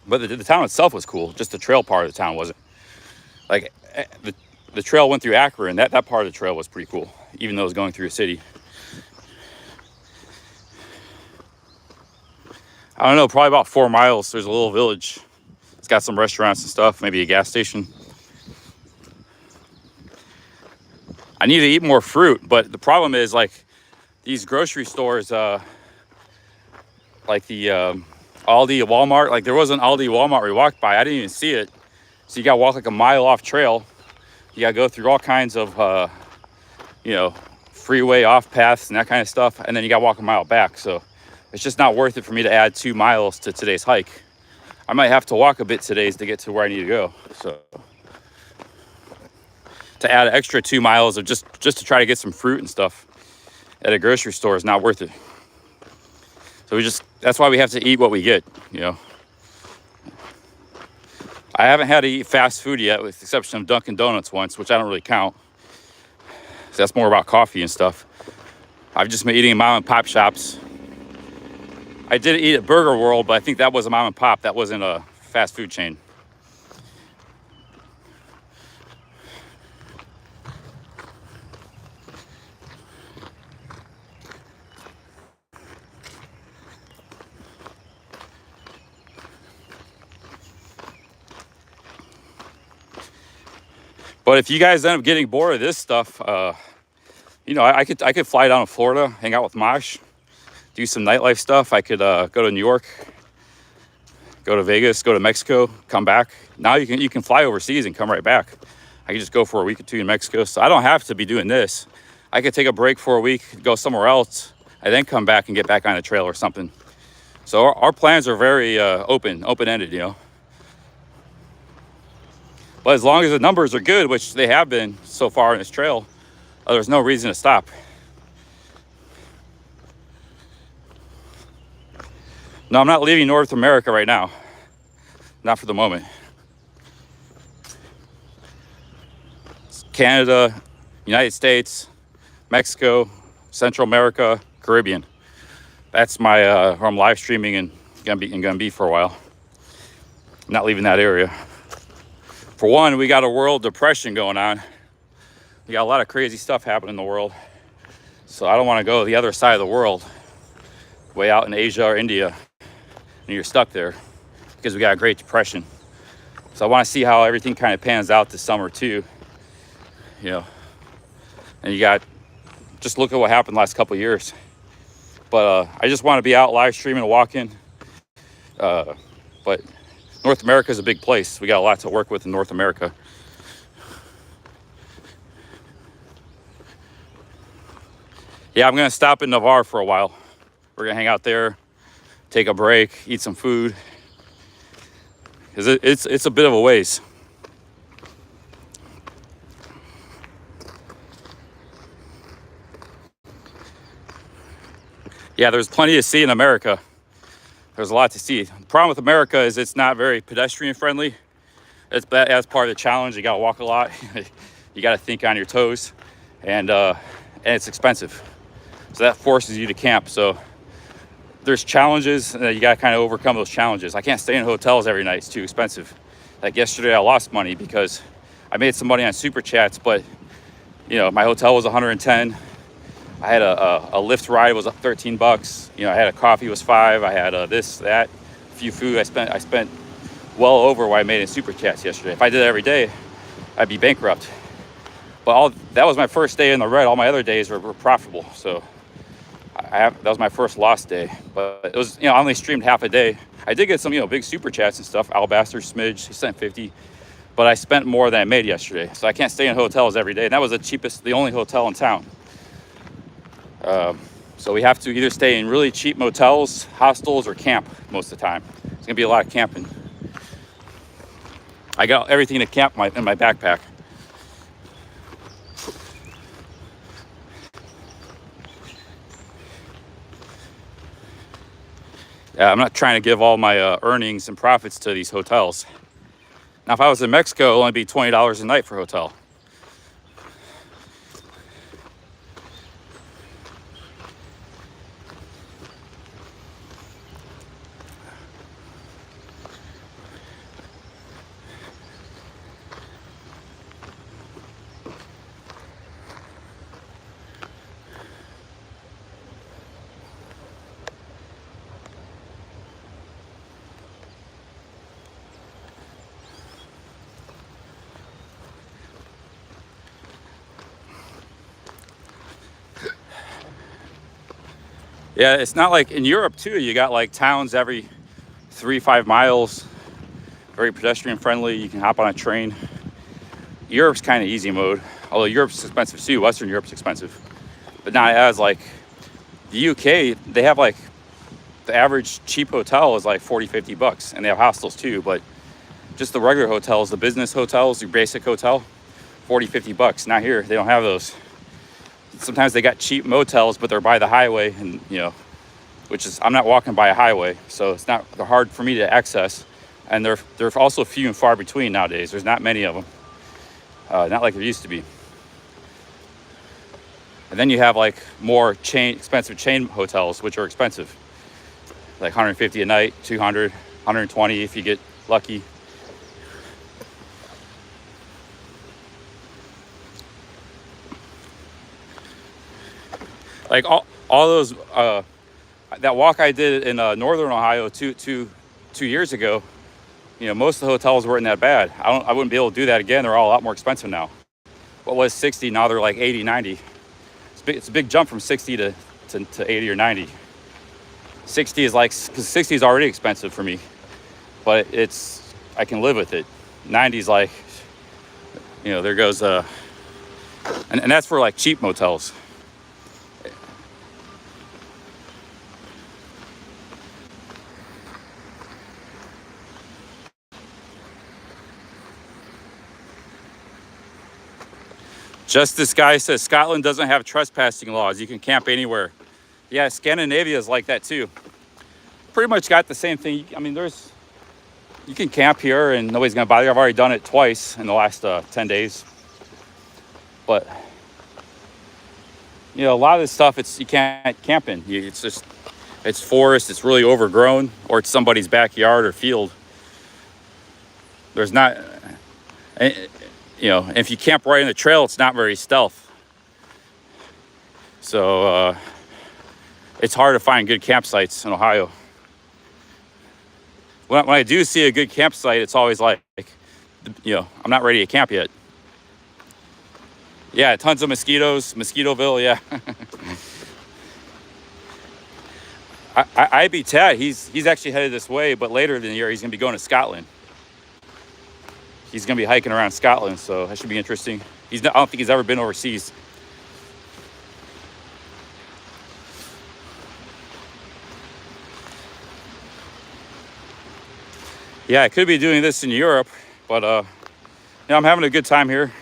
the town itself was cool. Just the trail part of the town wasn't. Like the trail went through Akron, and that part of the trail was pretty cool, even though it was going through a city. I don't know, probably about 4 miles. There's a little village. It's got some restaurants and stuff, maybe a gas station. I need to eat more fruit, but the problem is like these grocery stores, like the Aldi, Walmart, like there was an Aldi, Walmart we walked by. I didn't even see it. So you got to walk like a mile off trail. You got to go through all kinds of, you know, freeway off paths and that kind of stuff. And then you got to walk a mile back. So it's just not worth it for me to add 2 miles to today's hike. I might have to walk a bit today to get to where I need to go. So to add an extra 2 miles of just to try to get some fruit and stuff at a grocery store is not worth it. So that's why we have to eat what we get, you know. I haven't had to eat fast food yet, with the exception of Dunkin' Donuts once, which I don't really count. So that's more about coffee and stuff. I've just been eating mom and pop shops. I did eat at Burger World, but I think that was a mom and pop. That wasn't a fast food chain. But if you guys end up getting bored of this stuff, you know, I could fly down to Florida, hang out with Mosh, do some nightlife stuff. I could go to New York, go to Vegas, go to Mexico, come back. Now you can fly overseas and come right back. I could just go for a week or 2 in Mexico. So I don't have to be doing this. I could take a break for a week, go somewhere else, and then come back and get back on the trail or something. So our plans are very open-ended, you know. But as long as the numbers are good, which they have been so far in this trail, there's no reason to stop. No, I'm not leaving North America right now. Not for the moment. It's Canada, United States, Mexico, Central America, Caribbean. That's my where I'm live streaming and gonna be for a while. I'm not leaving that area. For one, we got a world depression going on. We got a lot of crazy stuff happening in the world. So I don't want to go to the other side of the world, way out in Asia or India, and you're stuck there because we got a Great Depression. So I want to see how everything kind of pans out this summer too. you know, and you got, just look at what happened the last couple of years. But I just want to be out live streaming and walking. But North America is a big place. We got a lot to work with in North America. Yeah, I'm gonna stop in Navarre for a while. We're gonna hang out there, take a break, eat some food, because it's a bit of a ways. Yeah, there's plenty to see in America. There's a lot to see. The problem with America is it's not very pedestrian friendly. That's part of the challenge. You gotta walk a lot. You gotta think on your toes, and it's expensive. So that forces you to camp. So there's challenges, and you gotta kind of overcome those challenges. I can't stay in hotels every night. It's too expensive. Like yesterday, I lost money because I made some money on super chats, but you know, my hotel was 110. I had a Lyft ride was $13. You know, I had a coffee was $5. I had this, that, a few food. I spent well over what I made in super chats yesterday. If I did it every day, I'd be bankrupt. But that was my first day in the red. All my other days were profitable. So that was my first lost day. But it was, you know, I only streamed half a day. I did get some, you know, big super chats and stuff. Alabaster Smidge, he sent 50. But I spent more than I made yesterday. So I can't stay in hotels every day. And that was the only hotel in town. So we have to either stay in really cheap motels, hostels, or camp most of the time. It's gonna be a lot of camping. I got everything to camp in my backpack. Yeah, I'm not trying to give all my earnings and profits to these hotels. Now, if I was in Mexico, it'd only be $20 a night for a hotel. Yeah, it's not like in Europe too. You got like towns every 3-5 miles, very pedestrian friendly. You can hop on a train. Europe's kind of easy mode, although Europe's expensive too. Western Europe's expensive, but not as like the UK. They have like the average cheap hotel is like $40-50, and they have hostels too. But just the regular hotels, the business hotels, your basic hotel, $40-50. Not here. They don't have those. Sometimes they got cheap motels, but they're by the highway, and you know, which is, I'm not walking by a highway, so they're hard for me to access, and they're also few and far between nowadays. There's not many of them, not like there used to be. And then you have like more expensive chain hotels, which are expensive, like 150 a night, 200, 120 if you get lucky. Like all those, that walk I did in northern Ohio two years ago, you know, most of the hotels weren't that bad. I wouldn't be able to do that again. They're all a lot more expensive now. What was 60, now they're like 80, 90. It's a big jump from 60 to 80 or 90. 60 is like, because 60 is already expensive for me, but I can live with it. 90 is like, you know, there goes, and that's for like cheap motels. Just this guy says Scotland doesn't have trespassing laws. You can camp anywhere. Yeah, Scandinavia is like that too. Pretty much got the same thing. I mean, you can camp here and nobody's gonna bother you. I've already done it twice in the last 10 days. But you know, a lot of this stuff you can't camp in. It's forest. It's really overgrown, or it's somebody's backyard or field. There's not. You know, if you camp right in the trail, it's not very stealth. So it's hard to find good campsites in Ohio. When I do see a good campsite, it's always like, you know, I'm not ready to camp yet. Yeah, tons of mosquitoes, Mosquitoville, yeah. IB Tat, he's actually headed this way, but later in the year he's gonna be going to Scotland. He's gonna be hiking around Scotland, so that should be interesting. I don't think he's ever been overseas. Yeah, I could be doing this in Europe, but yeah, I'm having a good time here.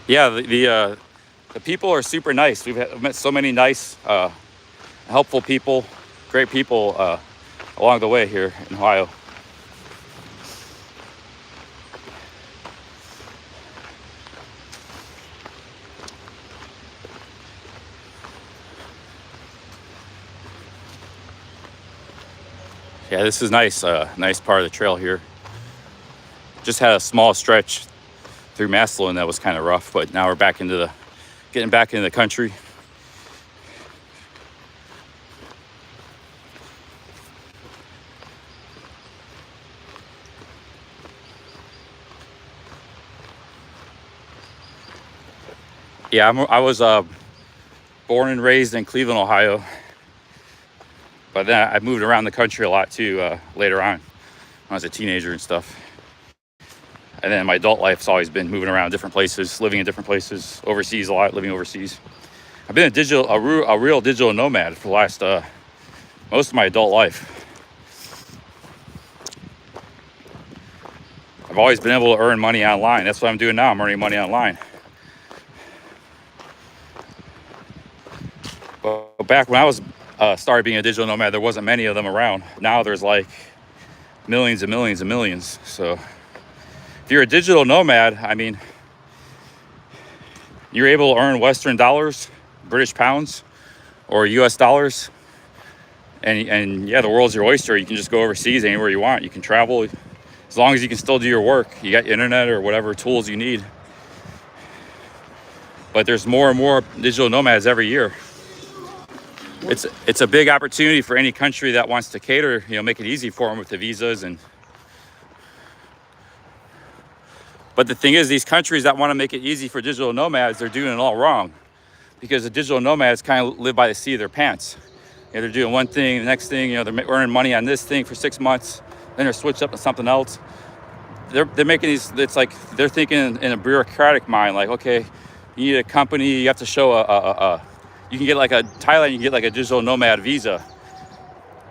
Yeah, the people are super nice. I've met so many nice, helpful people, great people along the way here in Ohio. Yeah, this is nice. Nice part of the trail here. Just had a small stretch through Massillon that was kind of rough, but now we're getting back into the country. Yeah, I was born and raised in Cleveland, Ohio, but then I moved around the country a lot too later on when I was a teenager and stuff. And then my adult life's always been moving around different places, living in different places, overseas a lot, living overseas. I've been a real digital nomad for the last most of my adult life. I've always been able to earn money online. That's what I'm doing now. I'm earning money online. But back when I was started being a digital nomad, there wasn't many of them around. Now there's like millions and millions and millions. So if you're a digital nomad, I mean, you're able to earn Western dollars, British pounds, or US dollars. And yeah, the world's your oyster. You can just go overseas anywhere you want. You can travel as long as you can still do your work. You got internet or whatever tools you need. But there's more and more digital nomads every year. It's a big opportunity for any country that wants to cater, make it easy for them with the visas. But the thing is, these countries that want to make it easy for digital nomads, they're doing it all wrong, because the digital nomads kind of live by the seat of their pants. They're doing one thing, the next thing, they're earning money on this thing for 6 months, then they're switched up to something else. They're making these, it's like they're thinking in a bureaucratic mind, like, okay, you need a company, you have to show you can get like Thailand, you can get like a digital nomad visa.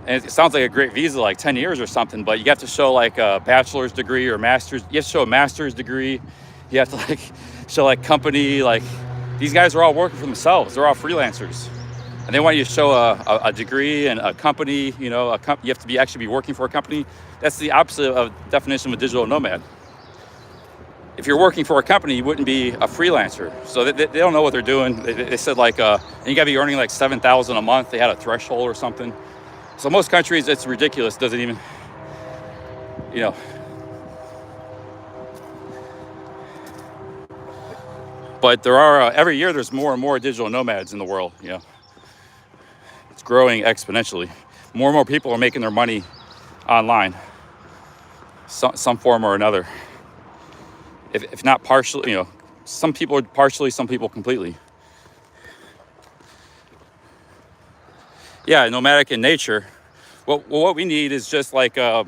And it sounds like a great visa, like 10 years or something, but you have to show like a bachelor's degree or master's. You have to show a master's degree. You have to like show like company, like these guys are all working for themselves. They're all freelancers. And they want you to show a degree and a company, you have to actually be working for a company. That's the opposite of definition of a digital nomad. If you're working for a company, you wouldn't be a freelancer. So they don't know what they're doing. They said like, and you gotta be earning like $7,000 a month. They had a threshold or something. So most countries, it's ridiculous. Doesn't even, But there are, every year there's more and more digital nomads in the world, It's growing exponentially. More and more people are making their money online, some form or another. If not partially, some people partially, some people completely. Yeah, nomadic in nature. What we need is just like, we'll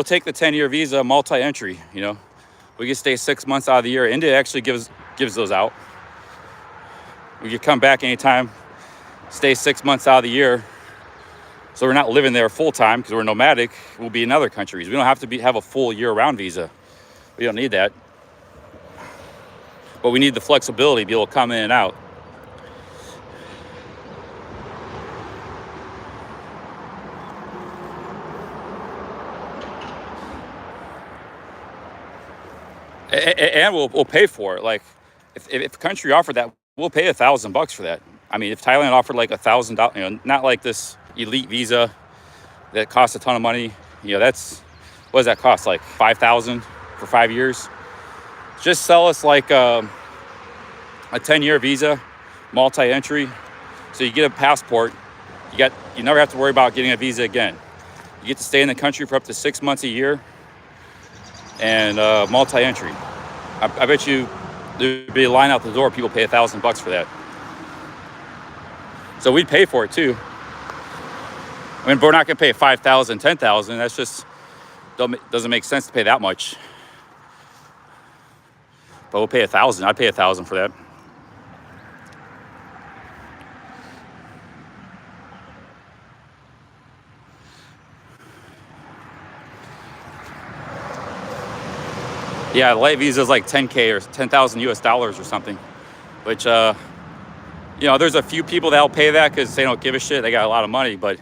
take the 10-year visa, multi-entry, We can stay 6 months out of the year. India actually gives those out. We could come back anytime, stay 6 months out of the year. So we're not living there full time because we're nomadic. We'll be in other countries. We don't have to have a full year-round visa. We don't need that. But we need the flexibility to be able to come in and out. And we'll pay for it. Like if the country offered that, we'll pay $1,000 for that. I mean, if Thailand offered like $1,000, not like this elite visa that costs a ton of money. that's, what does that cost? Like 5,000 for 5 years. Just sell us like a 10-year visa, multi-entry. So you get a passport. You never have to worry about getting a visa again. You get to stay in the country for up to 6 months a year, and multi-entry. I bet you there'd be a line out the door. People pay $1,000 for that. So we'd pay for it too. I mean, we're not gonna pay 5,000, 10,000. That's just doesn't make sense to pay that much. But we'll pay 1,000. I'd pay 1,000 for that. Yeah, the light visa is like 10K or 10,000 US dollars or something, which, there's a few people that'll pay that because they don't give a shit. They got a lot of money, but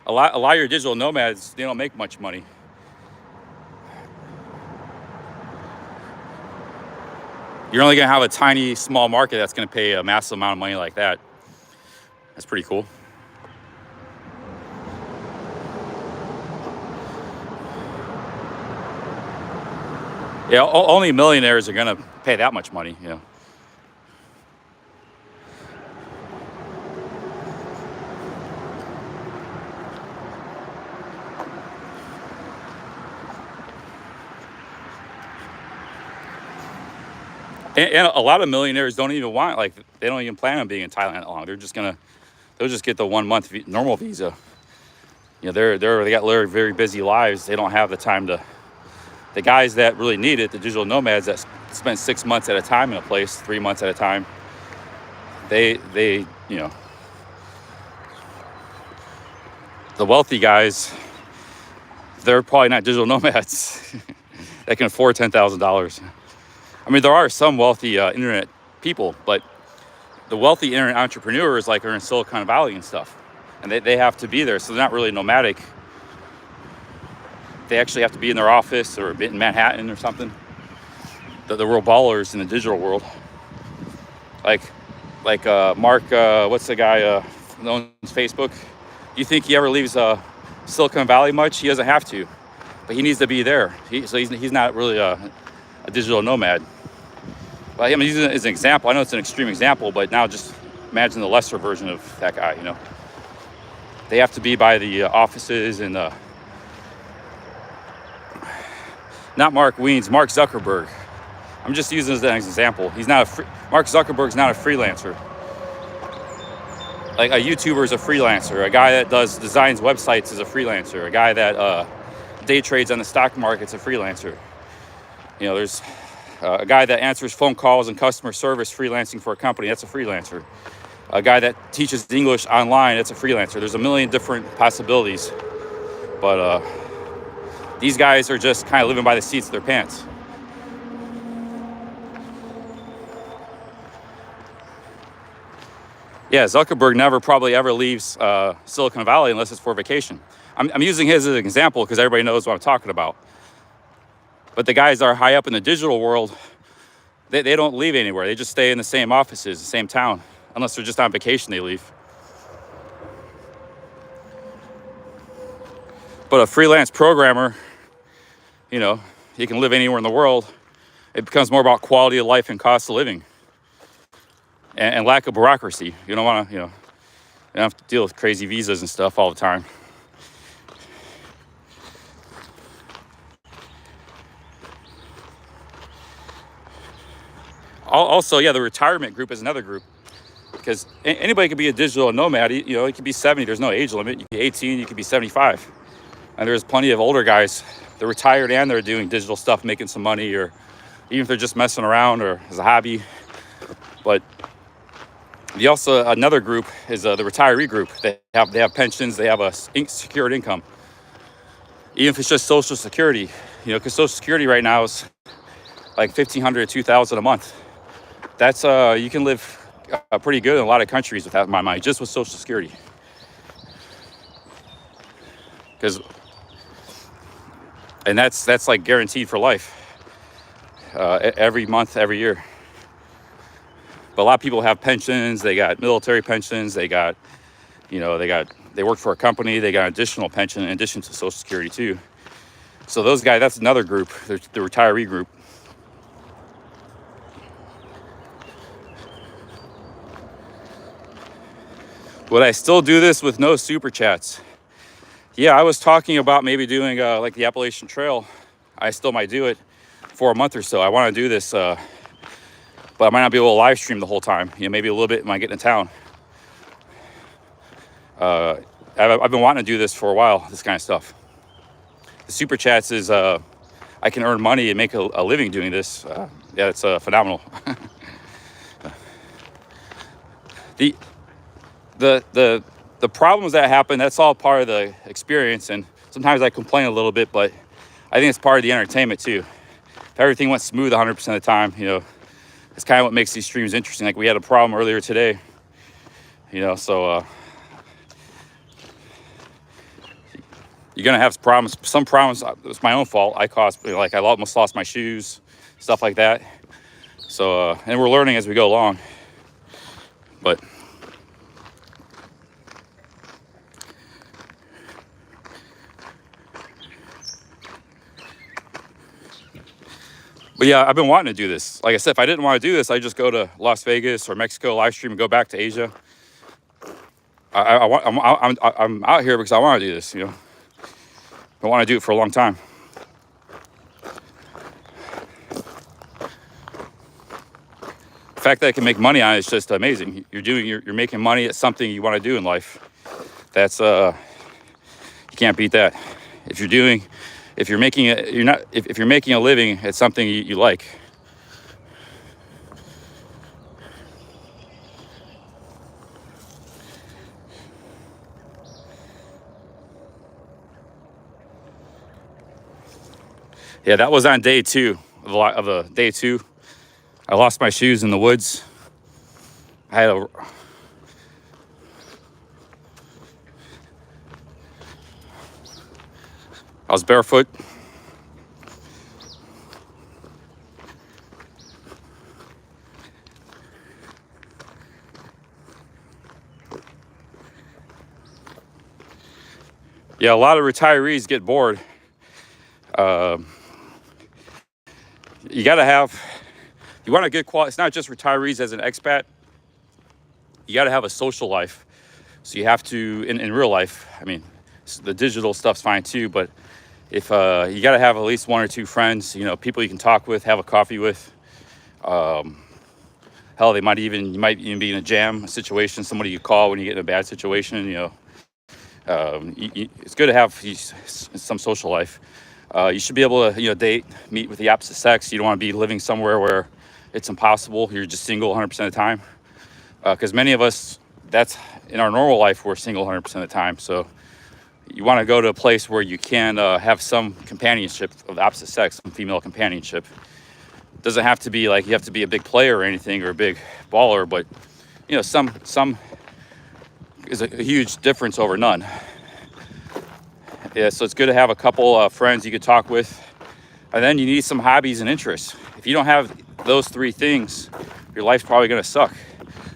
a lot of your digital nomads, they don't make much money. You're only gonna have a tiny, small market that's gonna pay a massive amount of money like that. That's pretty cool. Yeah, only millionaires are gonna pay that much money, And a lot of millionaires don't even want, like, they don't even plan on being in Thailand that long. They'll just get the 1 month normal visa. They got very busy lives. They don't have the time to. The guys that really need it, the digital nomads that spend 6 months at a time in a place, 3 months at a time, the wealthy guys, they're probably not digital nomads that can afford $10,000. I mean, there are some wealthy internet people, but the wealthy internet entrepreneurs are in Silicon Valley and stuff, and they have to be there, so they're not really nomadic. They actually have to be in their office or in Manhattan or something. The real ballers in the digital world, like Mark, what's the guy who owns Facebook? You think he ever leaves Silicon Valley much? He doesn't have to, but he needs to be there. So he's not really a digital nomad. But I'm using it as an example. I know it's an extreme example, but now just imagine the lesser version of that guy. They have to be by the offices and. Not Mark Wiens, Mark Zuckerberg. I'm just using this as an example. Mark Zuckerberg's not a freelancer. Like, a YouTuber is a freelancer. A guy that designs websites is a freelancer. A guy that day trades on the stock market's a freelancer. There's a guy that answers phone calls and customer service freelancing for a company. That's a freelancer. A guy that teaches English online, that's a freelancer. There's a million different possibilities. But these guys are just kind of living by the seats of their pants. Yeah, Zuckerberg never probably ever leaves Silicon Valley unless it's for vacation. I'm using his as an example because everybody knows what I'm talking about. But the guys that are high up in the digital world, they don't leave anywhere. They just stay in the same offices, the same town. Unless they're just on vacation, they leave. But a freelance programmer, he can live anywhere in the world. It becomes more about quality of life and cost of living, and lack of bureaucracy. You don't want to, you don't have to deal with crazy visas and stuff all the time. Also, the retirement group is another group, because anybody could be a digital nomad. It could be 70. There's no age limit. You could be 18. You could be 75. And there's plenty of older guys. They're retired and they're doing digital stuff, making some money, or even if they're just messing around or as a hobby. But another group is the retiree group. They have pensions. They have a secured income. Even if it's just Social Security, because Social Security right now is like $1,500 to $2,000 a month. That's you can live pretty good in a lot of countries with that, my money, just with Social Security. And that's like guaranteed for life, every month, every year. But a lot of people have pensions. They got military pensions. They work for a company. They got additional pension in addition to Social Security too. So those guys, that's another group, the retiree group. Would I still do this with no super chats? Yeah, I was talking about maybe doing like the Appalachian Trail. I still might do it for a month or so. I want to do this, but I might not be able to live stream the whole time. Maybe a little bit when I get into town. I've been wanting to do this for a while, this kind of stuff. The super chats is I can earn money and make a living doing this. Yeah, it's phenomenal. The problems that happen, that's all part of the experience, and sometimes I complain a little bit, but I think it's part of the entertainment too. If everything went smooth 100% of the time, it's kind of what makes these streams interesting. Like we had a problem earlier today, so you're gonna have problems. Some problems, it's my own fault. I almost lost my shoes, stuff like that. So, and we're learning as we go along, but. But yeah, I've been wanting to do this. Like I said, if I didn't want to do this, I'd just go to Las Vegas or Mexico, live stream, and go back to Asia. I'm out here because I want to do this. I want to do it for a long time. The fact that I can make money on it is just amazing. You're making money at something you want to do in life. That's you can't beat that. If you're making a living at something you like. Yeah, that was on day 2 of the day 2. I lost my shoes in the woods. I was barefoot. Yeah, a lot of retirees get bored. You want a good quality. It's not just retirees as an expat. You got to have a social life. So you have to, in real life, I mean, the digital stuff's fine too, but if you got to have at least 1 or 2 friends, people you can talk with, have a coffee with. Hell, you might even be in a jam situation, somebody you call when you get in a bad situation, it's good to have some social life. You should be able to, date, meet with the opposite sex. You don't want to be living somewhere where it's impossible. You're just single 100% of the time. Because many of us, that's in our normal life, we're single 100% of the time. So you want to go to a place where you can have some companionship of the opposite sex, some female companionship. It doesn't have to be like you have to be a big player or anything or a big baller, but some is a huge difference over none. Yeah, so it's good to have a couple friends you could talk with, and then you need some hobbies and interests. If you don't have those 3 things, your life's probably going to suck.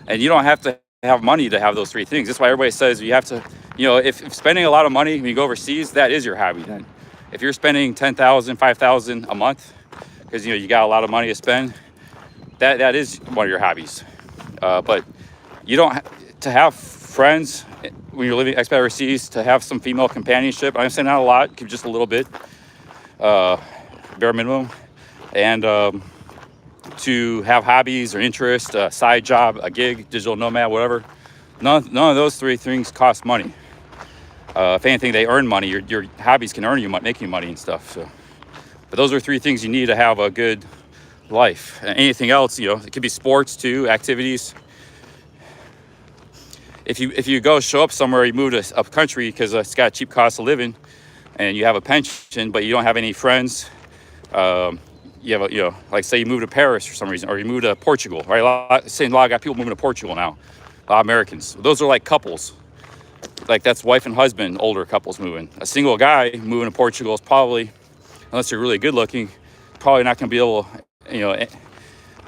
And you don't have to have money to have those 3 things. That's why everybody says you have to, if spending a lot of money when you go overseas, that is your hobby then. If you're spending $10,000, $5,000 a month, because you got a lot of money to spend, that is one of your hobbies. But you don't to have friends when you're living expat overseas, to have some female companionship. I'm saying not a lot, keep just a little bit, bare minimum, and to have hobbies or interests, a side job, a gig, digital nomad, whatever. None of those 3 things cost money. If anything, they earn money. Your hobbies can earn you, make you money and stuff. So, but those are 3 things you need to have a good life. And anything else, it could be sports too, activities. If you show up somewhere, you move to a country because it's got a cheap cost of living, and you have a pension, but you don't have any friends. You have like say you move to Paris for some reason, or you move to Portugal, right? A lot of people moving to Portugal now, a lot of Americans. Those are like couples. Like that's wife and husband, older couples moving. A single guy moving to Portugal is probably, unless you're really good looking, probably not going to be able, you're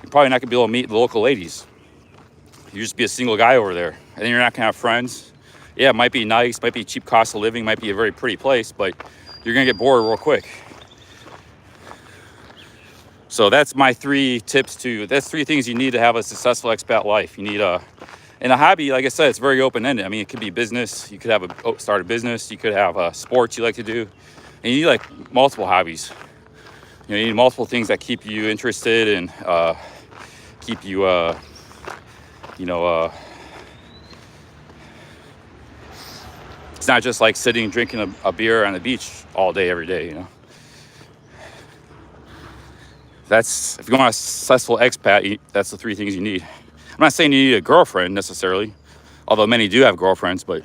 probably not going to be able to meet the local ladies. You just be a single guy over there, and then you're not going to have friends. Yeah, it might be nice, might be cheap cost of living, might be a very pretty place, but you're going to get bored real quick. So that's my 3 tips that's 3 things you need to have a successful expat life. You need in a hobby, like I said, it's very open-ended. I mean, it could be business. You could have start a business. You could have sports you like to do. And you need like multiple hobbies. You need multiple things that keep you interested and keep you, it's not just like sitting drinking a beer on the beach all day, every day, That's, if you want a successful expat, that's the 3 things you need. I'm not saying you need a girlfriend necessarily, although many do have girlfriends, but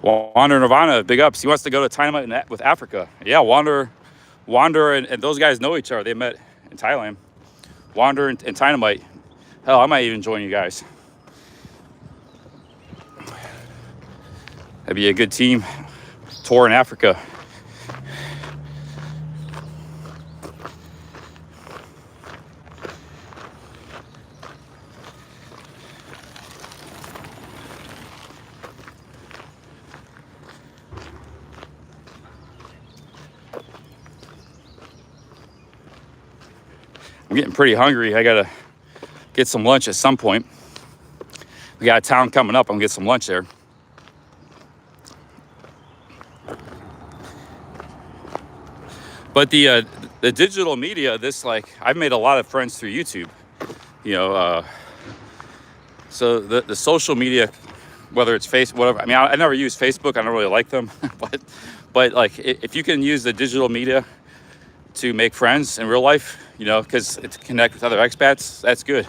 Wander Nirvana, big ups. He wants to go to Thailand with Africa. Yeah, Wander and those guys know each other. They met in Thailand. Wander and Dynamite. Hell, I might even join you guys. That'd be a good team tour in Africa. I'm getting pretty hungry. I gotta get some lunch at some point. We got a town coming up. I'm gonna get some lunch there. But the digital media, I've made a lot of friends through YouTube. So the social media, whether it's Facebook, whatever. I mean, I never use Facebook. I don't really like them, but like if you can use the digital media to make friends in real life, because to connect with other expats, that's good.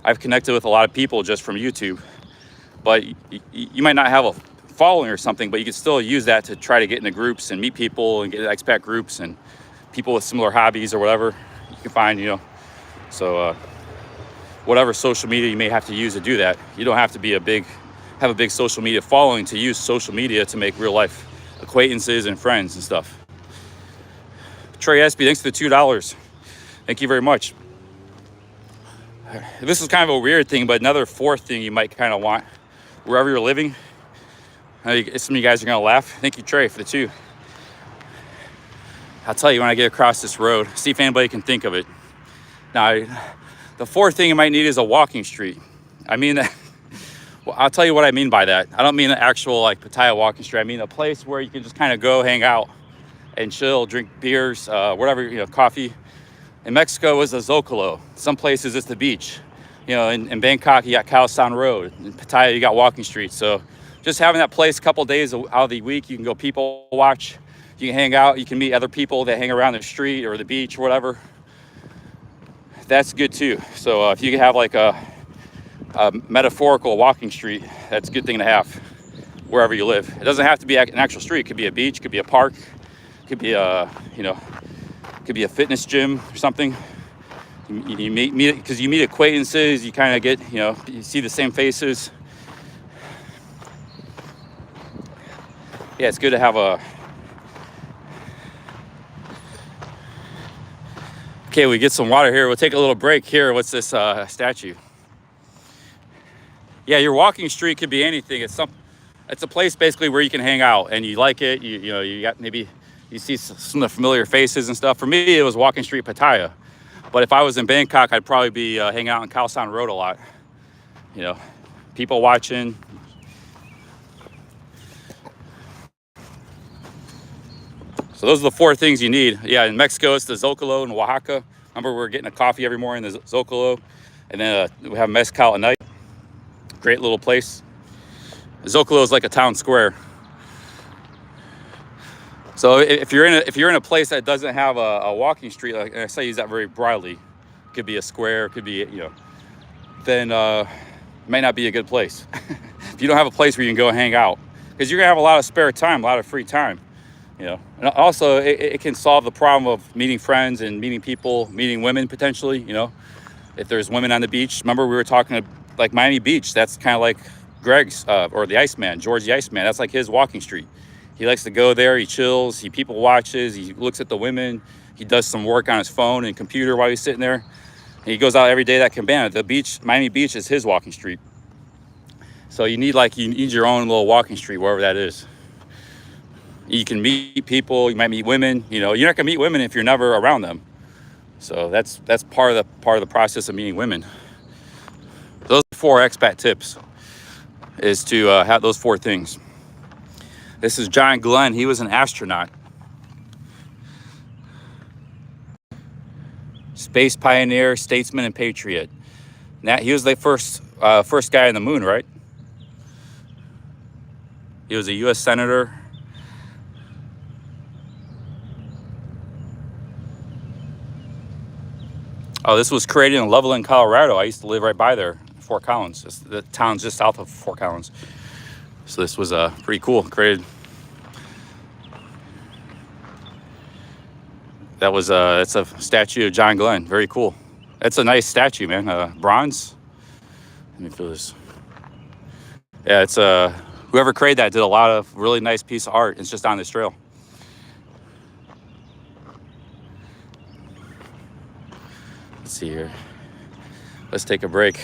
I've connected with a lot of people just from YouTube, but you might not have a following or something, but you can still use that to try to get into groups and meet people and get expat groups and people with similar hobbies or whatever you can find, So whatever social media you may have to use to do that, you don't have to have a big social media following to use social media to make real life acquaintances and friends and stuff. Trey Espy, thanks for the $2. Thank you very much. This is kind of a weird thing, but another 4th thing you might kind of want wherever you're living. Some of you guys are gonna laugh. Thank you, Trey, for the 2. I'll tell you when I get across this road, see if anybody can think of it. Now, the 4th thing you might need is a walking street. I mean, well, I'll tell you what I mean by that. I don't mean an actual like Pattaya walking street. I mean a place where you can just kind of go hang out and chill, drink beers, whatever, coffee. In Mexico, it was the Zocalo. Some places it's the beach. In Bangkok, you got Khao San Road. In Pattaya, you got walking streets. So just having that place a couple days out of the week, you can go people watch. You can hang out. You can meet other people that hang around the street or the beach or whatever. That's good too. So if you can have like a metaphorical walking street, that's a good thing to have wherever you live. It doesn't have to be an actual street. It could be a beach. It could be a park. It could be could be a fitness gym or something. You meet because you meet acquaintances. You kind of get you see the same faces. Yeah, it's good to have a. Okay, we get some water here. We'll take a little break here. What's this statue? Yeah, your walking street could be anything. It's a place basically where you can hang out and you like it. You got maybe you see some of the familiar faces and stuff. For me, it was walking street Pattaya. But if I was in Bangkok, I'd probably be hanging out on Khao San Road a lot. People watching. So those are the 4 things you need. Yeah, in Mexico, it's the Zocalo in Oaxaca. Remember, we're getting a coffee every morning in the Zocalo. And then we have mezcal at night. Great little place. Zocalo is like a town square. So if you're in a place that doesn't have a walking street, like I say, use that very broadly. It could be a square, it could be then it may not be a good place. If you don't have a place where you can go hang out, because you're gonna have a lot of spare time, a lot of free time. And also it can solve the problem of meeting friends and meeting people, meeting women potentially. If there's women on the beach. Remember we were talking like Miami Beach. That's kind of like Greg's or the Iceman, George the Iceman. That's like his walking street. He likes to go there. He chills. He people watches. He looks at the women. He does some work on his phone and computer while he's sitting there. And he goes out every day. That cabana, the beach, Miami Beach, is his walking street. So you need your own little walking street wherever that is. You can meet people. You might meet women. You know, you're not gonna meet women if you're never around them. So that's part of the process of meeting women. Those 4 expat tips is to have those 4 things. This is John Glenn. He was an astronaut, space pioneer, statesman, and patriot. Now, he was the first guy on the moon, right? He was a U.S. senator. Oh, this was created in Loveland, Colorado. I used to live right by there, Fort Collins. The town's just south of Fort Collins. So this was pretty cool. Created. It's a statue of John Glenn. Very cool. That's a nice statue, man. Bronze. Let me feel this. Yeah, it's whoever created that did a lot of really nice piece of art. It's just on this trail. Let's see here. Let's take a break.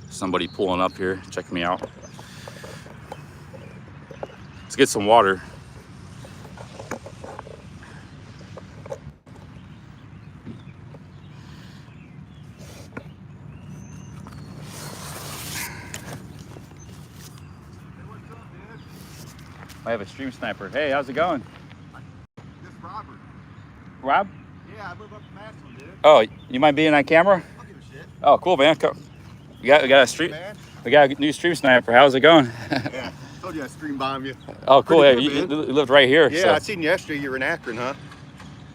Somebody pulling up here, check me out. Let's get some water. I have a stream sniper. Hey, how's it going? This is Robert. Rob? Yeah, I live up in Massillon, dude. Oh, you mind being on camera? I'll give a shit. Oh, cool, man. We got a stream. Man. We got a new stream sniper. How's it going? Yeah, told you I stream bomb you. Oh, cool. Pretty Yeah, good, you man. lived right here. Yeah, So. I seen you yesterday. You were in Akron, huh?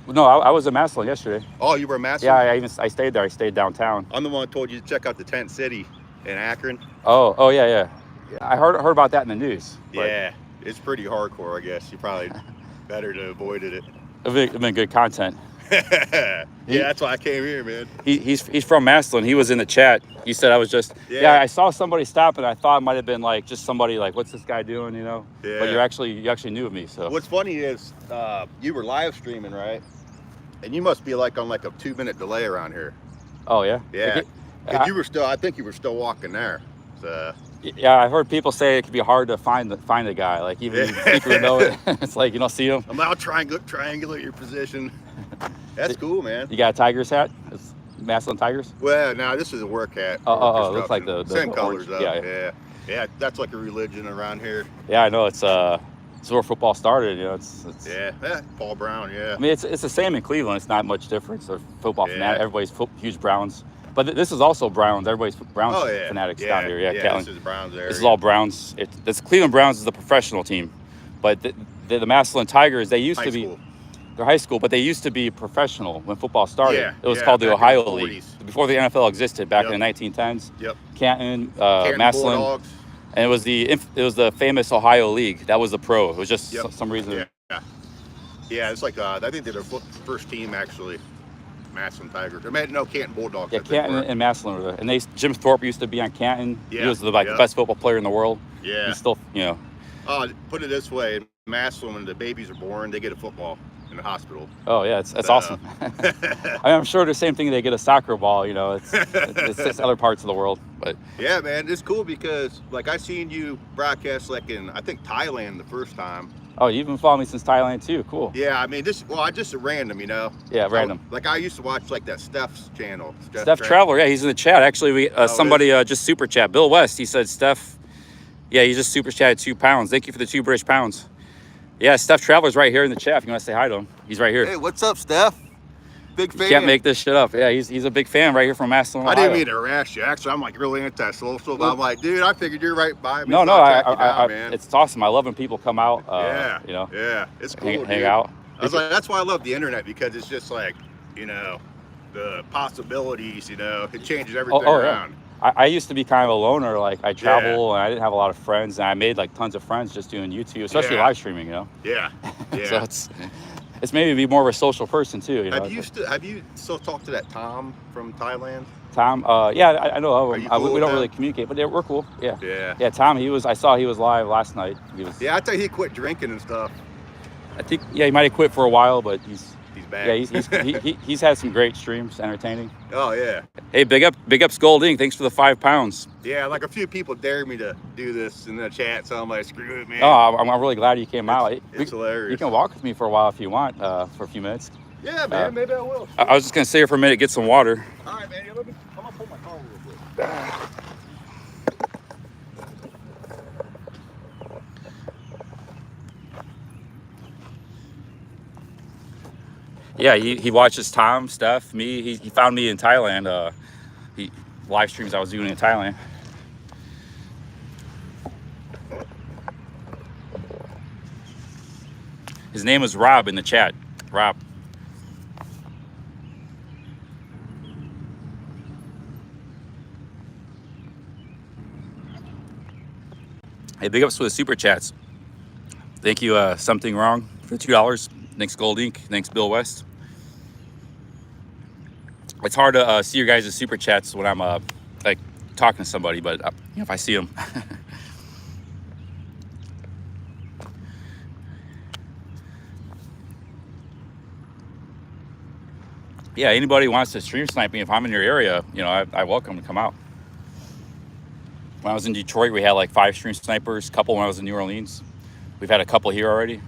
No, I was in Massillon yesterday. Oh, you were in Massillon? Yeah, I stayed there. I stayed downtown. I'm the one who told you to check out the tent city in Akron. Oh, yeah. I heard about that in the news. But Yeah, it's pretty hardcore, I guess. You probably better to avoided it. It's been good content. Yeah, that's why I came here, man. He's from Massillon. He was in the chat. He said I was just Yeah. I saw somebody stop and I thought it might have been like just somebody like, what's this guy doing, you know? Yeah. But you actually knew of me. So What's funny is you were live streaming, right? And you must be like on like a 2-minute delay around here. Oh yeah. Yeah. 'Cause you were still, I think you were still walking there. So Yeah, I've heard people say it can be hard to find a guy. Like even people who know it, it's like you don't see him. I'm out trying to triangulate your position. That's cool, man. You got a Tigers hat? It's Massillon Tigers? Well, now this is a work hat. Oh, it looks like the same colors orange. though. Yeah. Yeah, that's like a religion around here. Yeah, I know. It's where football started. You know, it's Yeah, Paul Brown. Yeah. I mean, it's the same in Cleveland. It's not much difference. They're football Yeah. fanatic. Everybody's huge Browns. But this is also Browns. Everybody's Browns Oh yeah. fanatics yeah. down here. Yeah, Yeah, Catlin. this is Browns area. This is all Browns. This Cleveland Browns is the professional team, but the Massillon Tigers, they used high to be. school. They're high school, but they used to be professional when football started. Yeah, It was yeah, called the back in Ohio the League 40s. before the NFL existed back Yep. in the 1910s. Yep. Canton, Canton Massillon, Bulldogs. and it was the famous Ohio League. That was the pro. It was just Yep. some reason. Yeah. Yeah, it's like I think they're their first team actually. Massillon Tigers. Or no, Canton Bulldogs. Yeah, I think Canton were. and Massillon were there. And Jim Thorpe used to be on Canton. Yeah, He was the yeah. best football player in the world. Yeah. He's still, Put it this way: in Massillon, when the babies are born, they get a football in the hospital. Oh yeah, that's awesome. I'm sure the same thing. They get a soccer ball. It's just other parts of the world. But Yeah, man, it's cool because like I seen you broadcast like in I think Thailand the first time. oh, you've been following me since Thailand too. Cool. Yeah, I mean I just random, Yeah, random. I used to watch like that Steph's channel. Steph Traveler, yeah, he's in the chat. Actually, somebody just super chat. Bill West, he said Steph. Yeah, he just super chatted £2. Thank you for the 2 British pounds. Yeah, Steph Traveler's right here in the chat. If you want to say hi to him, he's right here. Hey, what's up, Steph? Big fan. You can't make this shit up. Yeah, he's a big fan right here from Massillon, I Ohio. didn't mean to harass you. Actually, I'm like really antisocial. But I'm like, dude, I figured you're right by me. No, so I'll track you I, down, man. it's awesome. I love when people come out. Yeah, Yeah, it's cool. hang dude. out. I was like, that's why I love the internet because it's just like, the possibilities. It changes everything yeah. around. I used to be kind of a loner. Like I travel and I didn't have a lot of friends, and I made like tons of friends just doing YouTube, especially Yeah. live streaming. Yeah, yeah. So it's maybe be more of a social person too. Have you still talked to that Tom from Thailand? Tom, yeah, I know of Are him. you cool We with don't him? really communicate, but we're cool. Yeah. Yeah. Tom, I saw he was live last night. He was. Yeah, I thought he quit drinking and stuff. I think he might have quit for a while, but he's back. Yeah, he's had some great streams, entertaining. Oh yeah. Hey, big ups Gold Ink. Thanks for the 5 pounds. Yeah, like a few people dared me to do this in the chat, so I'm like, screw it, man. Oh, I'm really glad you came out. It's hilarious. You can walk with me for a while if you want, for a few minutes. Yeah, man, maybe I will. I was just gonna stay here for a minute, get some water. All right, man. I'm gonna pull my car real quick. Yeah, he watches Tom, Steph, me. He found me in Thailand. He live streams I was doing in Thailand. His name was Rob in the chat. Rob. Hey, big ups for the super chats. Thank you, Something Wrong, for $2. Thanks, Gold Ink. Thanks, Bill West. It's hard to see your guys' super chats when I'm like talking to somebody, but if I see them. Yeah, anybody wants to stream snipe me if I'm in your area, I welcome to come out. When I was in Detroit, we had like 5 stream snipers, a couple when I was in New Orleans. We've had a couple here already.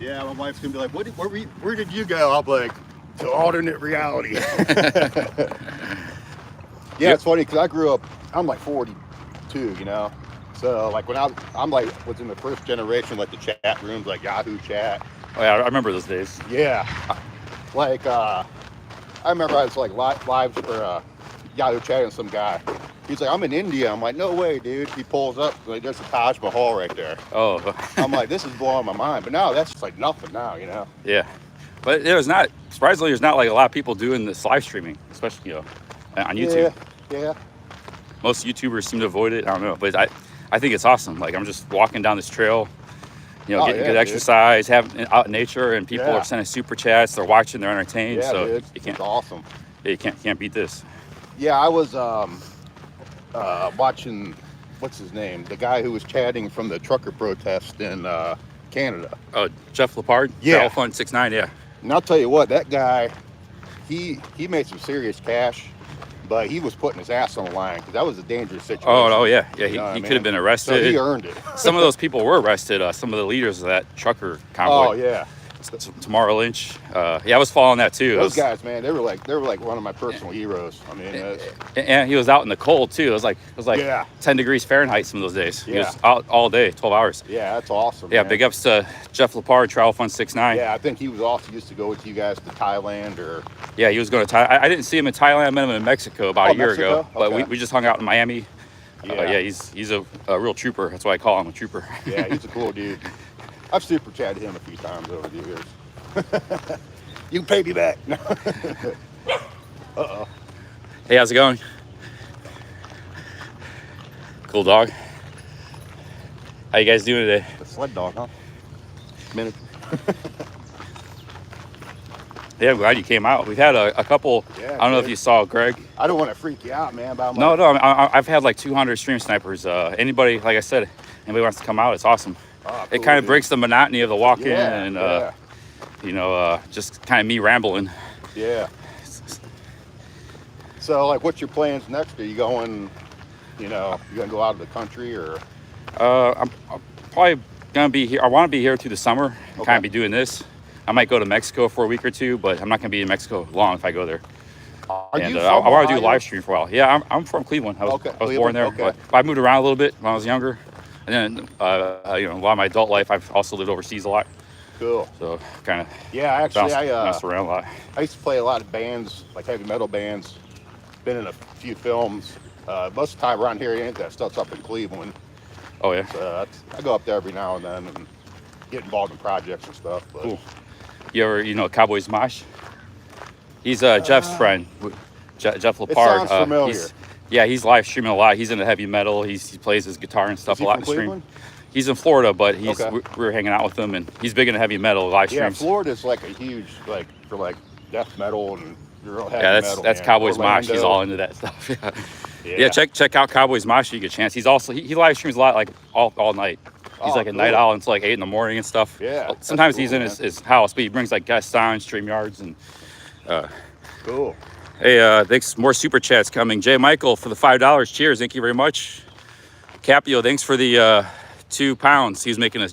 Yeah, my wife's gonna be like, where did you go? I'll be like, to alternate reality. Yeah, it's funny because I grew up, I'm like 42, so like when I'm like was in the first generation, like the chat rooms, like Yahoo chat. Oh yeah, I remember those days. Yeah, like I remember I was like live for Yahoo chatting with some guy. He's like, I'm in India. I'm like, no way, dude. He pulls up, like, there's a Taj Mahal right there. Oh. I'm like, this is blowing my mind. But now that's just like nothing now, Yeah, but surprisingly, there's not like a lot of people doing this live streaming, especially on YouTube. Yeah. Most YouTubers seem to avoid it. I don't know, but I think it's awesome. Like I'm just walking down this trail, getting good exercise, having out in nature, and people are sending super chats. They're watching, they're entertained. Yeah, so dude. you can't. It's awesome. Yeah, you can't beat this. Yeah, I was watching, what's his name? The guy who was chatting from the trucker protest in Canada. Oh, Jeff Lepard? Yeah. Fun 69, yeah. And I'll tell you what, that guy, he made some serious cash, but he was putting his ass on the line because that was a dangerous situation. Oh yeah. He could have been arrested. So he earned it. Some of those people were arrested. Some of the leaders of that trucker convoy. Oh yeah. Tamara Lynch. I was following that too. Those guys, man, they were like one of my personal heroes. I mean, and he was out in the cold too. It was like 10 degrees Fahrenheit some of those days. He was out all day, 12 hours. Yeah, that's awesome. Yeah, man. Big ups to Jeff Lepard, Travel Fun 69. Yeah, I think he was also used to go with you guys to Thailand or. Yeah, he was going to Thailand. I didn't see him in Thailand. I met him in Mexico about a year ago. Okay. But we just hung out in Miami. Yeah, he's a real trooper. That's why I call him a trooper. Yeah, he's a cool dude. I've super chatted him a few times over the years. You can pay me back. Uh-oh. Hey, how's it going? Cool dog. How you guys doing today? The sled dog, huh? Minute. Yeah, I'm glad you came out. We've had a couple. Yeah, I don't know if you saw Greg. I don't want to freak you out, man. But No, I've had like 200 stream snipers. Anybody, like I said, anybody wants to come out, it's awesome. Oh, It kind of breaks the monotony of the walk-in and, yeah. just kind of me rambling. Yeah. So, like, what's your plans next? Are you going, you gonna go out of the country or? I'm probably gonna be here. I want to be here through the summer. Okay. Kind of be doing this. I might go to Mexico for a week or two, but I'm not gonna be in Mexico long if I go there. Are And you I want to do a Ohio? live stream for a while. Yeah, I'm from Cleveland. I was born there, okay. but I moved around a little bit when I was younger. And then, a lot of my adult life, I've also lived overseas a lot. Cool. So kind of Yeah, actually, bounced around a lot. I used to play a lot of bands, like heavy metal bands. Been in a few films. Most of the time around here, ain't that stuff's up in Cleveland. Oh yeah. So I go up there every now and then and get involved in projects and stuff. But Cool. You ever, Cowboys Mosh? He's Jeff's friend. Jeff Lepard. sounds familiar. He's live streaming a lot. He's into heavy metal. He plays his guitar and stuff Is he a lot from in stream. Cleveland? He's in Florida, but Okay. we were hanging out with him, and he's big into heavy metal live Yeah, streams. Florida's like a huge, like, for like death metal and real heavy Yeah, metal. that's man. Cowboys Mosh. He's Orlando. all into that stuff. Yeah, check out Cowboys Mosh if you get a chance. He's also he live streams a lot, like all night. He's Oh, like a cool. night owl until like 8 in the morning and stuff. Yeah, that's Sometimes he's cool, in man. his house, but he brings like guests on, StreamYards, and Cool. hey, thanks. More super chats coming. Jay Michael for the $5. Cheers. Thank you very much. Capio, thanks for the 2 pounds. He was making a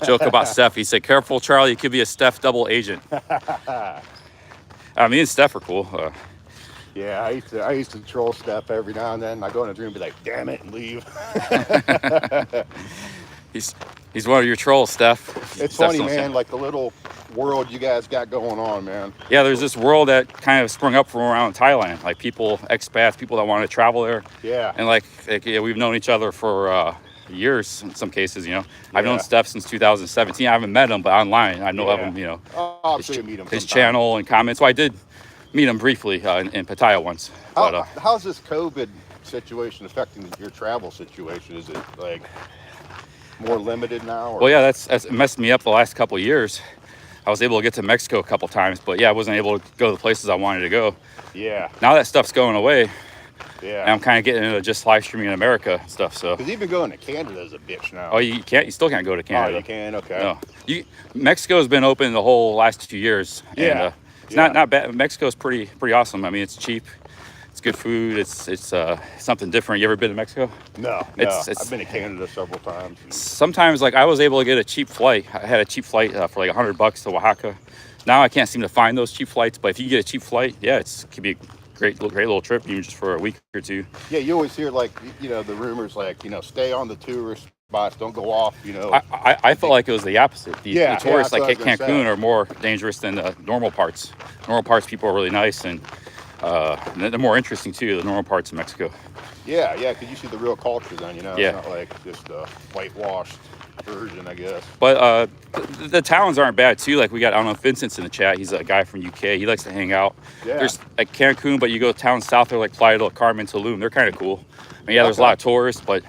joke about Steph. He said, "Careful, Charlie. You could be a Steph double agent." Me and Steph are cool. Yeah, I used to troll Steph every now and then. I go in a dream and be like, damn it, and leave. He's one of your trolls, Steph. It's Steph's funny, on man, Steph. like the little world you guys got going on, man. Yeah, there's this world that kind of sprung up from around Thailand, like people, expats, people that want to travel there. Yeah. And like yeah, we've known each other for years in some cases, you know. I've known Yeah. Steph since 2017. I haven't met him, but online I know of Yeah. him, you know. I'm sure you meet him His sometime. channel and comments. So I did meet him briefly in Pattaya once. But, How's this COVID situation affecting your travel situation? Is it like more limited now? Or? well, yeah, that's messed me up the last couple of years. I was able to get to Mexico a couple times, but yeah, I wasn't able to go to the places I wanted to go. Yeah. Now that stuff's going away, and Yeah. I'm kind of getting into just live streaming in America and stuff. So, Because even going to Canada is a bitch now. oh, you still can't go to Oh, Canada. you can? Okay. No, Mexico's been open the whole last 2 years. Yeah. And, it's not bad. Mexico's pretty awesome. I mean, it's cheap. It's good food. It's something different. You ever been to Mexico? No. It's- I've been to Canada several times. Sometimes, like I was able to get a cheap flight. I had a cheap flight for like $100 to Oaxaca. Now I can't seem to find those cheap flights. But if you get a cheap flight, yeah, it could be a great little trip, even just for a week or two. Yeah, you always hear like, the rumors like, stay on the tourist spots, don't go off, I felt like it was the opposite. The tourists that's like what I was gonna Cancun say. are more dangerous than the normal parts. Normal parts, people are really nice, and they're more interesting too. The normal parts of Mexico. Yeah, because you see the real culture then, Yeah. It's not like just a whitewashed version, I guess. But the towns aren't bad too. Like we got, I don't know, Vincent's in the chat. He's a guy from UK. He likes to hang out. Yeah. There's like Cancun, but you go towns south, they're like Playa del Carmen, Tulum. They're kind of cool. I mean, yeah, there's a Okay. lot of tourists, but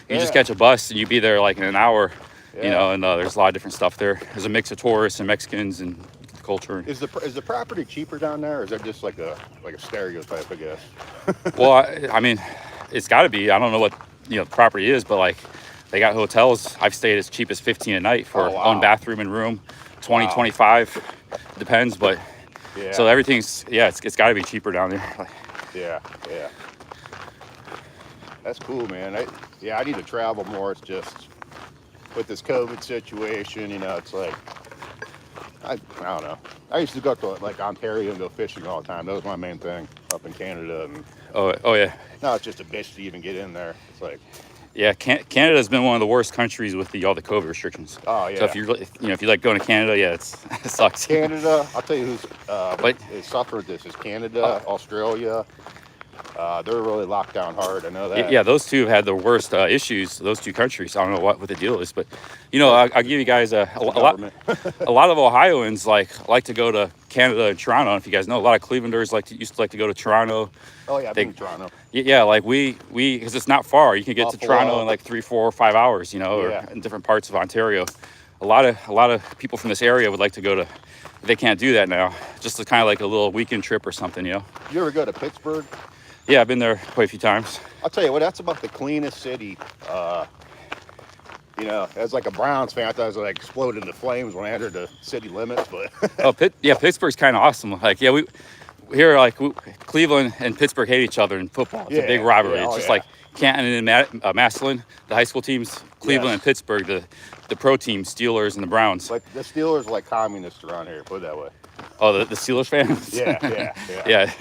you just Yeah. catch a bus and you be there like in an hour. You Yeah. know, and there's a lot of different stuff there. There's a mix of tourists and Mexicans and culture. Is the property cheaper down there, or is that just like a stereotype, I guess? Well, I mean, it's got to be. I don't know what the property is, but like they got hotels. I've stayed as cheap as 15 a night for Oh, wow. own bathroom and room, 20, Wow. 25, depends. But Yeah. so everything's it's got to be cheaper down there. Yeah. That's cool, man. I need to travel more. It's just with this COVID situation, it's like I don't know. I used to go to like Ontario and go fishing all the time. That was my main thing up in Canada, and Oh yeah, now it's just a bitch to even get in there. It's like, yeah. Canada's been one of the worst countries with all the COVID restrictions. oh yeah. So if you like going to Canada, yeah, it sucks. Canada, I'll tell you who's But- is suffered this is Canada, Australia. They're really locked down hard. I know that. Yeah, those two have had the worst issues. Those two countries. I don't know what the deal is, but I'll give you guys a lot. Government. A lot of Ohioans like to go to Canada and Toronto. If you guys know, a lot of Clevelanders used to like to go to Toronto. Oh yeah, I've They- been to Toronto. Yeah, like we because it's not far. You can get to Buffalo. Toronto in like 3, 4, 5 hours. Yeah. Or in different parts of Ontario. A lot of people from this area would like to go to. They can't do that now. Just kind of like a little weekend trip or something. You ever go to Pittsburgh? Yeah, I've been there quite a few times. I'll tell you what, that's about the cleanest city. As like a Browns fan, I thought it was like exploded into flames when I entered the city limits. But Pittsburgh's kind of awesome. Like, yeah, Cleveland and Pittsburgh hate each other in football. It's a big Yeah, rivalry. yeah, It's oh, just yeah. like Canton and Massillon, the high school teams. Cleveland Yes. and Pittsburgh, the pro team, Steelers and the Browns. like the Steelers are like communists around here. Put it that way. Oh, the Steelers fans. Yeah.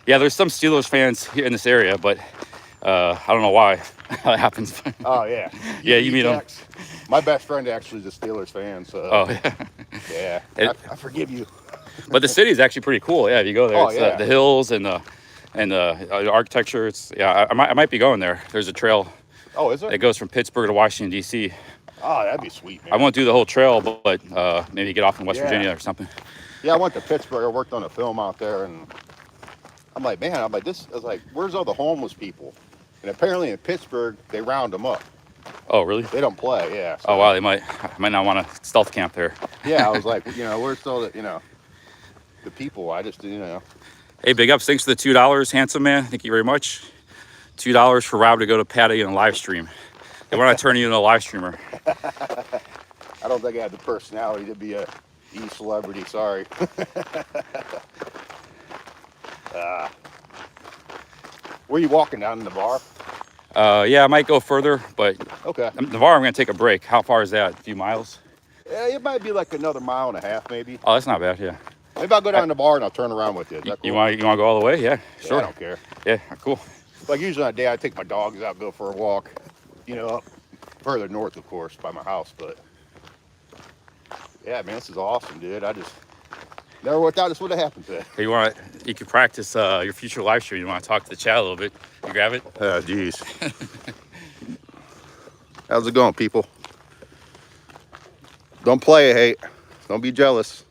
Yeah. There's some Steelers fans here in this area, but I don't know why that happens. Oh yeah. Yeah, you meet 'em. Jax. My best friend actually is a Steelers fan, so Oh yeah. yeah. It- I forgive you. But the city is actually pretty cool. Yeah, if you go there, Oh, it's yeah. the hills and the architecture. It's I might be going there. There's a trail Oh, is it? that goes from Pittsburgh to Washington D.C. Oh, that'd be sweet, man. I won't do the whole trail, but maybe get off in West Yeah. Virginia or something. Yeah, I went to Pittsburgh. I worked on a film out there, and I'm like, man, I'm like, this. I was like, where's all the homeless people? And apparently in Pittsburgh, they round them up. Oh, really? They don't play, yeah. So, Oh, wow. I might not want to stealth camp there. yeah, I was like, where's all the, the people? I just, Hey, big ups. Thanks for the $2, handsome man. Thank you very much. $2 for Rob to go to Patty and live stream. They want to turn you into a live streamer. I don't think I have the personality to be a e-celebrity. Sorry. Were you walking down in the bar? Yeah, I might go further, but Okay. Navarre, I'm going to take a break. How far is that? A few miles? Yeah, it might be like another mile and a half, maybe. Oh, that's not bad. Yeah. Maybe I'll go down to the bar and I'll turn around with you. Is that cool? You want to go all the way? Yeah, Yeah, sure. I don't care. Yeah, cool. Like usually on a day I take my dogs out, go for a walk, up further north, of course, by my house. But yeah, man, this is awesome, dude. I just never would thought this would have happened today. Hey, you can practice your future live stream. You want to talk to the chat a little bit? You grab it? Oh, geez. How's it going, people? Don't play it, hate. Don't be jealous.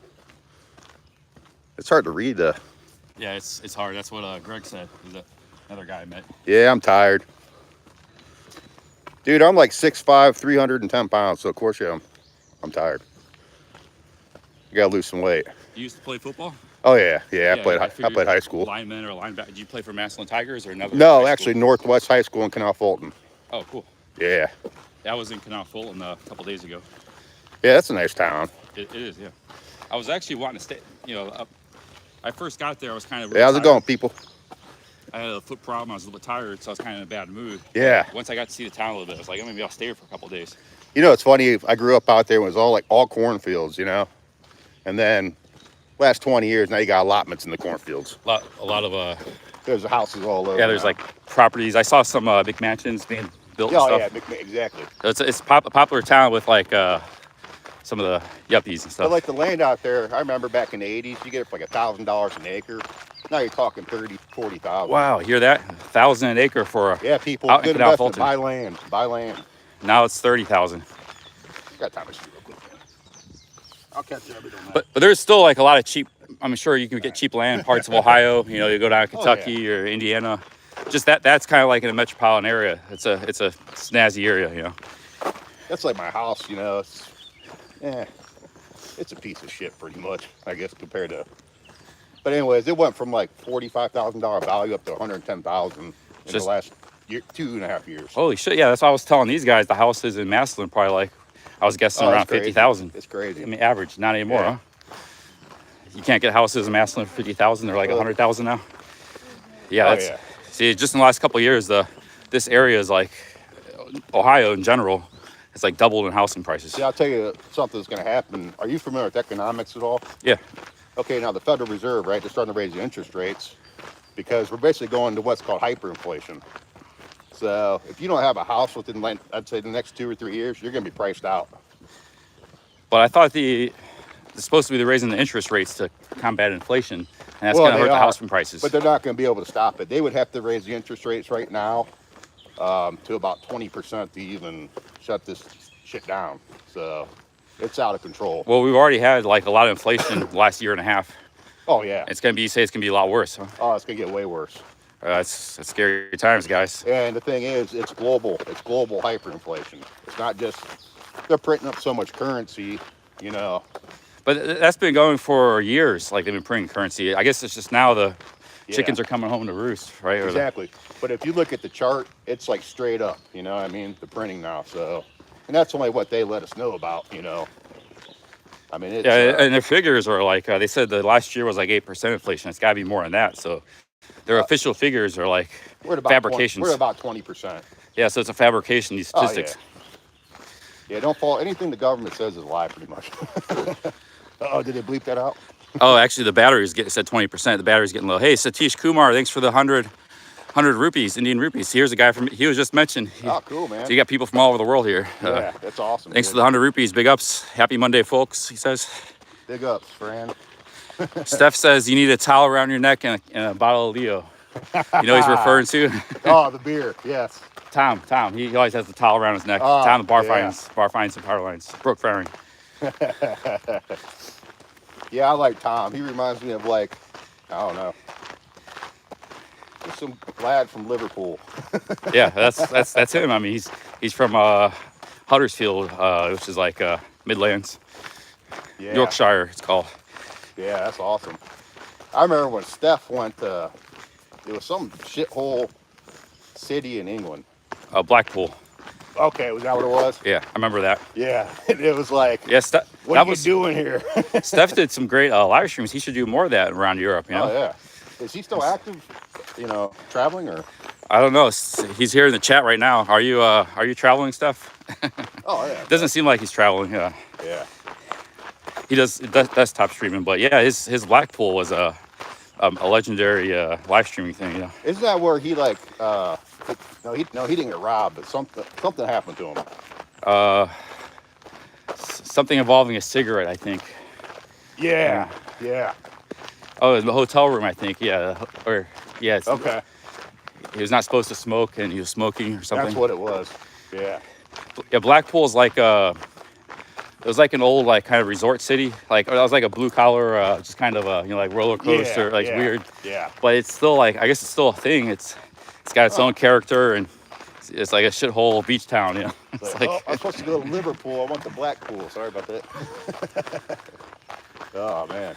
It's hard to read, Yeah, it's hard. That's what Greg said. He's another guy I met. Yeah, I'm tired. Dude, I'm like 6'5", 310 pounds, so of course, yeah, I'm tired. I gotta lose some weight. You used to play football? Oh, yeah. I played high school. Lineman or linebacker. Did you play for Massillon Tigers or another? No, actually, Northwest High School in Canal Fulton. Oh, cool. Yeah. That was in Canal Fulton a couple days ago. Yeah, that's a nice town. It is, yeah. I was actually wanting to stay, I first got there, I was kind of Yeah, how's it going, people? I had a foot problem, I was a little bit tired, so I was kind of in a bad mood. Yeah. Once I got to see the town a little bit, I was like, maybe I'll stay here for a couple of days. It's funny, I grew up out there, it was all cornfields, and then last 20 years, now you got allotments in the cornfields. A lot of, There's houses all over. yeah, there's now. like properties. I saw some big mansions being built and Oh, stuff. yeah, exactly. It's a popular town with like some of the yuppies and stuff. But like the land out there, I remember back in the 80s, you get it for like $1,000 an acre. Now you're talking 30, 40,000. Wow, hear that? 1,000 an acre for a, Yeah, people, out in good Canal investment. Fulton. Buy land. Now it's 30,000. Got time to shoot real quick, man. I'll catch you up. But there's still like a lot of cheap. I'm sure you can get cheap land in parts of Ohio. You go down to Kentucky or Indiana. Just that's kind of like in a metropolitan area. It's a snazzy area. That's like my house. It's a piece of shit pretty much, I guess, compared to. But anyways, it went from like $45,000 value up to $110,000 in the last 2.5 years. Holy shit! Yeah, that's what I was telling these guys. The houses in Massillon probably like I was guessing around 50,000. It's crazy. I mean, average, not anymore. Yeah. Huh? You can't get houses in Massillon for 50,000. They're like 100,000 now. Yeah, yeah. See, just in the last couple of years, this area is like Ohio in general. It's like doubled in housing prices. See, I'll tell you something that's going to happen. Are you familiar with economics at all? Yeah. Okay, now the Federal Reserve, right, they're starting to raise the interest rates because we're basically going to what's called hyperinflation. So if you don't have a house within, I'd say, the next 2 or 3 years, you're going to be priced out. But I thought it's supposed to be raising the interest rates to combat inflation, and that's going to hurt the housing prices. But they're not going to be able to stop it. They would have to raise the interest rates right now to about 20% to even shut this shit down. So it's out of control. Well, we've already had like a lot of inflation the last year and a half. Oh, yeah. It's going to be a lot worse. Huh? Oh, it's going to get way worse. It's scary times, guys. And the thing is, it's global. It's global hyperinflation. It's not just they're printing up so much currency, But that's been going for years. Like they've been printing currency. I guess it's just now the chickens are coming home to roost, right? Exactly. But if you look at the chart, it's like straight up. The printing now. So, and that's only what they let us know about. I mean, it's, and their figures are like they said the last year was like 8% inflation. It's got to be more than that. So their official figures are like fabrications. We're about 20%. Yeah, so it's a fabrication. These statistics. Yeah, don't fall. Anything the government says is a lie, pretty much. Oh, did they bleep that out? Oh, actually, the batteries said 20%. The battery's getting low. Hey, Satish Kumar, thanks for the 100 rupees, Indian rupees. Here's a guy he was just mentioned. Oh, cool, man. So you got people from all over the world here. Yeah, that's awesome. Thanks for the 100 rupees. Big ups. Happy Monday, folks, he says. Big ups, friend. Steph says you need a towel around your neck and a bottle of Leo. You know he's referring to? Oh, the beer, yes. Tom. He always has the towel around his neck. Tom, the bar finds and power lines. Brooke firing. Yeah, I like Tom. He reminds me of I don't know. There's some lad from Liverpool. Yeah, that's him. I mean, he's from Huddersfield, which is like Midlands, Yeah. Yorkshire, it's called. Yeah, that's awesome. I remember when Steph went to, it was some shithole city in England. Blackpool. Okay, was that what it was? Yeah, I remember that. Yeah, it was like, Yeah, what are you doing here? Steph did some great live streams. He should do more of that around Europe. You know? Oh yeah. Is he still active? Traveling or? I don't know. He's here in the chat right now. Are you traveling, Steph? Oh yeah. Doesn't seem like he's traveling. Yeah. Yeah. He does desktop streaming, but yeah, his Blackpool was a legendary live streaming thing. You know. Isn't that where he like? No, he didn't get robbed, but something happened to him. Something involving a cigarette, I think. Yeah. Yeah. Oh, in the hotel room, I think. Yeah. Or yeah. Okay. He was not supposed to smoke, and he was smoking or something. That's what it was. Yeah. Yeah, Blackpool's like it was like an old like kind of resort city. Like it was like a blue collar, just kind of a like roller coaster, weird. Yeah. But it's still like I guess it's still a thing. It's got its own character, and it's like a shithole beach town. You know. It's like, I'm supposed to go to Liverpool. I want the Blackpool. Sorry about that. Oh man.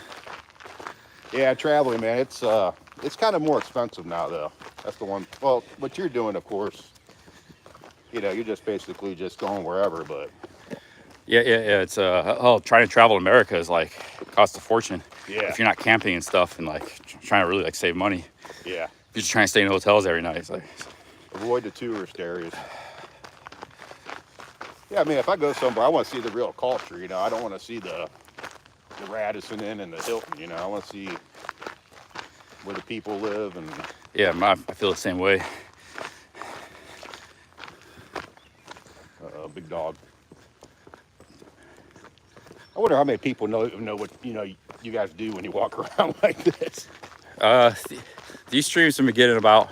Yeah, traveling, man. It's kind of more expensive now, though. That's the one. Well, what you're doing, of course. You're just basically just going wherever, but. yeah. It's trying to travel America is like costs a fortune. Yeah. If you're not camping and stuff, and like trying to really like save money. Yeah. If you're just trying to stay in hotels every night, it's like. Avoid the tourist areas. Yeah, I mean, if I go somewhere, I want to see the real culture. I don't want to see the Radisson Inn and the Hilton. I want to see where the people live and. Yeah, I feel the same way. Big dog. I wonder how many people know what you guys do when you walk around like this. These streams have been getting about.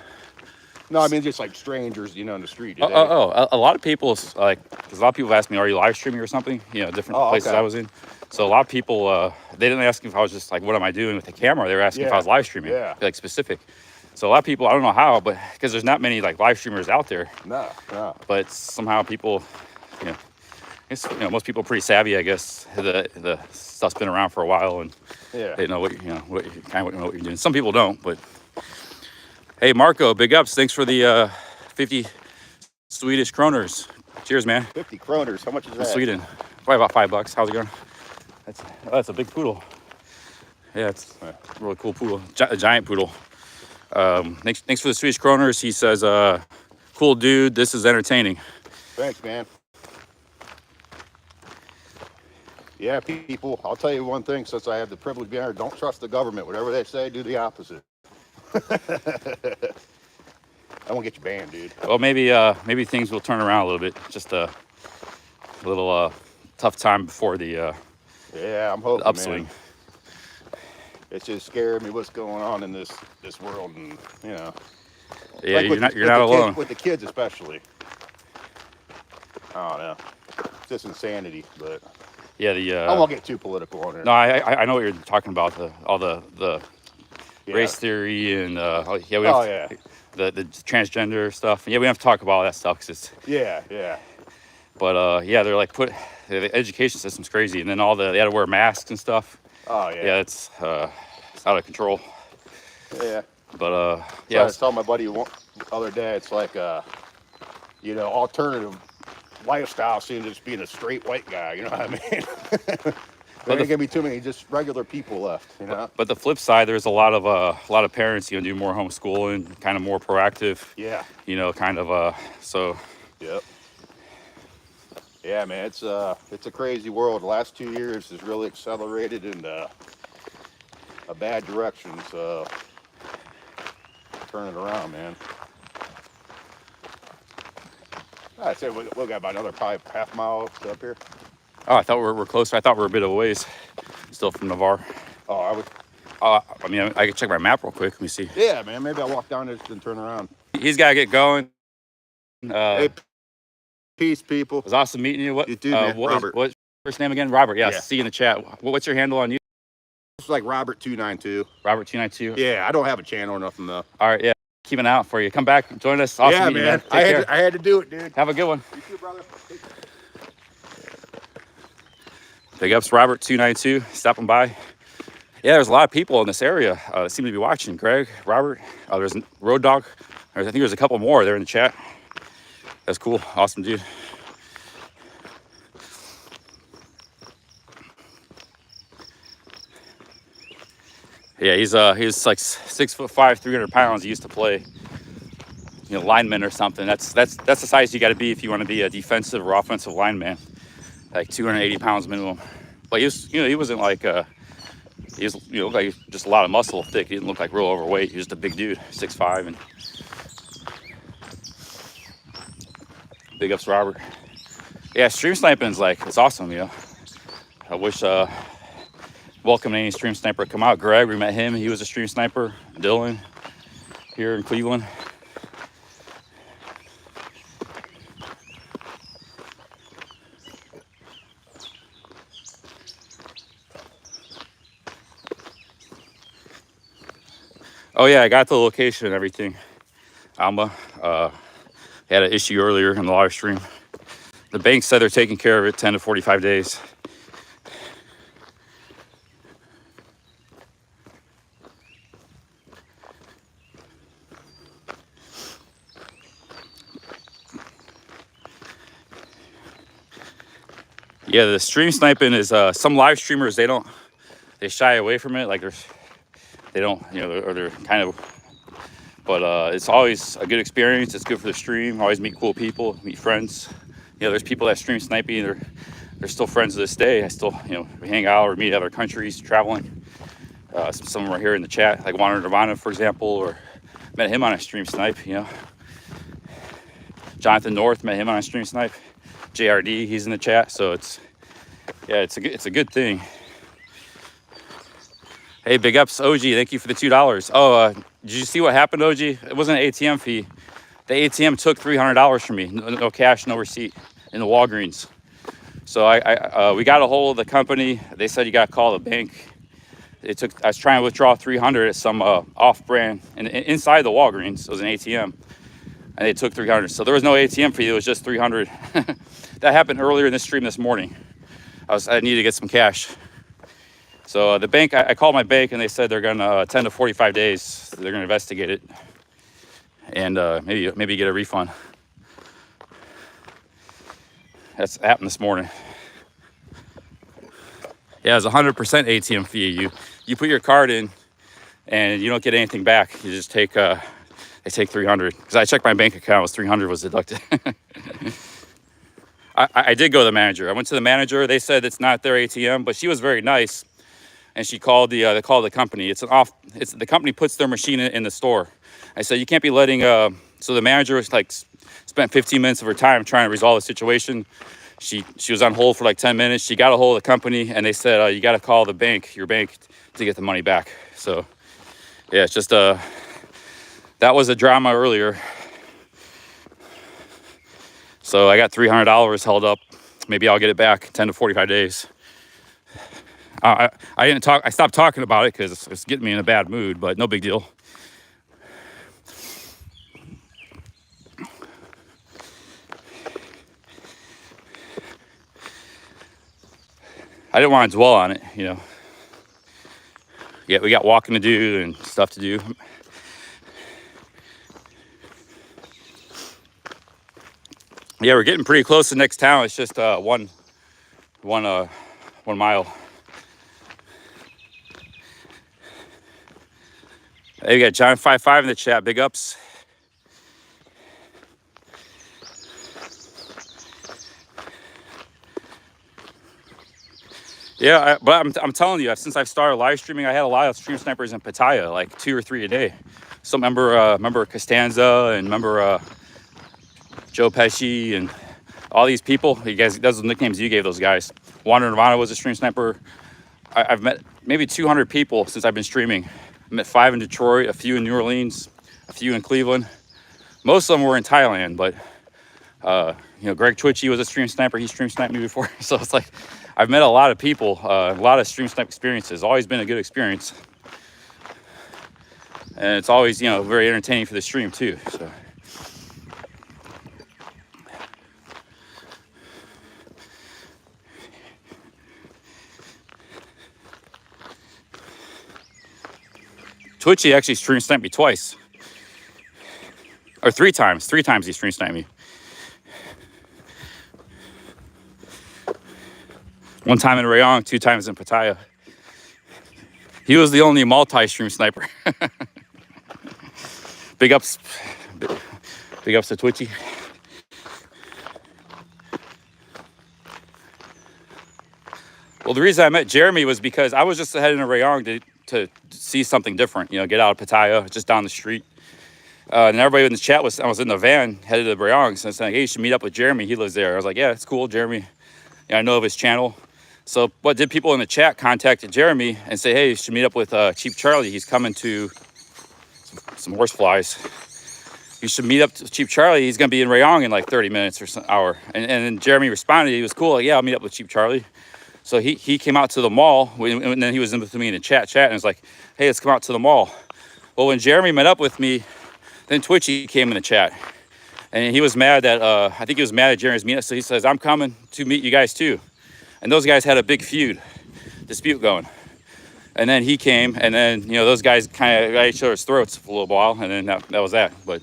No, I mean just like strangers, in the street. A lot of people because a lot of people ask me, "Are you live streaming or something?" Different places okay. I was in. So a lot of people they didn't ask me if I was just like, "What am I doing with the camera?" They were asking if I was live streaming, like specific. So a lot of people, I don't know how, but because there's not many like live streamers out there. No. But somehow people, most people are pretty savvy, I guess. The stuff's been around for a while, and they know what you're doing. Some people don't, but. Hey, Marco, big ups. Thanks for the 50 Swedish kroners. Cheers, man. 50 kroners. How much is that? Sweden. Probably about $5. How's it going? That's a big poodle. Yeah, it's a really cool poodle. A giant poodle. Thanks for the Swedish kroners. He says, cool dude, this is entertaining. Thanks, man. Yeah, people, I'll tell you one thing since I have the privilege of being here. Don't trust the government. Whatever they say, do the opposite. I won't get you banned, dude. Well, maybe things will turn around a little bit. Just a little tough time before the I'm hoping, the upswing. Man. It's just scaring me what's going on in this world, and Yeah, like you're not alone. With the kids especially. I don't know. It's just insanity, but yeah, I won't get too political on it. No, I know what you're talking about. All the race theory and the transgender stuff. Yeah, we have to talk about all that stuff because it's But they're like the education system's crazy, and then they had to wear masks and stuff. Oh yeah. Yeah, it's out of control. Yeah. But I was telling my buddy the other day, it's like alternative lifestyle seems to just being a straight white guy. You know what I mean? There ain't gonna be too many just regular people left, But the flip side, there's a lot of parents do more homeschooling, kind of more proactive. Yeah. Kind of so. Yep. Yeah, man, it's a crazy world. The last 2 years has really accelerated in a bad direction. So turn it around, man. I'd say we'll got about another probably half mile up here. Oh, I thought we're closer. I thought we were a bit of a ways still from Navarre. Oh, I would. I mean, I could check my map real quick. Let me see. Yeah, man. Maybe I'll walk down there and turn around. He's got to get going. Hey, peace, people. It was awesome meeting you. You too, man. Robert. What's your first name again? Robert. Yeah, Yeah. see you in the chat. What's your handle on you? It's like Robert292. Robert292. Yeah, I don't have a channel or nothing though. All right, yeah. keep an eye out for you. Come back, join us. Awesome Yeah, meeting you, man. Take care. I had to do it, dude. Have a good one. You too, brother. Big ups, Robert 292, stopping by. Yeah, there's a lot of people in this area that seem to be watching. Greg, Robert, there's Road Dog. I think there's a couple more there in the chat. That's cool. Awesome, dude. Yeah, he's like 6'5", 300 pounds. He used to play, lineman or something. That's the size you got to be if you want to be a defensive or offensive lineman. Like 280 pounds minimum. But he wasn't like he was like just a lot of muscle, thick. He didn't look like real overweight. He was just a big dude, 6'5", and big ups, Robert. Yeah, stream sniping's it's awesome. I wish welcome any stream sniper to come out. Greg, we met him. He was a stream sniper. Dylan here in Cleveland. Oh yeah, I got the location and everything. Alma had an issue earlier in the live stream. The bank said they're taking care of it 10 to 45 days. Yeah, the stream sniping is some live streamers they shy away from it, like they don't, or they're kind of, but it's always a good experience. It's good for the stream. Always meet cool people, meet friends. There's people that stream sniping. They're still friends to this day. I still, we hang out or meet other countries, traveling. Some of them are here in the chat, like Wander Nirvana, for example, or met him on a stream snipe. Jonathan North, met him on a stream snipe. JRD, he's in the chat. So it's a good thing. Hey, big ups, OG. Thank you for the $2. Oh, did you see what happened, OG? It wasn't an ATM fee. The ATM took $300 from me. No cash, no receipt in the Walgreens. So we got a hold of the company. They said you got to call the bank. I was trying to withdraw $300 at some off-brand, and inside the Walgreens, it was an ATM, and they took $300. So there was no ATM fee. It was just $300. That happened earlier in this stream this morning. I needed to get some cash. So the bank, I called my bank and they said they're gonna 10 to 45 days. They're gonna investigate it and maybe get a refund. That's happened this morning. Yeah, it's 100% ATM fee. You put your card in and you don't get anything back. You just take they take $300. Because I checked my bank account, it was $300 was deducted. I did go to the manager. I went to the manager. They said it's not their ATM, but she was very nice. And she called they called the company. The company puts their machine in the store. I said, you can't be letting, so the manager was spent 15 minutes of her time trying to resolve the situation. She was on hold for 10 minutes. She got a hold of the company and they said, you got to call your bank to get the money back. So yeah, it's just, that was a drama earlier. So I got $300 held up. Maybe I'll get it back 10 to 45 days. I stopped talking about it because it's getting me in a bad mood, but no big deal. I didn't want to dwell on it, Yeah, we got walking to do and stuff to do. Yeah, we're getting pretty close to the next town. It's just one mile. Hey, we got John 55 in the chat. Big ups. Yeah, but I'm telling you, since I've started live streaming, I had a lot of stream snipers in Pattaya, 2 or 3 a day. So remember Costanza and remember Joe Pesci and all those nicknames you gave those guys. Wander Nirvana was a stream sniper. I've met maybe 200 people since I've been streaming. I met 5 in Detroit, a few in New Orleans, a few in Cleveland. Most of them were in Thailand, but Greg Twitchy was a stream sniper. He stream sniped me before. So it's I've met a lot of people, a lot of stream snipe experiences. Always been a good experience. And it's always, you know, very entertaining for the stream too. So. Twitchy actually stream sniped me twice. Or three times. 3 times he stream sniped me. One time in Rayong, 2 times in Pattaya. He was the only multi-stream sniper. Big ups. Big ups to Twitchy. Well, the reason I met Jeremy was because I was just heading to Rayong to see something different, you know, get out of Pattaya, just down the street. And everybody in the chat I was in the van headed to Rayong, so I said, hey, you should meet up with Jeremy. He lives there. I was like, yeah, it's cool, Jeremy. Yeah, I know of his channel. So what did people in the chat contacted Jeremy and say, hey, you should meet up with Cheap Charlie. He's coming to some horseflies. You should meet up to Cheap Charlie. He's going to be in Rayong in like 30 minutes or some hour. And then Jeremy responded. He was cool. Like, yeah, I'll meet up with Cheap Charlie. So he came out to the mall, and then he was in with me in the chat, and was like, hey, let's come out to the mall. Well, when Jeremy met up with me, then Twitchy came in the chat. And he was mad that, I think he was mad at Jeremy's meetup, so he says, I'm coming to meet you guys too. And those guys had a big dispute going. And then he came, and then, you know, those guys kind of got each other's throats for a little while, and then that was that. But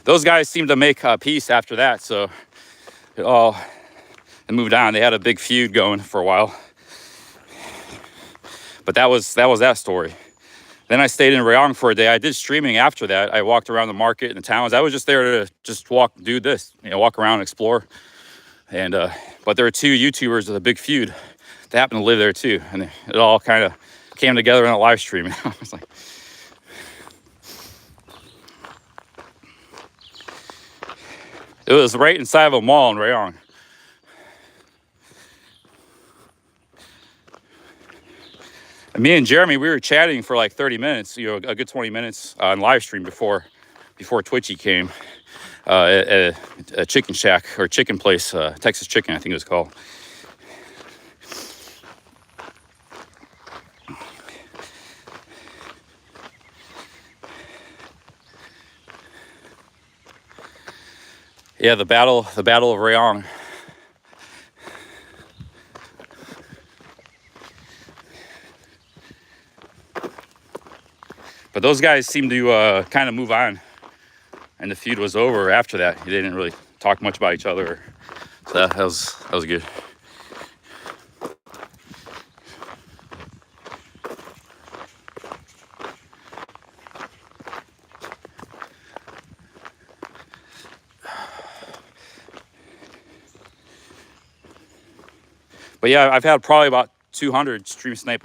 those guys seemed to make peace after that, so it moved on. They had a big feud going for a while. But that was that story. Then I stayed in Rayong for a day. I did streaming after that. I walked around the market and the towns. I was just there to just do this, you know, walk around, explore. And but there were 2 YouTubers with a big feud that happened to live there too, and it all kind of came together in a live stream. I was like, it was right inside of a mall in Rayong. And me and Jeremy, we were chatting for like 30 minutes, you know, a good 20 minutes on live stream before Twitchy came at a chicken shack or chicken place, Texas Chicken, I think it was called. Yeah, the battle of Rayong. But those guys seemed to kind of move on, and the feud was over after that. They didn't really talk much about each other, so that was good. But yeah, I've had probably about 200 stream snipe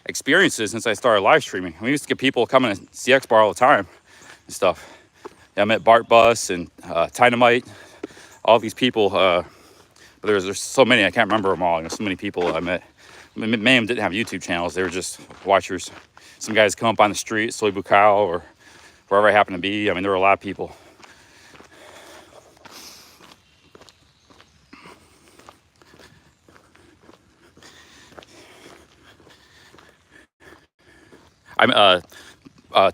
experiences since I started live streaming. We used to get people coming to CX Bar all the time and stuff. Yeah, I met Bart Bus and Dynamite, all these people. But there's so many, I can't remember them all. There's so many people I met. Many of them didn't have YouTube channels. They were just watchers. Some guys come up on the street, Soy Bucao, or wherever I happen to be. I mean, there were a lot of people.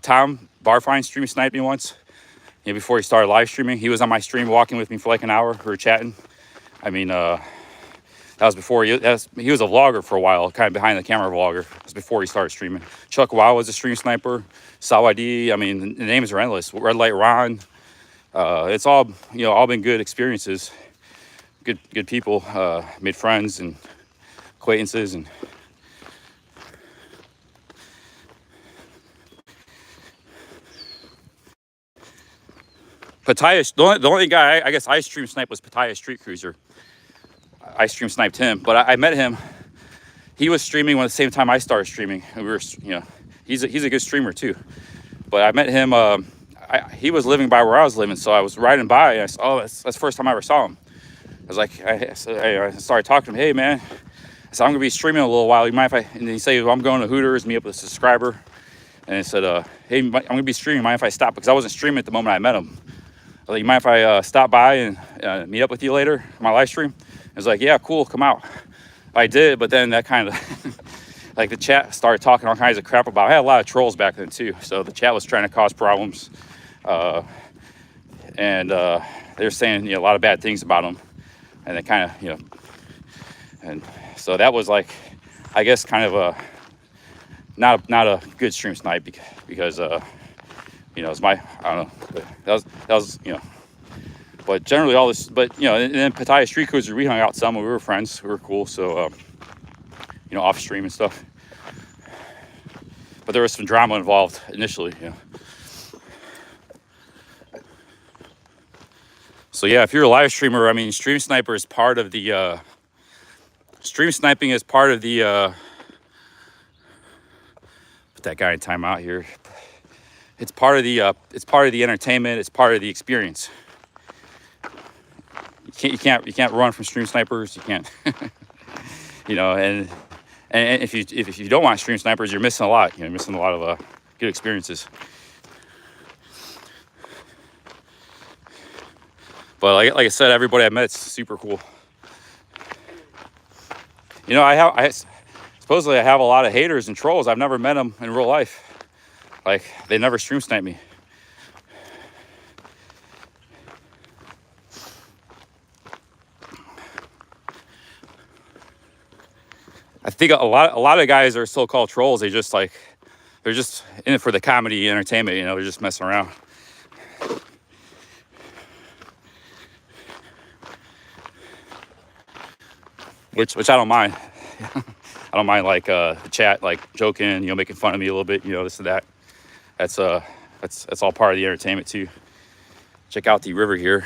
Tom Barfine stream sniped me once, you know, before he started live streaming. He was on my stream walking with me for like an hour. We were chatting. I mean, that was before he was a vlogger for a while, kind of behind the camera vlogger. It was before he started streaming. Chuck Wow was a stream sniper. Sawadi. I mean, the names are endless. Red Light Ron. It's all, you know, all been good experiences. Good people. Made friends and acquaintances and. Pattaya, the only guy I guess I stream sniped was Pattaya Street Cruiser. I stream sniped him, but I met him. He was streaming at the same time I started streaming. And we were, you know, he's a good streamer too. But I met him. He was living by where I was living, so I was riding by, and I saw, that's the first time I ever saw him. I was like, I started talking to him. Hey man, I said I'm gonna be streaming a little while. You mind if I? And he said, well, I'm going to Hooters, meet up with a subscriber. And I said, hey, I'm gonna be streaming. Mind if I stop? Because I wasn't streaming at the moment I met him. I was like, you mind if I stop by and meet up with you later on my live stream? I was like, yeah, cool, come out. I did, but then that kind of like the chat started talking all kinds of crap about. I had a lot of trolls back then too, so the chat was trying to cause problems, and they were saying a lot of bad things about him, and they kind of and so that was like, I guess, kind of a not a good stream snipe because it's my, I don't know, that was but generally all this, but and then Pattaya Street Cruiser, we hung out some, we were friends, we were cool, so off stream and stuff. But there was some drama involved initially, So yeah, if you're a live streamer, I mean, stream sniper is part of the stream sniping is part of the put that guy in timeout here. It's part of the entertainment, it's part of the experience. You can't run from stream snipers, you can't. And if you don't want stream snipers, you're missing a lot. You're missing a lot of good experiences. But like I said, everybody I met's super cool. I supposedly I have a lot of haters and trolls. I've never met them in real life. Like, they never stream snipe me. I think a lot of guys are so-called trolls. They're just in it for the comedy entertainment. They're just messing around. Which I don't mind. I don't mind like the chat, like joking, making fun of me a little bit, this and that. That's all part of the entertainment too. Check out the river here.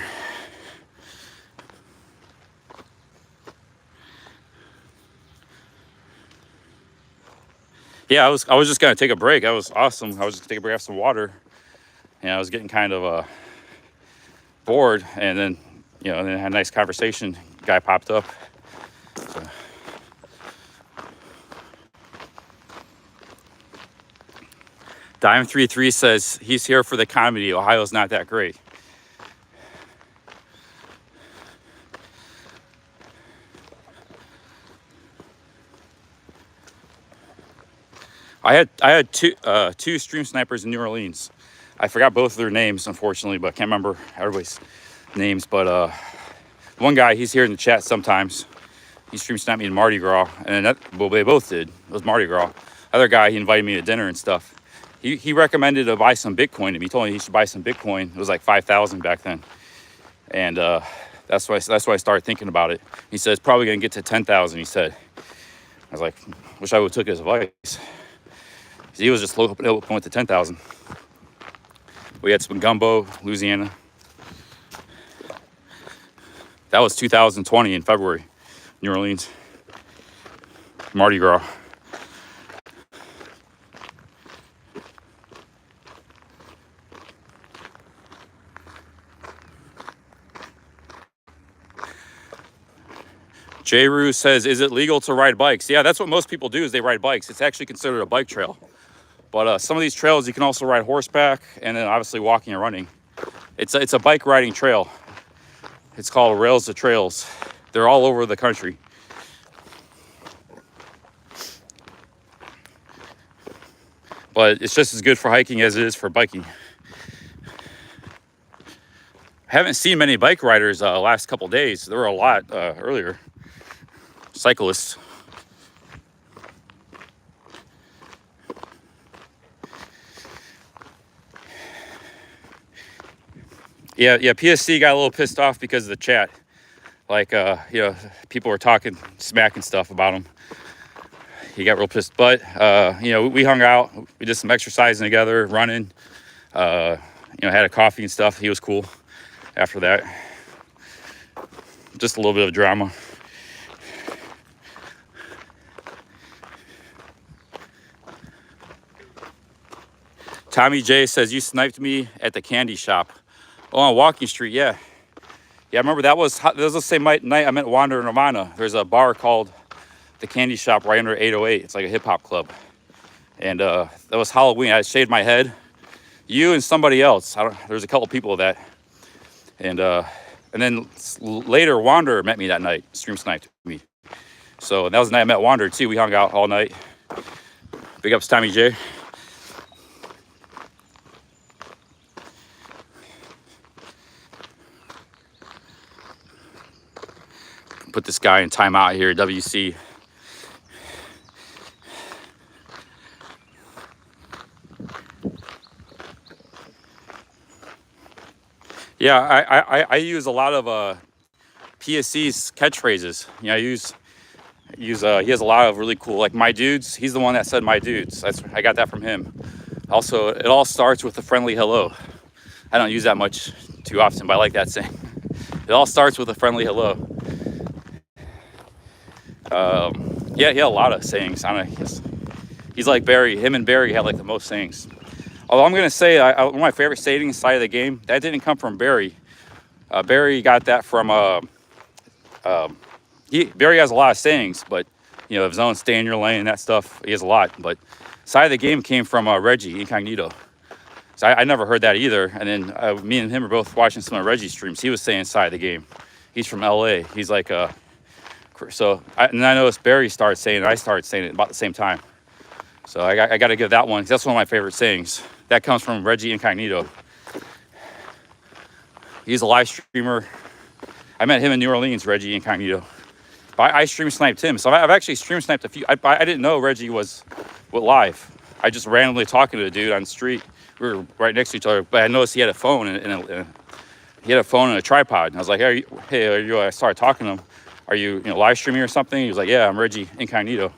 Yeah, I was just gonna take a break. That was awesome. I was just gonna take a break, have some water, and I was getting kind of bored. And then then I had a nice conversation. Guy popped up. So. Dime33 says he's here for the comedy. Ohio's not that great. I had two stream snipers in New Orleans. I forgot both of their names, unfortunately, but I can't remember everybody's names. But one guy, he's here in the chat sometimes. He stream sniped me in Mardi Gras, and they both did. It was Mardi Gras. Other guy, he invited me to dinner and stuff. He recommended to buy some Bitcoin to me. He told me he should buy some Bitcoin. It was like 5,000 back then, and that's why I started thinking about it. He said it's probably gonna get to 10,000. He said. I was like, wish I would have took his advice. He was just local point to 10,000. We had some gumbo, Louisiana. That was 2020 in February, New Orleans, Mardi Gras. J. Rue says, is it legal to ride bikes? Yeah, that's what most people do, is they ride bikes. It's actually considered a bike trail. But some of these trails, you can also ride horseback, and then obviously walking and running. It's a bike riding trail. It's called Rails to Trails. They're all over the country. But it's just as good for hiking as it is for biking. I haven't seen many bike riders last couple days. There were a lot earlier. Cyclists. Yeah, PSC got a little pissed off because of the chat. Like, people were talking smack and stuff about him. He got real pissed. But, we hung out. We did some exercising together, running. Had a coffee and stuff. He was cool after that. Just a little bit of drama. Tommy J says, you sniped me at the candy shop. Oh, on Walking Street, yeah. Yeah, I remember that was the same night I met Wander and Nirvana. There's a bar called the Candy Shop right under 808. It's like a hip hop club. And that was Halloween. I shaved my head. You and somebody else. There's a couple people of that. And then later, Wander met me that night. Stream sniped me. So that was the night I met Wander too. We hung out all night. Big ups Tommy J. Put this guy in timeout here, WC. Yeah, I use a lot of PSC's catchphrases. You know, I use he has a lot of really cool, like my dudes. He's the one that said my dudes. I got that from him. Also, it all starts with a friendly hello. I don't use that much too often, but I like that saying. It all starts with a friendly hello. Yeah, he had a lot of sayings. I don't know. He's like Barry. Him and Barry had like the most sayings. Although I'm gonna say one of my favorite sayings side of the game, that didn't come from Barry. Barry got that from Barry has a lot of sayings, but you know, of his own, stay in your lane, that stuff. He has a lot. But side of the game came from Reggie Incognito. So I never heard that either. And then me and him were both watching some of Reggie's streams. He was saying side of the game. He's from LA. He's like and I noticed Barry started saying it. I started saying it about the same time. So I got to give that one, 'cause that's one of my favorite sayings. That comes from Reggie Incognito. He's a live streamer. I met him in New Orleans, Reggie Incognito. But I stream sniped him. So I've actually stream sniped a few. I didn't know Reggie was live. I just randomly talking to a dude on the street. We were right next to each other, but I noticed he had a phone and he had a phone and a tripod. And I was like, I started talking to him. Are you live streaming or something? He was like, yeah, I'm Reggie Incognito.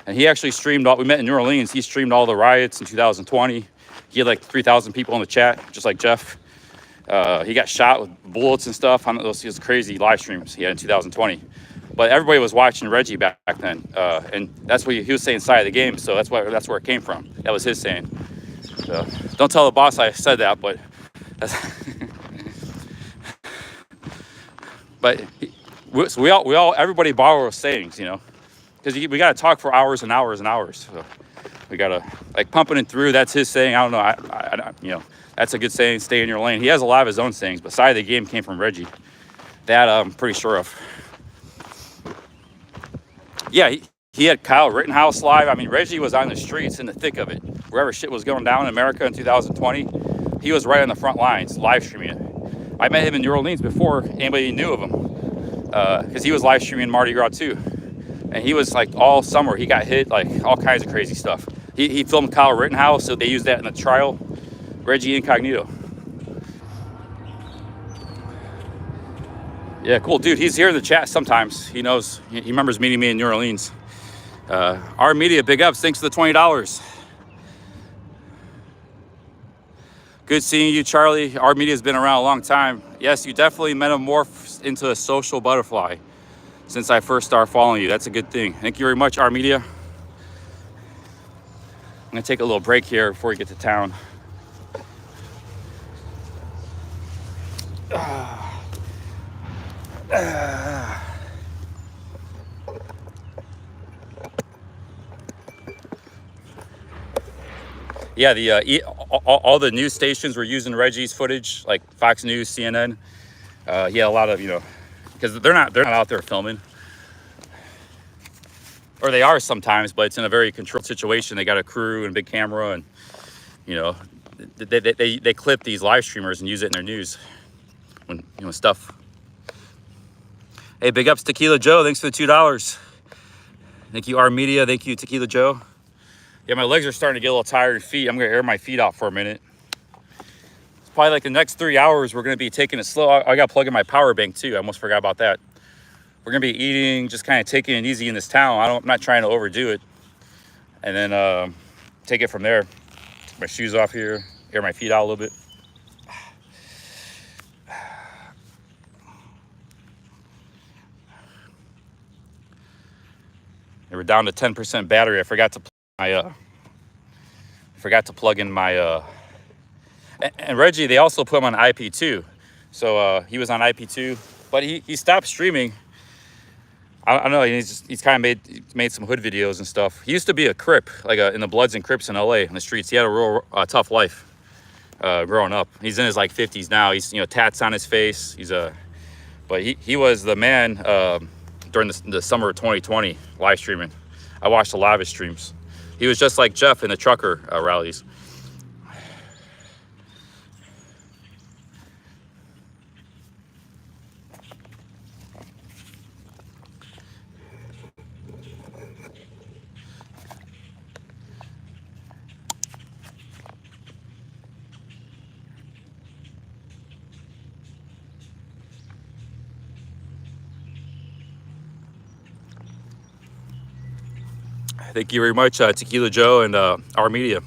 And he actually streamed we met in New Orleans. He streamed all the riots in 2020. He had like 3,000 people in the chat, just like Jeff. He got shot with bullets and stuff on those crazy live streams he had in 2020. But everybody was watching Reggie back then, and that's what he was saying side of the game. So that's where it came from. That was his saying. So don't tell the boss I said that, but that's but everybody borrows sayings, because we got to talk for hours and hours and hours. So we got to like pumping it through. That's his saying. I don't know. That's a good saying. Stay in your lane. He has a lot of his own sayings, but side of the game came from Reggie. That I'm pretty sure of. Yeah, he had Kyle Rittenhouse live. I mean, Reggie was on the streets in the thick of it. Wherever shit was going down in America in 2020, he was right on the front lines, live streaming it. I met him in New Orleans before anybody knew of him, because he was live streaming Mardi Gras too. And he was like all summer, he got hit, like all kinds of crazy stuff. He filmed Kyle Rittenhouse, so they used that in the trial. Reggie Incognito. Yeah, cool dude. He's here in the chat sometimes. He knows. He remembers meeting me in New Orleans. Our media, big ups. Thanks for the $20. Good seeing you, Charlie. Our media's been around a long time. Yes, you definitely metamorphed into a social butterfly since I first started following you. That's a good thing. Thank you very much, our media. I'm gonna take a little break here before we get to town. Yeah, all the news stations were using Reggie's footage, like Fox News, CNN. He had a lot of, because they're not out there filming, or they are sometimes, but it's in a very controlled situation. They got a crew and big camera, and they clip these live streamers and use it in their news when stuff. Hey, big ups Tequila Joe. Thanks for the $2. Thank you, our media. Thank you, Tequila Joe. Yeah, my legs are starting to get a little tired and feet. I'm gonna air my feet out for a minute. It's probably like the next 3 hours, we're gonna be taking it slow. I got to plug in my power bank too. I almost forgot about that. We're gonna be eating, just kind of taking it easy in this town. I'm not trying to overdo it. And then take it from there. Take my shoes off here, air my feet out a little bit. And we're down to 10% battery. I forgot to plug in my and Reggie, they also put him on IP2. So he was on IP2, but he stopped streaming. I don't know, he's kind of made some hood videos and stuff. He used to be a Crip, like in the Bloods and Crips in LA, in the streets. He had a real tough life growing up. He's in his like 50s now. He's tats on his face. But he was the man. during the summer of 2020 live streaming. I watched a lot of his streams. He was just like Jeff in the trucker rallies. Thank you very much, Tequila Joe and Our Media.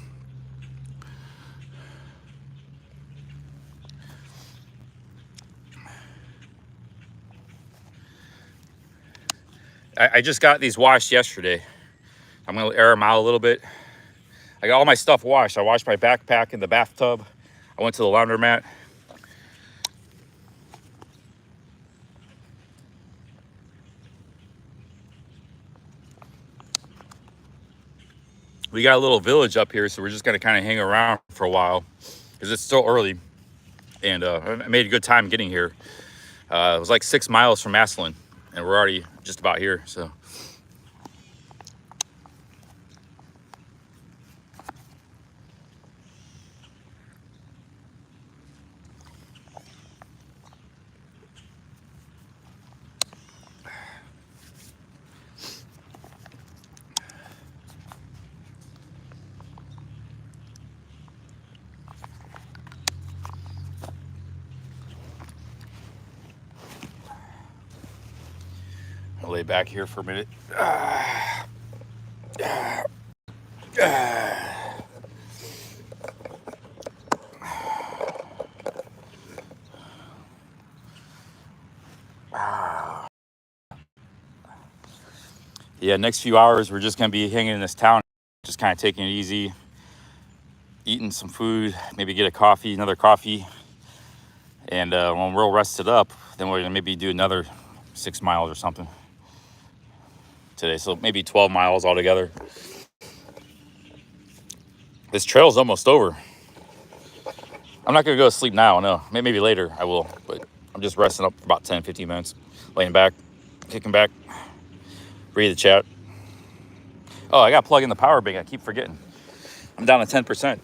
I just got these washed yesterday. I'm gonna air them out a little bit. I got all my stuff washed. I washed my backpack in the bathtub. I went to the laundromat. We got a little village up here, so we're just gonna kind of hang around for a while because it's still early, and I made a good time getting here. It was like 6 miles from Massillon, and we're already just about here. So I'll lay back here for a minute. Yeah, next few hours we're just gonna be hanging in this town, just kind of taking it easy, eating some food, maybe get a coffee, another coffee, and when we're all rested up, then we're gonna maybe do another 6 miles or something today. So maybe 12 miles altogether. This trail's almost over. I'm not gonna go to sleep now, no. Maybe later I will, but I'm just resting up for about 10, 15 minutes, laying back, kicking back, read the chat. Oh, I gotta plug in the power bank. I keep forgetting. I'm down to 10%.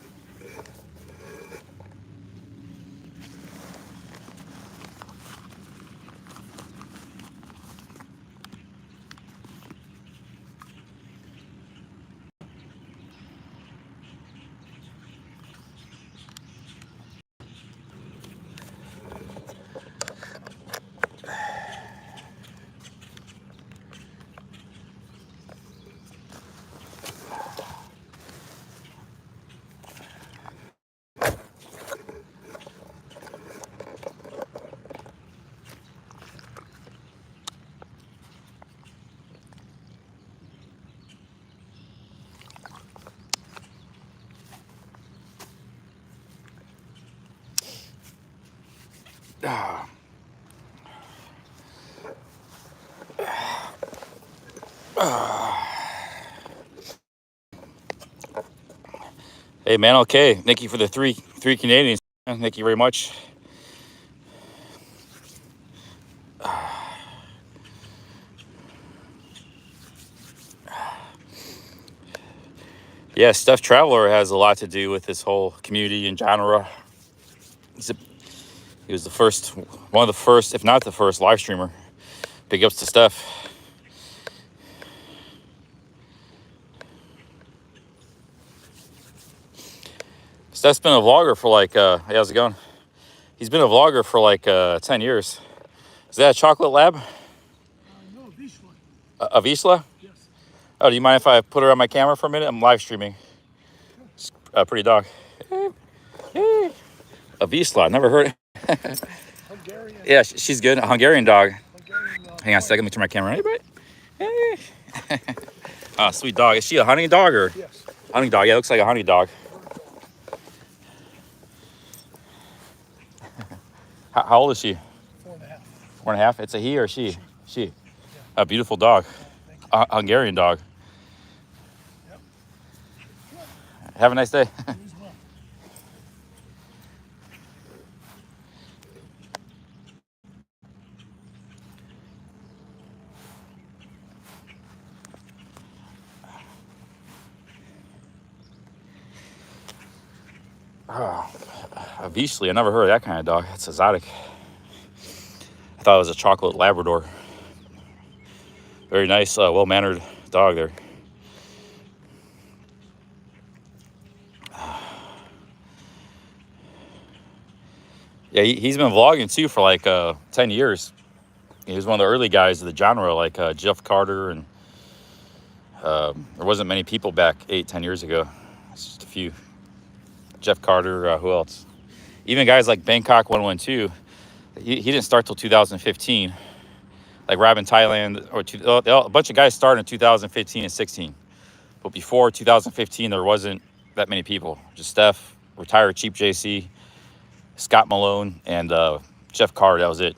Hey man, okay. Thank you for the three Canadians. Thank you very much. Yeah, Steph Traveler has a lot to do with this whole community and genre. He was the first, one of the first, if not the first, live streamer. Big ups to Steph. Steph's been a vlogger for like, hey, how's it going? He's been a vlogger for like 10 years. Is that a chocolate lab? No, Vishla. A Vizsla? Yes. Oh, do you mind if I put her on my camera for a minute? I'm live streaming. It's a pretty dog. A Vizsla, never heard it. Hungarian. Yeah, she's good. A Hungarian dog. Hungarian Hang on a second, let me turn my camera on. Hey, buddy. Ah, sweet dog. Is she a hunting dog or? Yes. Hunting dog, yeah, looks like a hunting dog. How old is she? 4.5. 4.5? It's a he or she? She. A beautiful dog. A Hungarian dog. Yep. Have a nice day. You as well. A Vizsla, I never heard of that kind of dog. It's exotic. I thought it was a chocolate Labrador. Very nice, well-mannered dog there. Yeah, he's been vlogging too for like 10 years. He was one of the early guys of the genre, like Jeff Carter, and there wasn't many people back 8-10 years ago. It's just a few. Jeff Carter, who else? Even guys like Bangkok 112, he didn't start till 2015. Like Robin Thailand, a bunch of guys started in 2015 and 16. But before 2015, there wasn't that many people. Just Steph, retired Cheap JC, Scott Malone, and Jeff Carter. That was it.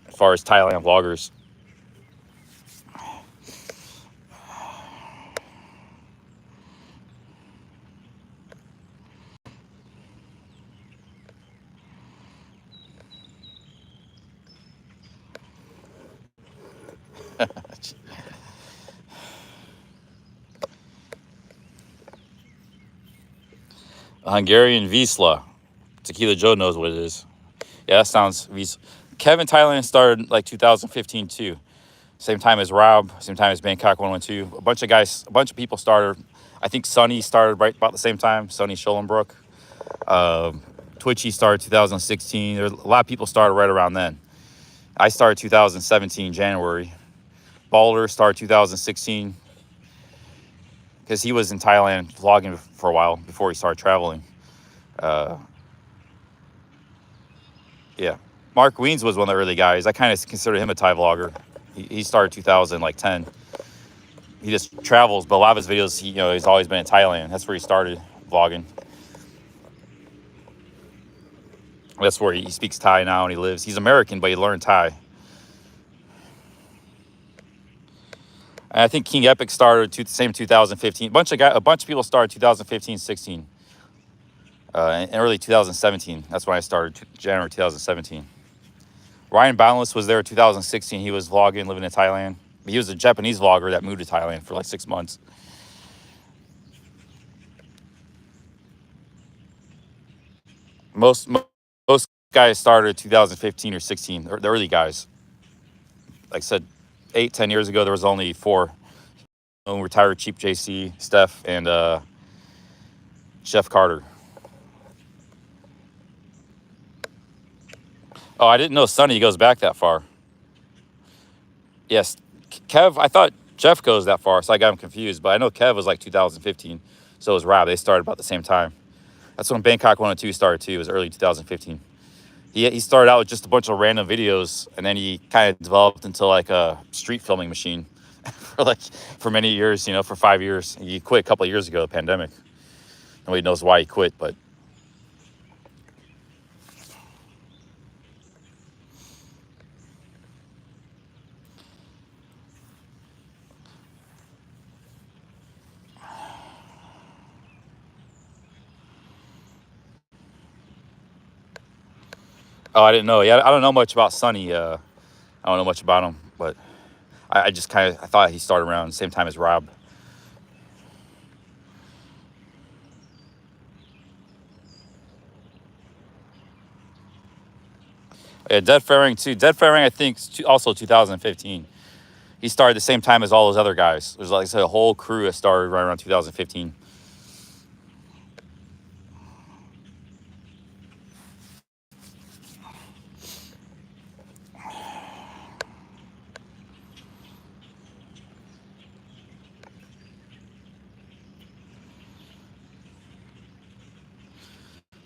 As far as Thailand vloggers. A Hungarian Vizsla. Tequila Joe knows what it is. Yeah, that sounds Vizsla. Kevin Thailand started like 2015 too. Same time as Rob, same time as Bangkok 112. A bunch of people started. I think Sonny started right about the same time. Sonny Schoenbrook. Twitchy started 2016. There's a lot of people started right around then. I started 2017 January. Balder started 2016 because he was in Thailand vlogging for a while before he started traveling. Yeah, Mark Weens was one of the early guys. I kind of consider him a Thai vlogger. He started 2010. He just travels, but a lot of his videos, he's always been in Thailand. That's where he started vlogging. That's where he speaks Thai now and he lives. He's American, but he learned Thai. And I think King Epic started same 2015. A bunch of people started 2015, 16, and early 2017. That's when I started, January 2017. Ryan Boundless was there in 2016. He was vlogging, living in Thailand. He was a Japanese vlogger that moved to Thailand for like 6 months. Most guys started 2015 or 16, the early guys. Like I said, 8-10 years ago, there was only 4. Retired Cheap JC, Steph, and Jeff Carter. Oh, I didn't know Sonny goes back that far. Yes, Kev, I thought Jeff goes that far, so I got him confused. But I know Kev was like 2015. So was Rob. They started about the same time. That's when Bangkok 102 started too. It was early 2015. He started out with just a bunch of random videos, and then he kind of developed into like a street filming machine for many years, for 5 years. He quit a couple of years ago, the pandemic. Nobody knows why he quit, but oh, I didn't know. Yeah, I don't know much about Sonny. I don't know much about him, but I just I thought he started around the same time as Rob. Yeah, Dead Faring too. Dead Faring, I think, also 2015. He started the same time as all those other guys. There's like I said, a whole crew that started right around 2015.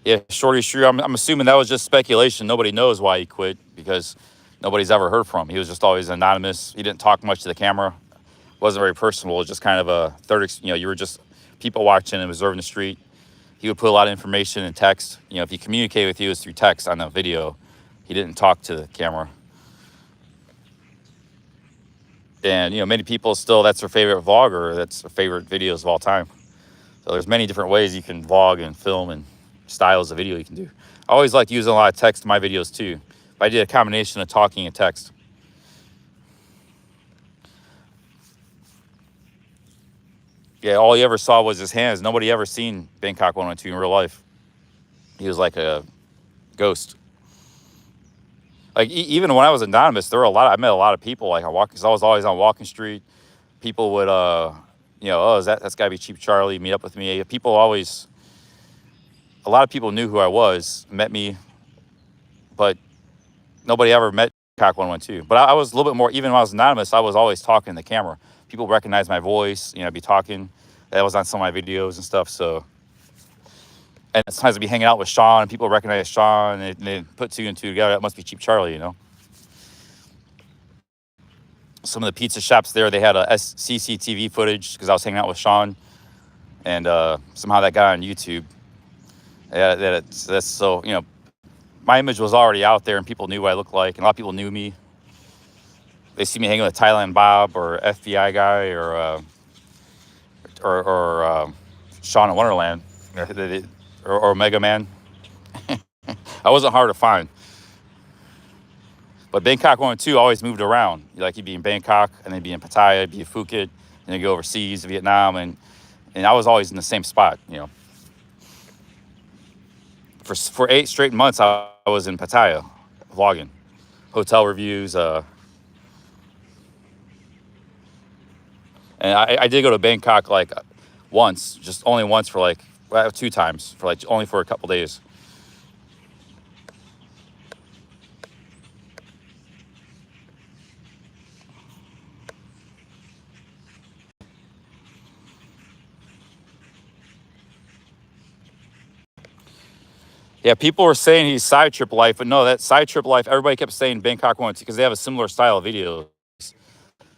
Yeah, Shorty Shrew, I'm assuming that was just speculation. Nobody knows why he quit because nobody's ever heard from him. He was just always anonymous. He didn't talk much to the camera. Wasn't very personal. It was just kind of a third, you were just people watching and observing the street. He would put a lot of information in text. If he communicated with you, it was through text on the video. He didn't talk to the camera. And, many people still, that's their favorite vlogger. That's their favorite videos of all time. So there's many different ways you can vlog and film and styles of video you can do. I always like using a lot of text in my videos too. But I did a combination of talking and text. Yeah, all he ever saw was his hands. Nobody ever seen Bangkok 112 in real life. He was like a ghost. Like even when I was anonymous, there were I met a lot of people. Like because I was always on Walking Street. People would, oh, that's gotta be Cheap Charlie. Meet up with me. A lot of people knew who I was, met me, but nobody ever met Bangkok 112. But I was a little bit more. Even when I was anonymous, I was always talking to the camera. People recognized my voice. I'd be talking. That was on some of my videos and stuff. So. And sometimes I'd be hanging out with Sean, and people recognize Sean, and they put two and two together. That must be Cheap Charlie, Some of the pizza shops there, they had a CCTV footage because I was hanging out with Sean, and somehow that got on YouTube. Yeah, that's so, my image was already out there, and people knew what I looked like, and a lot of people knew me. They see me hanging with Thailand Bob or FBI guy or Sean at Wonderland or Mega Man. I wasn't hard to find. But Bangkok 1 and 2 always moved around. Like he'd be in Bangkok, and then be in Pattaya, be in Phuket, and then go overseas to Vietnam, and I was always in the same spot, For 8 straight months, I was in Pattaya, vlogging, hotel reviews. And I did go to Bangkok like once, just only once for 2 times, for only for a couple days. Yeah, people were saying he's Side Trip Life, but no, that Side Trip Life, everybody kept saying Bangkok 1 because they have a similar style of videos.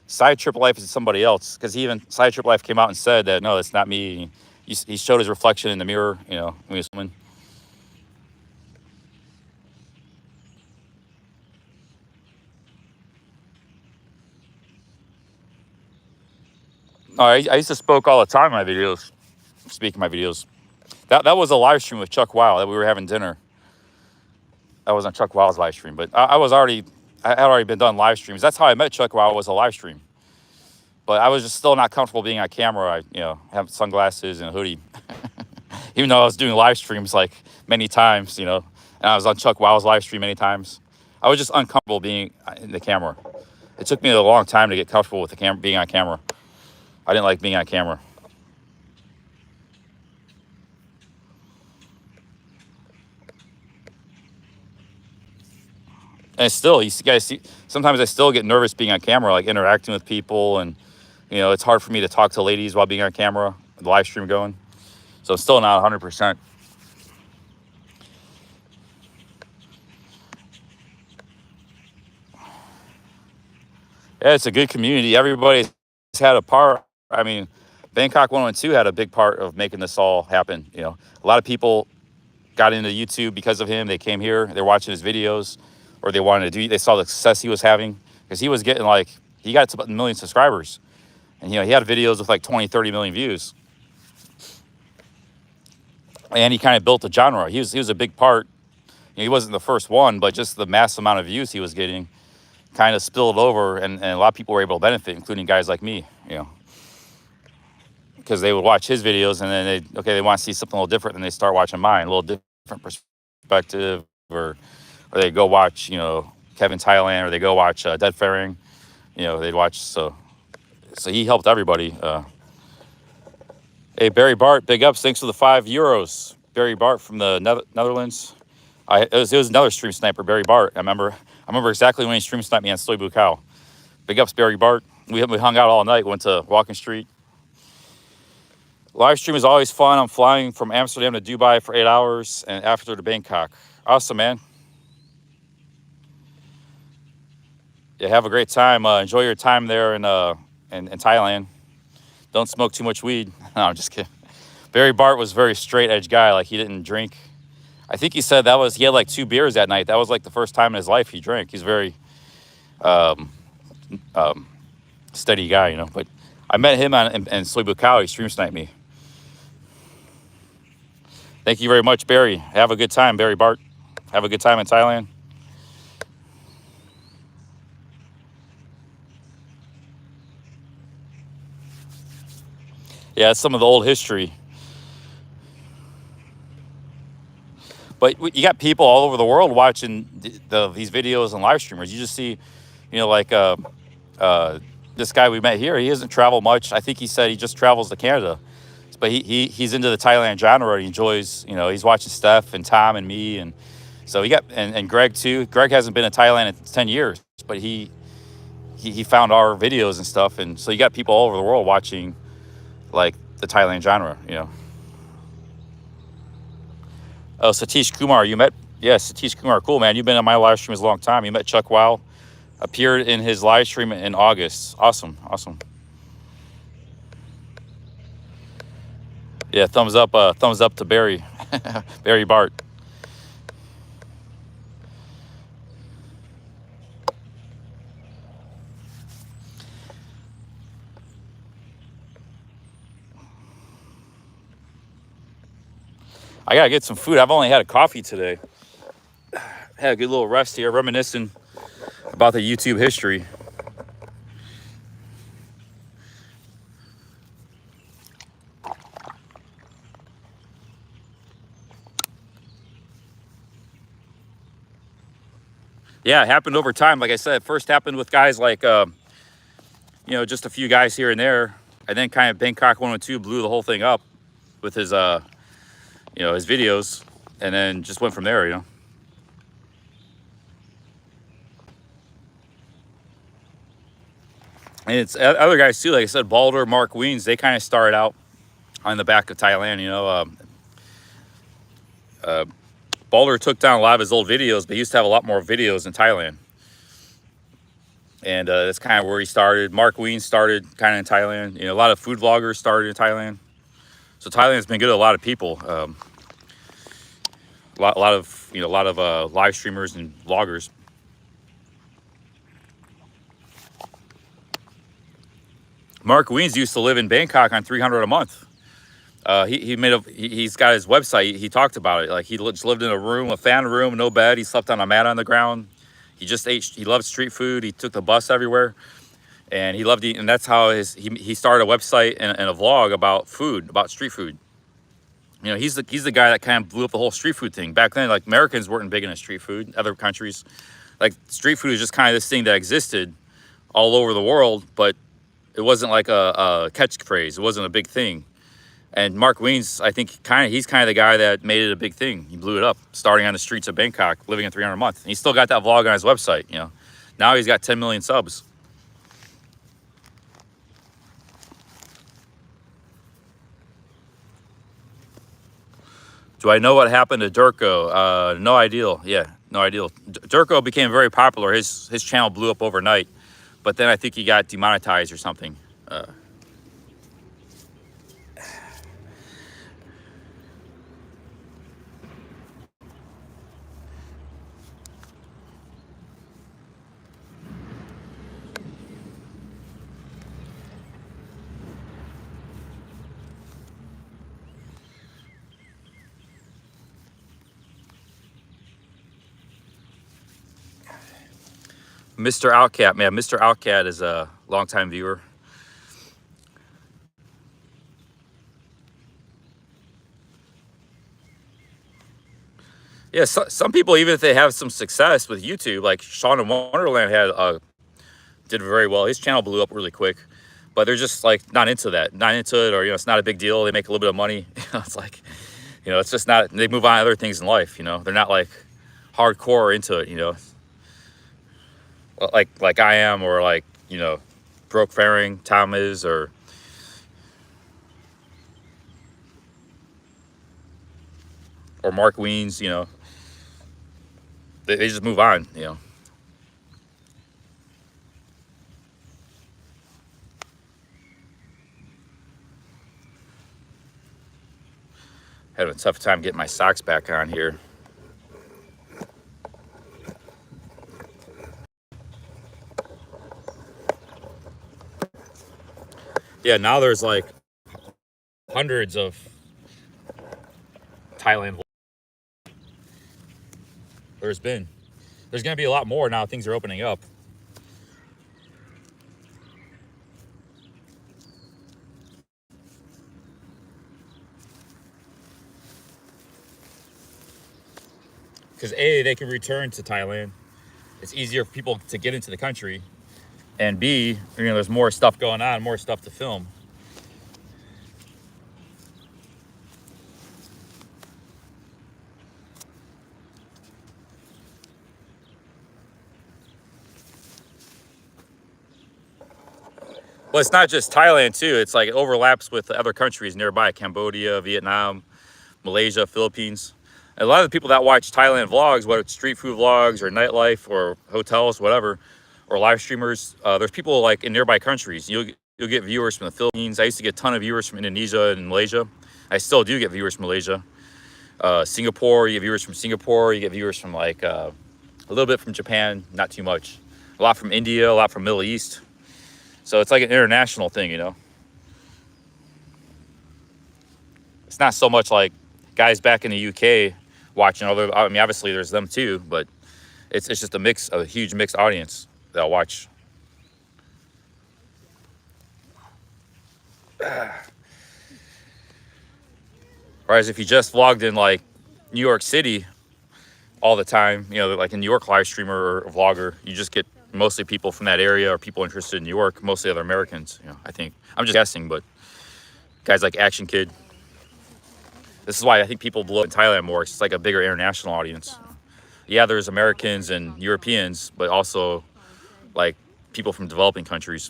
Side Trip Life is somebody else, because Side Trip Life came out and said that, no, that's not me. He showed his reflection in the mirror, when he was swimming. No, I used to smoke all the time in my videos, speak in my videos. That was a live stream with Chuck Wow that we were having dinner. That wasn't Chuck Wow's live stream, but I had already been done live streams. That's how I met Chuck Wow, was a live stream. But I was just still not comfortable being on camera. I, have sunglasses and a hoodie. Even though I was doing live streams many times, and I was on Chuck Wow's live stream many times. I was just uncomfortable being in the camera. It took me a long time to get comfortable with being on camera. I didn't like being on camera. And still, you guys see, sometimes I still get nervous being on camera, interacting with people, and it's hard for me to talk to ladies while being on camera, the live stream going. So I'm still not 100%. Yeah, it's a good community. Everybody's had a part. I mean, Bangkok 112 had a big part of making this all happen. A lot of people got into YouTube because of him. They came here, they're watching his videos, or they saw the success he was having, because he was getting he got to about 1 million subscribers. And, he had videos with 20, 30 million views. And he kind of built a genre. He was a big part. He wasn't the first one, but just the mass amount of views he was getting kind of spilled over, and a lot of people were able to benefit, including guys like me, because they would watch his videos, and then they want to see something a little different, and they start watching mine, a little different perspective, or they go watch, Kevin Thailand, or they go watch Dead Faring, they'd watch. So he helped everybody. Hey, Barry Bart, big ups. Thanks for the €5. Barry Bart from the Netherlands. It was another stream sniper, Barry Bart. I remember exactly when he stream sniped me on Soy Bucow. Big ups, Barry Bart. We hung out all night, went to Walking Street. Live stream is always fun. I'm flying from Amsterdam to Dubai for 8 hours, and after to Bangkok. Awesome, man. Yeah, have a great time. Enjoy your time there in Thailand. Don't smoke too much weed. No, I'm just kidding. Barry Bart was a very straight edge guy. He didn't drink. I think he said he had 2 beers that night. That was the first time in his life he drank. He's very steady guy, But I met him in Soy Bucow. He stream sniped me. Thank you very much, Barry. Have a good time, Barry Bart. Have a good time in Thailand. Yeah, it's some of the old history. But you got people all over the world watching these videos and live streamers. You just see, like this guy we met here. He doesn't travel much. I think he said he just travels to Canada. But he's into the Thailand genre. He enjoys, he's watching Steph and Tom and me. And so he got, and Greg too. Greg hasn't been to Thailand in 10 years, but he found our videos and stuff. And so you got people all over the world watching like the Thailand genre, Oh, Satish Kumar, Satish Kumar, cool, man. You've been on my live stream a long time. You met Chuck Wow, appeared in his live stream in August. Awesome. Yeah, thumbs up to Barry, Barry Bart. I gotta get some food. I've only had a coffee today. Had a good little rest here, reminiscing about the YouTube history. Yeah, it happened over time. Like I said, it first happened with guys like, just a few guys here and there. And then kind of Bangkok 102 blew the whole thing up with his, his videos. And then just went from there, And it's other guys too. Like I said, Balder, Mark Weens, they kind of started out on the back of Thailand, Balder took down a lot of his old videos, but he used to have a lot more videos in Thailand. And that's kind of where he started. Mark Weens started kind of in Thailand. A lot of food vloggers started in Thailand. So Thailand's been good to a lot of people. A lot of live streamers and vloggers. Mark Weens used to live in Bangkok on $300 a month. He's got his website. He talked about it. Like he just lived in a fan room, no bed. He slept on a mat on the ground. He loved street food. He took the bus everywhere, and he loved eating. And that's how he started a website and a vlog about food, about street food. He's the guy that kind of blew up the whole street food thing. Back then, like Americans weren't big into street food. Other countries, like street food is just kind of this thing that existed all over the world, but it wasn't like a catchphrase. It wasn't a big thing. And Mark Weens, I think he's kind of the guy that made it a big thing. He blew it up, starting on the streets of Bangkok, living on $300 a month. And he's still got that vlog on his website, Now he's got 10 million subs. Do I know what happened to Durko? No idea. Yeah, no idea. Durko became very popular. His channel blew up overnight. But then I think he got demonetized or something. Mr. Outcat, man. Mr. Outcat is a longtime viewer. Yeah, some people, even if they have some success with YouTube, like Sean in Wonderland did very well. His channel blew up really quick, but they're just like not into it, or it's not a big deal. They make a little bit of money. It's like, it's just not. They move on to other things in life. They're not like hardcore into it. Like I am, or like Broke Faring, Tom is, or Mark Weens. They just move on. Had a tough time getting my socks back on here. Yeah, now there's like hundreds of Thailand. There's going to be a lot more now. Things are opening up. because A, they can return to Thailand. It's easier for people to get into the country, and B, there's more stuff going on, more stuff to film. Well, it's not just Thailand too. It's like it overlaps with other countries nearby: Cambodia, Vietnam, Malaysia, Philippines. And a lot of the people that watch Thailand vlogs, whether it's street food vlogs or nightlife or hotels, whatever, or live streamers, there's people like in nearby countries. You'll get viewers from the Philippines. I used to get a ton of viewers from Indonesia and Malaysia. I still do get viewers from Malaysia. Singapore, you get viewers from Singapore. You get viewers from like a little bit from Japan, not too much. A lot from India, a lot from Middle East. So it's like an international thing, It's not so much like guys back in the UK watching other. I mean, obviously there's them too, but it's just a huge mixed audience that'll watch. Whereas if you just vlogged in like New York City all the time, like a New York live streamer or a vlogger, you just get mostly people from that area or people interested in New York, mostly other Americans. I think I'm just guessing, but guys like Action Kid. This is why I think people blow in Thailand more. It's like a bigger international audience. Yeah, there's Americans and Europeans, but also like people from developing countries.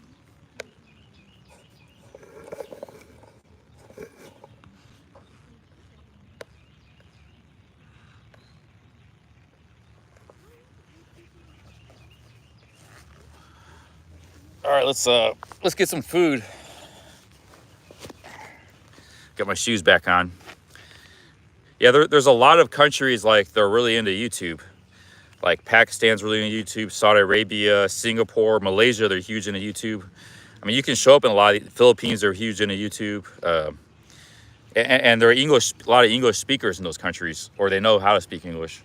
All right, let's get some food. Got my shoes back on. Yeah, there's a lot of countries like they're really into YouTube. Like Pakistan's really into YouTube, Saudi Arabia, Singapore, Malaysia, they're huge into YouTube. I mean, you can show up in a lot of the Philippines, they're huge into YouTube. And there are a lot of English speakers in those countries, or they know how to speak English.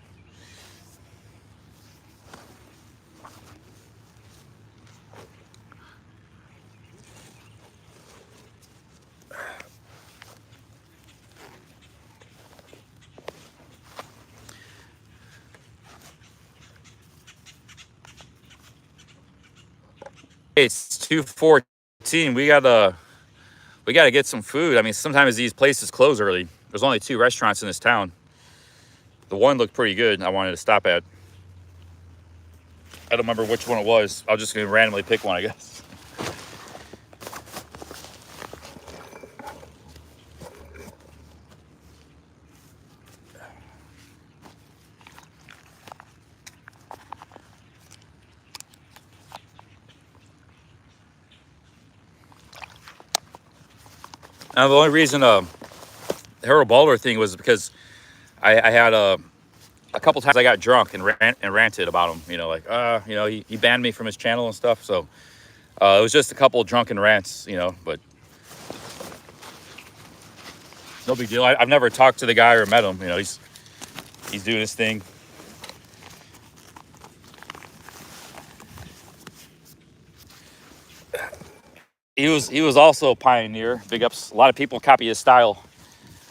It's 2:14. We gotta get some food. I mean, sometimes these places close early. There's only 2 restaurants in this town. The one looked pretty good. I wanted to stop at. I don't remember which one it was. I was just gonna randomly pick one, I guess. Now, the only reason the Harold Balder thing was because I had a couple times I got drunk and ranted about him. He banned me from his channel and stuff. So it was just a couple of drunken rants, but no big deal. I've never talked to the guy or met him. He's doing his thing. He was also a pioneer. Big ups. A lot of people copy his style,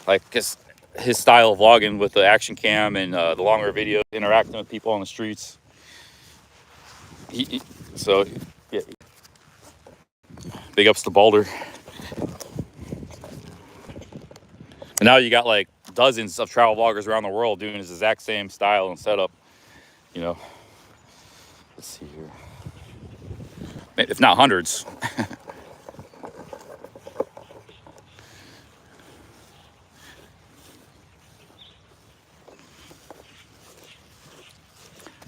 like his style of vlogging with the action cam and the longer video, interacting with people on the streets. So yeah, big ups to Balder. And now you got like dozens of travel vloggers around the world doing his exact same style and setup. Let's see here, if not hundreds.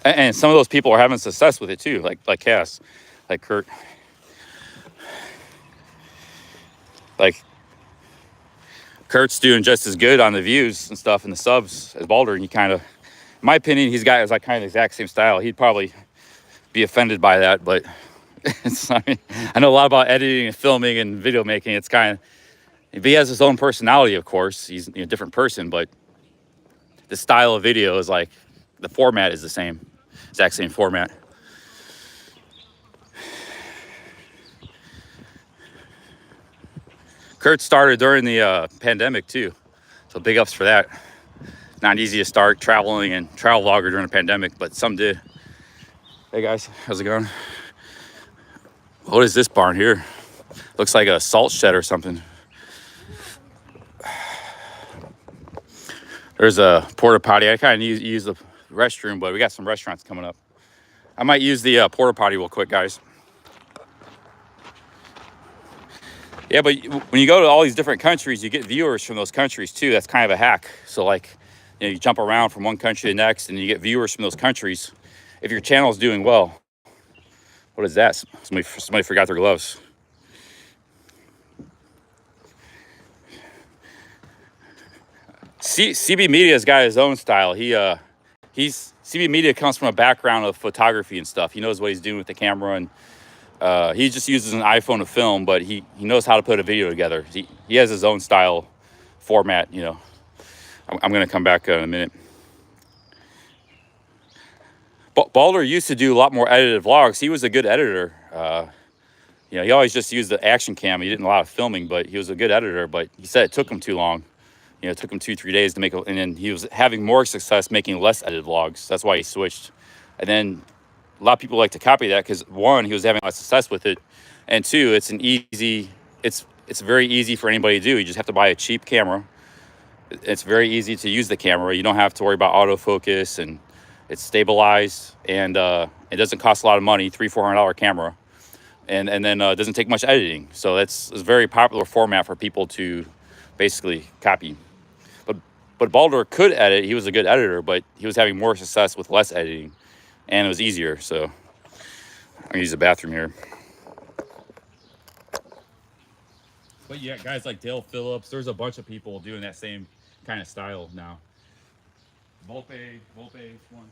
And some of those people are having success with it too, like Cass, like Kurt. Like Kurt's doing just as good on the views and stuff and the subs as Balder. And in my opinion, he's got like kind of the exact same style. He'd probably be offended by that, but I know a lot about editing and filming and video making. It's kind of, he has his own personality, of course. He's a different person, but the style of video is like, the format is the same. Exact same format. Kurt started during the pandemic too, so big ups for that. not easy to start traveling and travel vlogger during the pandemic, but some did. Hey guys, how's it going? What is this barn here? Looks like a salt shed or something. There's a porta potty. I kind of use the restroom, but we got some restaurants coming up. I might use the porta potty real quick, guys. Yeah, but when you go to all these different countries, you get viewers from those countries too. That's kind of a hack. So like, you know, you jump around from one country to the next and you get viewers from those countries. If your channel is doing well. What is that? Somebody forgot their gloves. CB Media's got his own style. CB Media comes from a background of photography and stuff. He knows what he's doing with the camera, and he just uses an iPhone to film, but he knows how to put a video together. He has his own style format, you know. I'm gonna come back in a minute. Balder used to do a lot more edited vlogs. He was a good editor. You know, he always just used the action cam. He didn't a lot of filming, but he was a good editor. But he said it took him too long. You know, it took him 2-3 days to make it, and then he was having more success making less edited vlogs. That's why he switched. And then a lot of people like to copy that because one, he was having a lot of success with it, and two, it's very easy for anybody to do. You just have to buy a cheap camera. It's very easy to use the camera. You don't have to worry about autofocus, and it's stabilized, and it doesn't cost a lot of money. $300-400 camera, and then it doesn't take much editing. So it's a very popular format for people to basically copy. But Balder could edit. He was a good editor, but he was having more success with less editing, and it was easier. So I'm gonna use the bathroom here. But yeah, guys like Dale Phillips, there's a bunch of people doing that same kind of style now. Volpe one.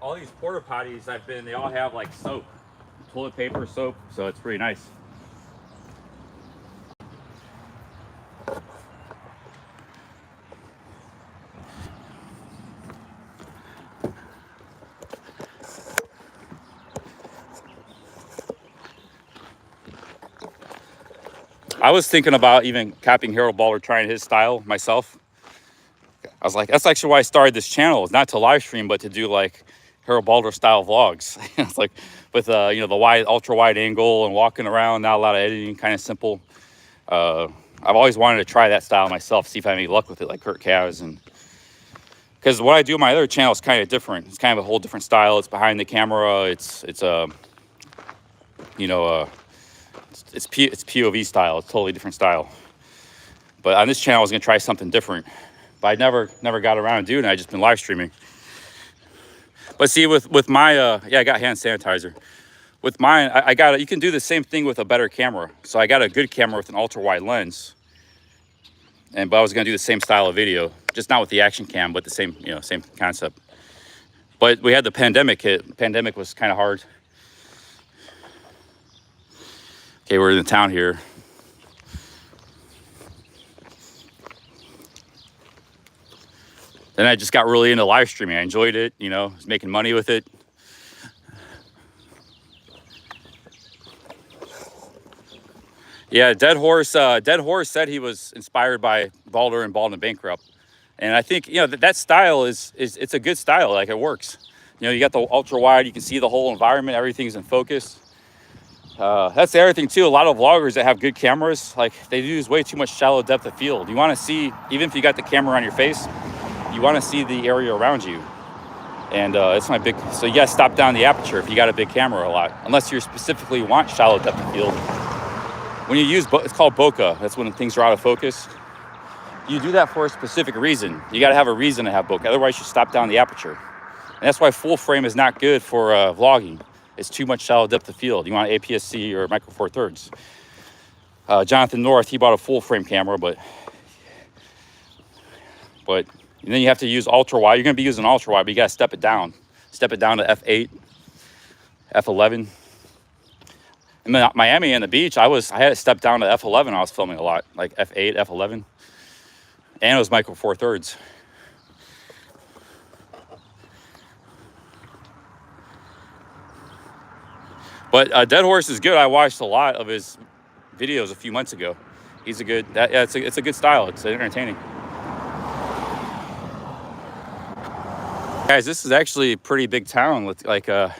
All these porta potties they all have like soap, toilet paper, soap, so it's pretty nice. I was thinking about even copying Harold Balder, trying his style myself. I was like, that's actually why I started this channel, is not to live stream, but to do like Harold Balder style vlogs. It's like with you know, the ultra wide angle and walking around, not a lot of editing, kind of simple. I've always wanted to try that style myself, see if I have any luck with it, like Kurt Kaz. And because what I do on my other channel is kind of different. It's kind of a whole different style. It's behind the camera. It's you know, it's POV style. It's totally different style. But on this channel, I was gonna try something different. But I never got around to doing it. I just been live streaming. But see, with my yeah, I got hand sanitizer. With mine, you can do the same thing with a better camera. So I got a good camera with an ultra wide lens. But I was gonna do the same style of video, just not with the action cam, but the same, you know, same concept. But we had the pandemic hit. The pandemic was kind of hard. Okay, we're in the town here. Then I just got really into live streaming. I enjoyed it, you know, was making money with it. Yeah, Dead Horse said he was inspired by Balder and Bald and Bankrupt. And I think, you know, that style it's a good style, like it works. You know, you got the ultra wide, you can see the whole environment, everything's in focus. That's the other thing too. A lot of vloggers that have good cameras, like they use way too much shallow depth of field. You want to see, even if you got the camera on your face, you want to see the area around you. And it's my big, so you gotta stop down the aperture if you got a big camera a lot, unless you specifically want shallow depth of field. When you use, it's called bokeh. That's when things are out of focus. You do that for a specific reason. You gotta have a reason to have bokeh. Otherwise you stop down the aperture. And that's why full frame is not good for vlogging. It's too much shallow depth of field. You want APS-C or micro four thirds. Jonathan North, he bought a full frame camera, but and then you have to use ultra wide. You're gonna be using ultra wide, but you gotta step it down. Step it down to f8, f11. In Miami and the beach, I had to step down to f11. I was filming a lot, like f8, f11, and it was micro four thirds. But Dead Horse is good. I watched a lot of his videos a few months ago. He's a good, it's a good style. It's entertaining. Guys, this is actually a pretty big town with like it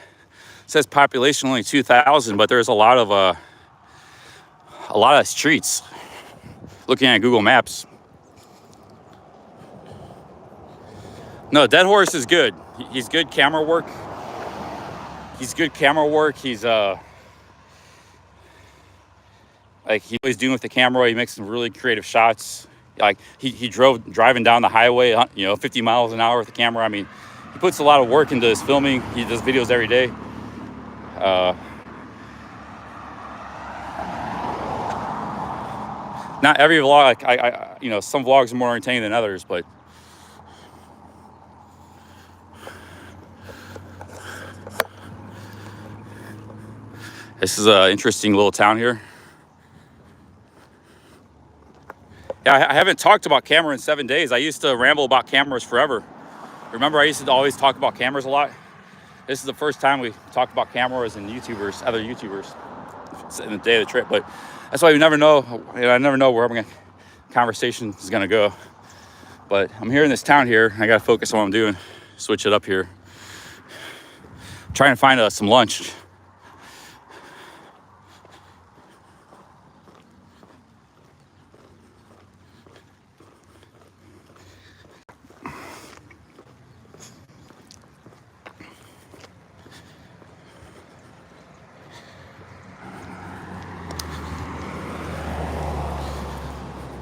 says population only 2,000, but there's a lot of streets. Looking at Google Maps. No, Dead Horse is good. He's good camera work. He's good camera work. He's like he's always doing with the camera. He makes some really creative shots. Like he driving down the highway, 50 miles an hour with the camera. I mean, he puts a lot of work into his filming. He does videos every day. Not every vlog, like some vlogs are more entertaining than others, but this is an interesting little town here. Yeah, I haven't talked about camera in 7 days. I used to ramble about cameras forever. Remember, I used to always talk about cameras a lot. This is the first time we talked about cameras and other YouTubers in the day of the trip. But that's why you never know. I never know where conversation is gonna go. But I'm here in this town here. I gotta focus on what I'm doing. Switch it up here. I'm trying to find some lunch.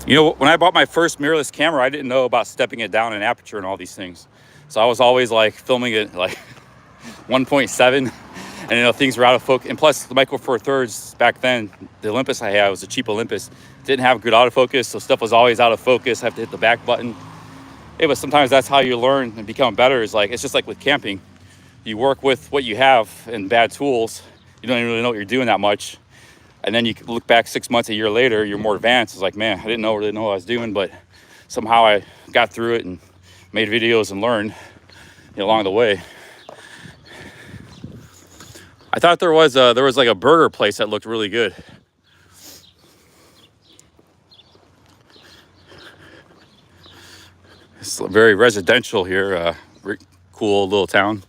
When I bought my first mirrorless camera, I didn't know about stepping it down in aperture and all these things. So I was always like filming it like 1.7 and things were out of focus. And plus the micro four thirds back then, the Olympus I had was a cheap Olympus. Didn't have good autofocus, so stuff was always out of focus. I have to hit the back button. Yeah, but sometimes that's how you learn and become better. It's just like with camping. You work with what you have and bad tools. You don't even really know what you're doing that much. And then you look back 6 months, a year later, you're more advanced. It's like, man, I didn't really know what I was doing, but somehow I got through it and made videos and learned along the way. I thought there was like a burger place that looked really good. It's very residential here, cool little town.